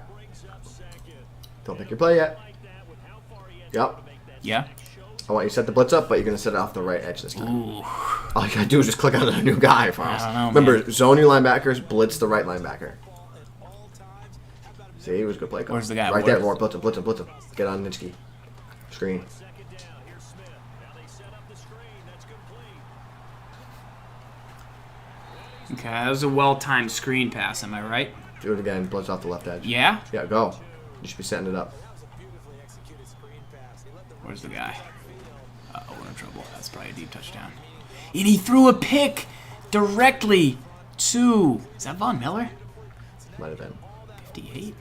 Don't pick your play yet. Yep. Yeah? I want you to set the blitz up, but you're going to set it off the right edge this time. Ooh. All you got to do is just click on a new guy for us. I don't know, Remember, zone your linebackers, blitz the right linebacker. See, it was a good play call. Where's the guy? Right there, more. Blitz him. Get on Nitschke. Screen. Okay, that was a well-timed screen pass, am I right? Do it again. Blitz off the left edge. Yeah? Yeah, go. You should be setting it up. Where's the guy? Uh-oh, we're in trouble. That's probably a deep touchdown. And he threw a pick directly to... Is that Von Miller? Might have been. 58?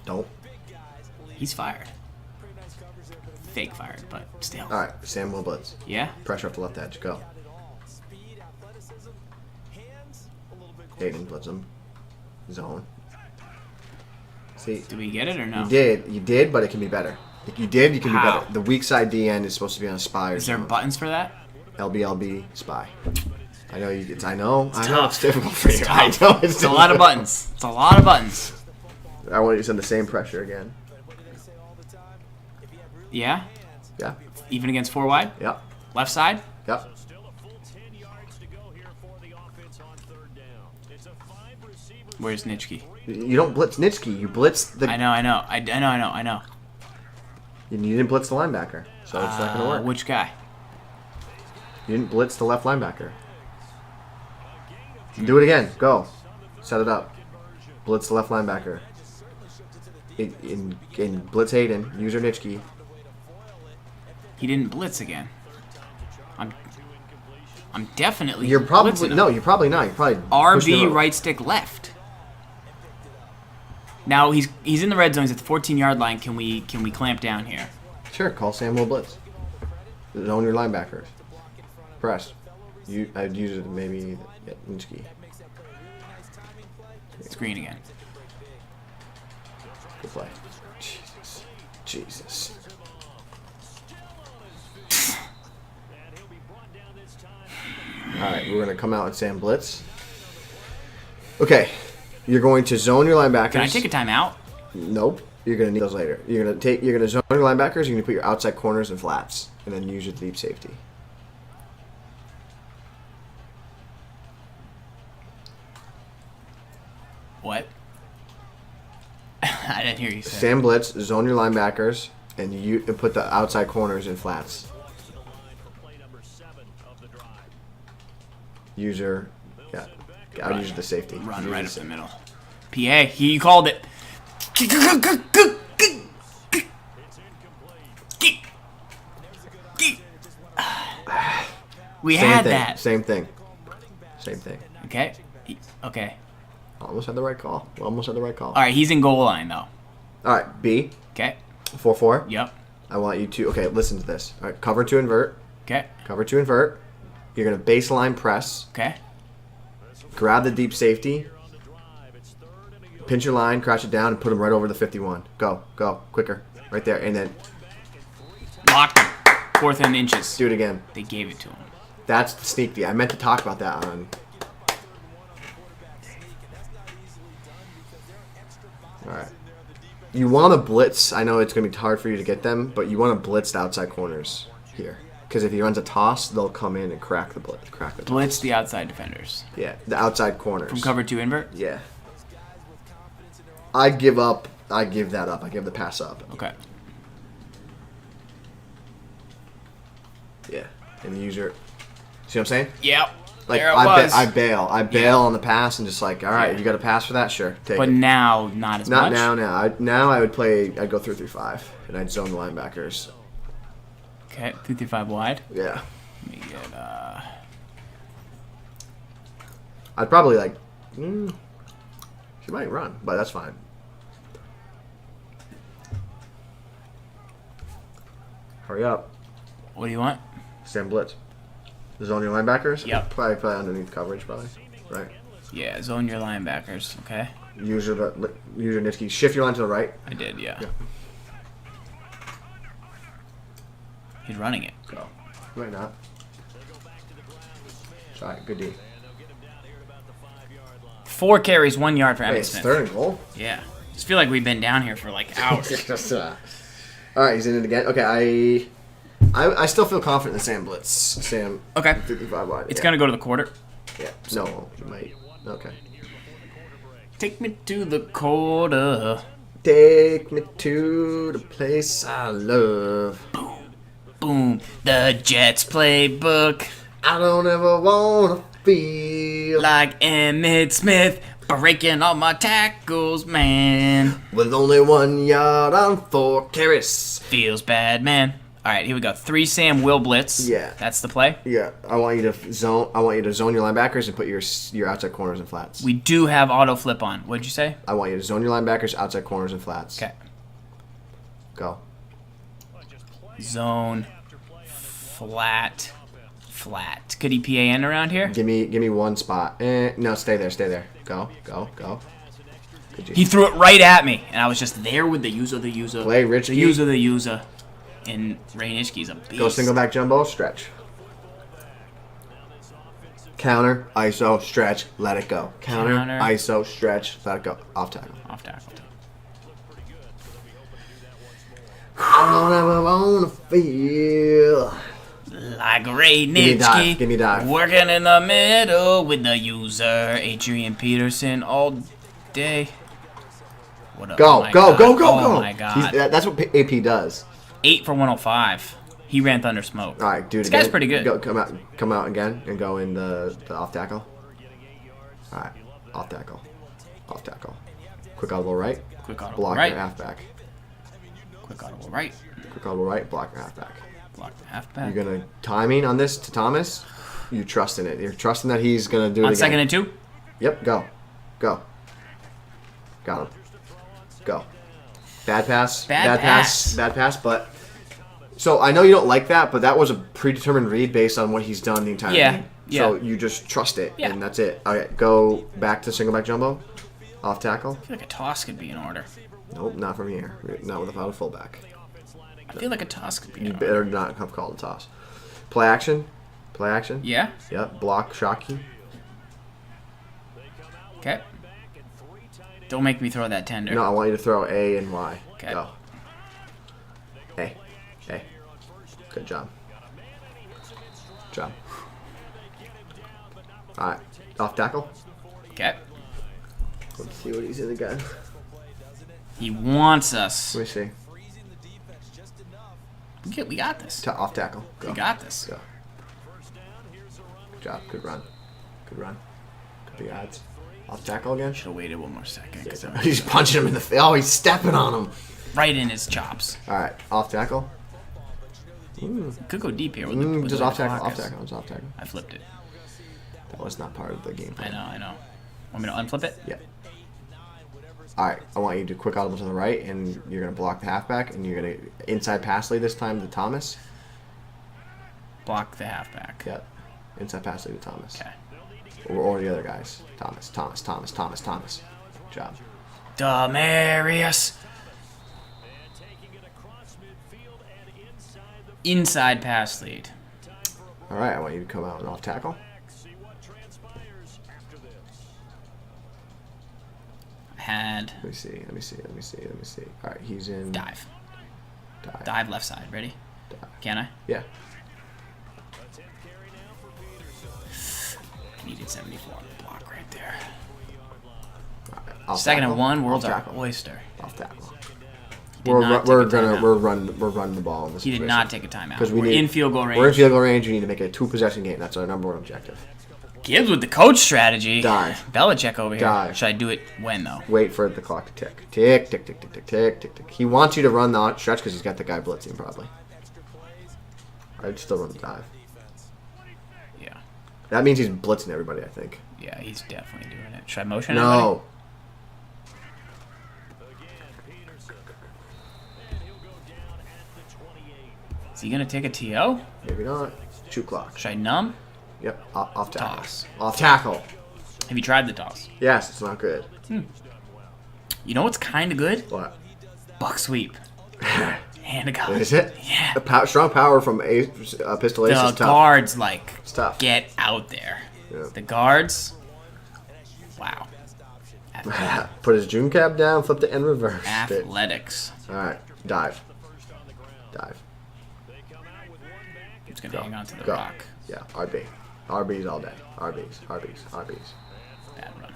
Don't. He's fired. Fake fired, but still. All right, Sam will blitz. Yeah? Pressure off the left edge. Go. Hayden blitz him. Zone. See, Do we get it or no? you did, but it can be better. If you did, you can How? be better. The weak side DN is supposed to be on a spy. Or Is there something. buttons for that? LBLB spy. I know you. I know. I know tough. it's difficult for you. It's I tough. know It's a lot of buttons. It's a lot of buttons. I want you to send the same pressure again. Yeah? Yeah. Even against 4 wide? Yep. Left side? Yep. Where's Nitschke? You don't blitz Nitschke. You blitz the. I know. You didn't blitz the linebacker, so it's not going to work. Which guy? You didn't blitz the left linebacker. Do it again. Go. Set it up. Blitz the left linebacker. In blitz Hayden. User Nitschke. He didn't blitz again. I'm definitely. You're probably blitzing him. no. You're probably not. You're probably pushing RB him up. right stick left. Now he's in the red zone. He's at the 14-yard line. Can we clamp down here? Sure. Call Samuel blitz. Zone your linebackers. Press. I'd use it maybe Nitschke. Screen again. play. Jesus. Jesus. Alright, we're going to come out and Sam blitz. Okay. You're going to zone your linebackers. Can I take a timeout? Nope. You're going to need those later. You're going to zone your linebackers, you're going to put your outside corners and flats, and then use your deep safety. What? I didn't hear you say. Sam blitz, zone your linebackers, and you put the outside corners in flats. User, yeah, I would use the safety. Run right up the middle. PA, he called it. We had that. Same thing. Okay. Okay. Almost had the right call. All right, he's in goal line though. All right, B. Okay. 4-4. Yep. I want you to. Okay, listen to this. All right, cover to invert. Okay. Cover to invert. You're gonna baseline press. Okay. Grab the deep safety. Pinch your line, crash it down, and put him right over the 51. Go, quicker, right there, and then Locked him. 4th and inches. do it again. They gave it to him. That's the sneak D. I meant to talk about that on. All right. You want to blitz. I know it's going to be hard for you to get them, but you want to blitz the outside corners here. Because if he runs a toss, they'll come in and crack the blitz. Blitz the outside defenders. Yeah, the outside corners. From cover 2 invert? Yeah. I give up. I give that up. I give the pass up. Okay. Yeah. And the user. See what I'm saying? Yep. Like there it was. I bail on the pass and just like, all right, you got a pass for that, sure, take but it. now, not as much. Not now. Now I would play. I'd go 3-3-5 and I'd zone the linebackers. Okay, 3-5 wide. Yeah. Let me get. I'd probably like. She might run, but that's fine. Hurry up. What do you want? Sam blitz. Zone your linebackers. Yep. Probably underneath coverage, probably. Right. Yeah, zone your linebackers. Okay. User Nitsky. Shift your line to the right. I did. Yeah. Yeah. He's running it. Go. Might not. All right. Good D. 4 carries, 1 yard for Hey, Evan it's Smith. 3rd and goal. Yeah. Just feel like we've been down here for like hours. All right, he's in it again. Okay, I still feel confident in Sam blitz. Sam. Okay. 55 wide. It's gonna go to the quarter. Yeah. No, you might. Okay. Take me to the quarter. Take me to the place I love. Boom. The Jets playbook. I don't ever wanna feel Like Emmitt Smith breaking all my tackles, man. with only 1 yard on 4 carries. Feels bad, man. All right, here we go. 3 Sam will blitz. Yeah. That's the play. Yeah, I want you to zone your linebackers and put your outside corners and flats. We do have auto flip on. What'd you say? I want you to zone your linebackers, outside corners and flats. Okay. Go. Zone. Flat. Could he PAN around here? Give me one spot. No, stay there. Go. Could you? He threw it right at me, and I was just there with the user. Play Rich. The user. And Ray Nitschke's a beast. Go single back jumbo, stretch. Counter, ISO, stretch, let it go. Counter, ISO, stretch, let it go. Off tackle. I don't ever wanna feel Like Ray Nitschke. Give me dive. Working in the middle with the user. Adrian Peterson all day. What up? Go. Oh my God. That's what AP does. 8 for 105. He ran Thunder Smoke. All right, do it This again. guy's pretty good. Come out again and go in the off tackle. All right, off tackle. Quick audible right. Quick audible block right. your halfback. Quick audible right. Quick audible right. Block your halfback. Block the halfback. You're gonna timing on this to Thomas. You trust in it. You're trusting that he's gonna do it On again. 2nd and 2. Yep. Go. Got him. Go. Bad pass. Bad pass. Bad pass. But so I know you don't like that, but that was a predetermined read based on what he's done the entire game. Yeah. So you just trust it, Yeah. and that's it. Okay, go back to single back jumbo. Off tackle. I feel like a toss could be in order. Nope, not from here. Not without a fullback. I feel like a toss could be in You order. better not have called a toss. Play action. Play action. Yeah? Yep. Block, shocky. Okay. Don't make me throw that tender. No, I want you to throw A and Y. Okay. Go. A. A. Good job. Good job. Alright. Off tackle. Okay. Let's see what he's in again. He wants us. Let me see. We got this. Off tackle. Go. We got this. Go. Good job. Good run. Good run. Good big odds. Off tackle again. Should have waited one more second. 'Cause He's punching him in the face. Oh, he's stepping on him. right in his chops. Alright. Off tackle. Could go deep here. With the Just way off the tackle. clock Off is. tackle. It's off tackle. I flipped it. That was not part of the game plan. I know. Want me to unflip it? Yeah. Alright, I want you to quick audible to the right, and you're going to block the halfback, and you're going to inside pass lead this time to Thomas. Block the halfback. Yep. Inside pass lead to Thomas. Okay. Or the other guys. Thomas. Good job. Demarius. Inside pass lead. Alright, I want you to come out and off tackle. Had Let me see. Alright, he's in... dive. Dive. Dive left side. Ready? Dive. Can I? Yeah. Needed 74 on the block right there. Alright, off Second tackle. and one. World's Off our tackle. oyster. Off tackle. Did not take a timeout. We're running the ball in this He did situation. not take a timeout. Because We're in field goal range. We're in field goal range. We need to make it a 2-possession game. That's our number one objective. Gibbs with the coach strategy. Dive. Belichick over here. Dive. Should I do it when though? Wait for the clock to tick. Tick, tick, tick, tick, tick, tick, tick, tick. He wants you to run the stretch because he's got the guy blitzing probably. I'd still run the dive. Yeah. That means he's blitzing everybody, I think. Yeah, he's definitely doing it. Should I motion it? No. Is he gonna take a TO? Maybe not. Shoot clock. Should I numb? Yep. Off tackle. Toss. Off tackle. Have you tried the toss? Yes, it's not good. You know what's kind of good? What? Buck sweep. Hand to God. Is it? Yeah. Strong power from Pistol Ace The is tough. guards like It's tough. get out there. Yeah. The guards. Wow. Put his June cap down, flipped it, and reversed it. Athletics. All right. Dive. Dive. I'm just gonna hang on to the Go. rock. Yeah. RB. RBs all day. RBs. Bad run.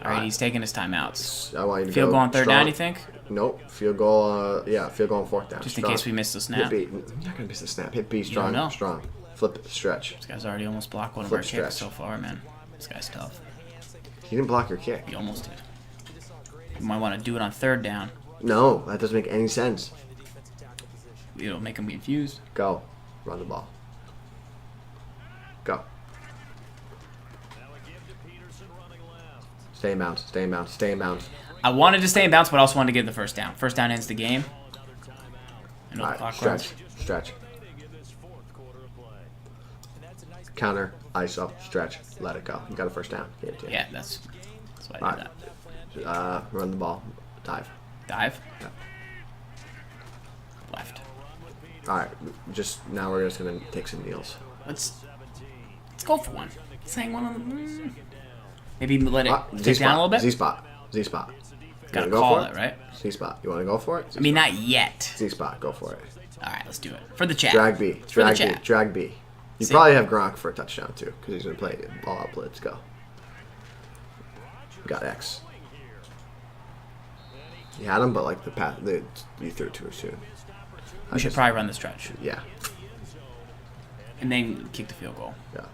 All right, he's taking his timeouts. I want you to Field go goal on third strong. down, you think? Nope. Field goal. Yeah. Field goal on fourth down. Just strong. in case we miss the snap. Hit B. You're not gonna miss the snap. Hit B. don't Strong. know. Strong. Flip it. Stretch. This guy's already almost blocked one of Flip our stretch. kicks so far, man. This guy's tough. He didn't block your kick. He almost did. You might want to do it on third down. No, that doesn't make any sense. It'll make him confused. Go. Run the ball. Go. Stay in bounds. Stay in bounds. Stay in bounds. I wanted to stay in bounds, but I also wanted to get the first down. First down ends the game. I know All the right. clock Stretch. runs. Stretch. Counter. ISO. Stretch. Let it go. You got a first down. Gave it to you. Yeah, that's why I All did right. that. Run the ball. Dive. Dive. Yeah. Left. All right. Just now we're just gonna take some kneels. Let's go for one. Let's hang one on the. Maybe let it Z take down a spot. little bit. Z spot. Z spot. Gotta You wanna go call for it, right? Z spot. You want to go for it? I mean, not yet. Z spot. Go for it. All right, let's do it for the chat. Drag B. For the Drag B. chat. Drag B. You See? probably have Gronk for a touchdown too, because he's gonna play ball out blitz. Go. Got X. You had him, but like the path, you threw it too soon. We should probably run the stretch Yeah. and then kick the field goal. Yeah.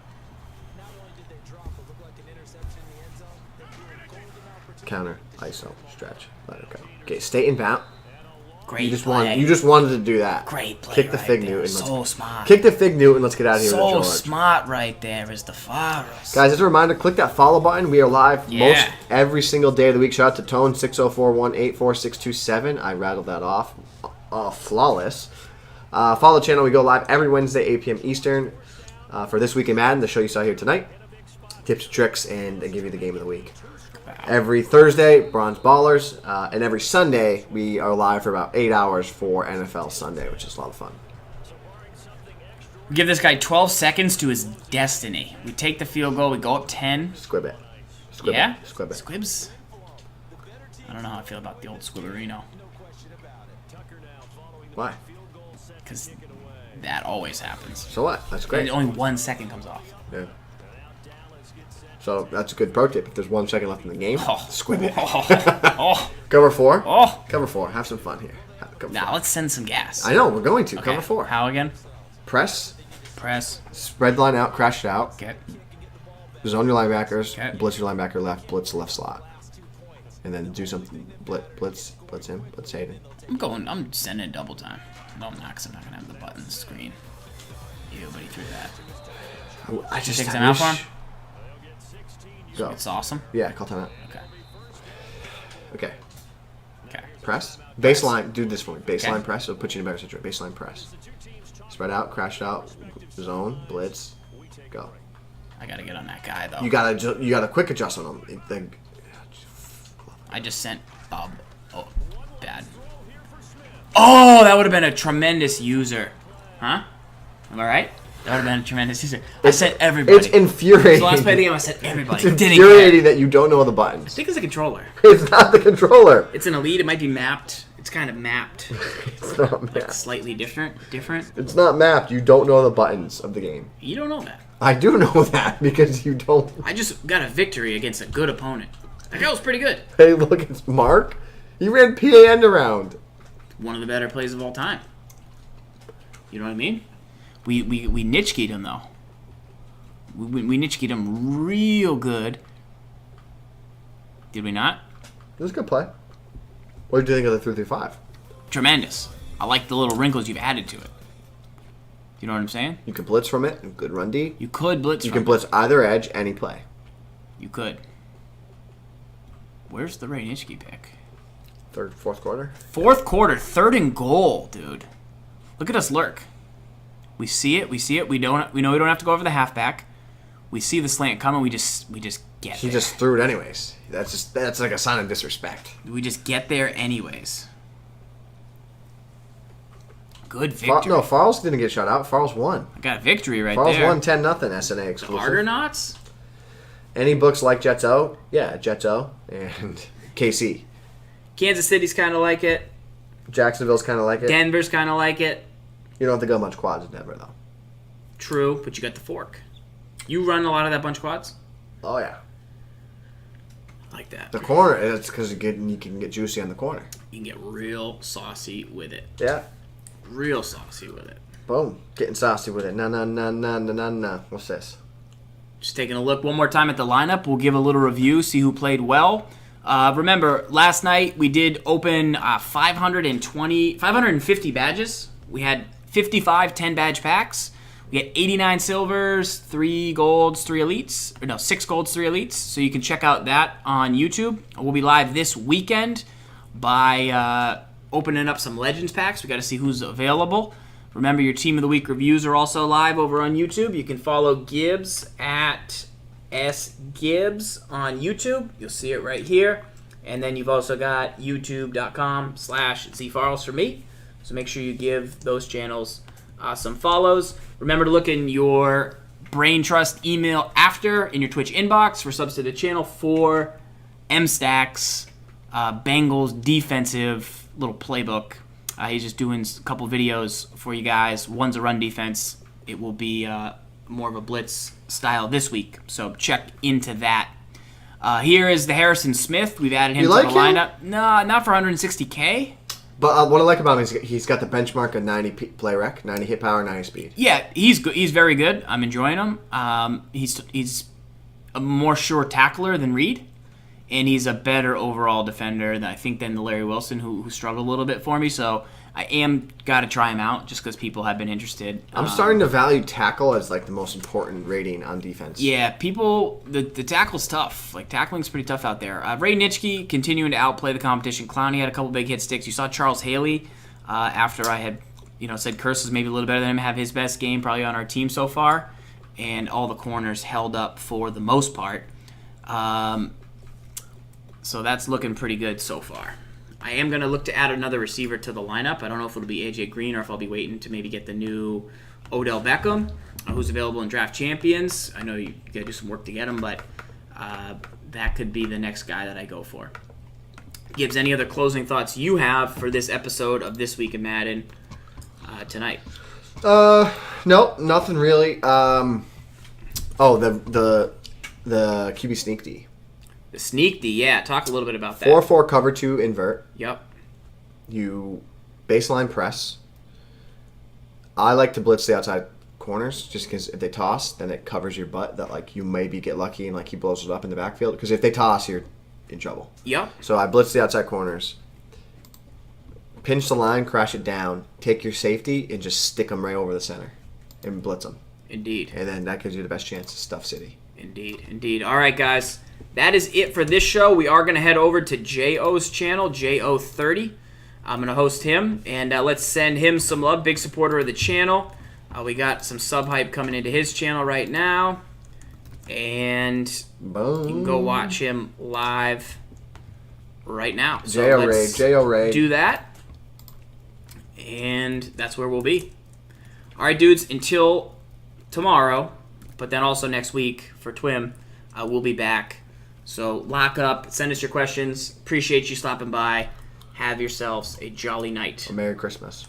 Counter, ISO, stretch, let it go. Okay, stay in bound. Great You just play. wanted to do that. Great play. Kick the right Fig there. Newton. So smart. Kick the Fig Newton. Let's get out of here with a So George. smart right there is the Forest. Guys, as a reminder, click that follow button. We are live Yeah. every single day of the week. Shout out to Tone 604-184-627. I rattled that off. Flawless. Follow the channel. We go live every Wednesday, 8 p.m. Eastern. For This Week in Madden, the show you saw here tonight. tips, tricks, and they give you the game of the week. Every Thursday, Bronze Ballers, and every Sunday, we are live for about 8 hours for NFL Sunday, which is a lot of fun. We give this guy 12 seconds to his destiny. We take the field goal. We go up 10. Squib it. Yeah? Squib it. Squibs? I don't know how I feel about the old Squibberino. Why? Because that always happens. So what? That's great. And only 1 second comes off. Yeah. So that's a good pro tip. If there's 1 second left in the game, squib it. Oh. Cover 4. Oh. Cover 4. Have some fun here. Now let's send some gas. I know. We're going to. Okay. Cover 4. How again? Press. Spread line out. Crash it out. Okay. Zone your linebackers. Okay. Blitz your linebacker left. Blitz the left slot. And then do something. Blitz him. Blitz Hayden. I'm sending double time. No, I'm not, because I'm not going to have the button screen. Ew, but he threw that. I just take time out for him? Go. It's awesome. Yeah, call timeout. Okay. Press. Baseline. Do this for me. Baseline Okay. press. It'll put you in a better situation. Baseline press. Spread out. Crash out. Zone. Blitz. Go. I got to get on that guy, though. You got a quick adjust on him. I just sent Bob. Oh, bad. Oh, that would have been a tremendous user. Huh? Am I right? That would have been a tremendous user. I sent everybody. It's infuriating. The last play of the game, I sent everybody. It's infuriating that you don't know the buttons. I think it's a controller. It's not the controller. It's an Elite. It might be mapped. It's kind of mapped. It's not mapped. Like slightly different. It's not mapped. You don't know the buttons of the game. You don't know that. I do know that because you don't. I just got a victory against a good opponent. That guy was pretty good. Hey, look, it's Mark. He ran PAN around. One of the better plays of all time. You know what I mean? We niche keyed him, though. We niche keyed him real good. Did we not? It was a good play. What did you think of the 3-5? Tremendous. I like the little wrinkles you've added to it. You know what I'm saying? You can blitz from it. Good run D. You could blitz You from can blitz either edge, any play. You could. Where's the Ray Nitschke pick? Fourth quarter. Fourth quarter, 3rd and goal, dude. Look at us lurk. We see it. We know we don't have to go over the halfback. We see the slant coming. We just get He there. just threw it anyways. That's like a sign of disrespect. We just get there anyways. Good victory. No, Farles didn't get shut out. Farles won. I got a victory right Farles there. won 10-0 SNA exclusive. Argonauts? Any books like Jets O? Yeah, Jets O and KC. Kansas City's kind of like it. Jacksonville's kind of like it. Denver's kind of like it. You don't have to go much quads in Denver, though. True, but you got the fork. You run a lot of that bunch quads? Oh, yeah. I like that. The corner, it's because you can get juicy on the corner. You can get real saucy with it. Yeah. Real saucy with it. Boom. Getting saucy with it. No. What's this? Just taking a look one more time at the lineup. We'll give a little review, see who played well. Remember, last night we did open 550 badges. We had 55 10-badge packs. We had 89 silvers, 3 golds, 3 elites. Or no, 6 golds, 3 elites. So you can check out that on YouTube. We'll be live this weekend by opening up some Legends packs. We got to see who's available. Remember, your Team of the Week reviews are also live over on YouTube. You can follow Gibbs at Sgibs on YouTube. You'll see it right here. And then you've also got youtube.com/ZFarles for me. So make sure you give those channels some follows. Remember to look in your Brain Trust email after in your Twitch inbox for subs to the channel for MStacks, Bengals defensive little playbook. He's just doing a couple videos for you guys. One's a run defense. It will be more of a blitz style this week. So check into that. Here is the Harrison Smith. We've added him to the lineup. No, not for 160K. But what I like about him is he's got the benchmark of 90 play rec, 90 hit power, 90 speed. Yeah, he's good. He's very good. I'm enjoying him. He's a more sure tackler than Reed, and he's a better overall defender than the Larry Wilson who struggled a little bit for me. So I am got to try him out just because people have been interested. I'm starting to value tackle as like the most important rating on defense. Yeah, the tackle's tough. Like, tackling's pretty tough out there. Ray Nitschke continuing to outplay the competition. Clowney had a couple big hit sticks. You saw Charles Haley after I had said Curse is maybe a little better than him, have his best game probably on our team so far. and all the corners held up for the most part. So that's looking pretty good so far. I am going to look to add another receiver to the lineup. I don't know if it'll be AJ Green or if I'll be waiting to maybe get the new Odell Beckham, who's available in Draft Champions. I know you got to do some work to get him, but that could be the next guy that I go for. Gibbs, any other closing thoughts you have for this episode of This Week in Madden tonight? No, nothing really. The QB sneak D. The sneak D, yeah. Talk a little bit about that. 4-4 cover 2 invert. Yep. You baseline press. I like to blitz the outside corners just because if they toss, then it covers your butt that like you maybe get lucky and like he blows it up in the backfield. Because if they toss, you're in trouble. Yep. So I blitz the outside corners. Pinch the line, crash it down, take your safety, and just stick them right over the center and blitz them. Indeed. And then that gives you the best chance to stuff City. Indeed. All right, guys. That is it for this show. We are going to head over to J.O.'s channel, J.O.30. I'm going to host him, and let's send him some love. Big supporter of the channel. We got some sub hype coming into his channel right now. And Boom. you can go watch him live right now. So J.O. Ray. Do that. And that's where we'll be. All right, dudes, until tomorrow, but then also next week for TWIM, we'll be back. So lock up, send us your questions. Appreciate you stopping by. Have yourselves a jolly night. Merry Christmas.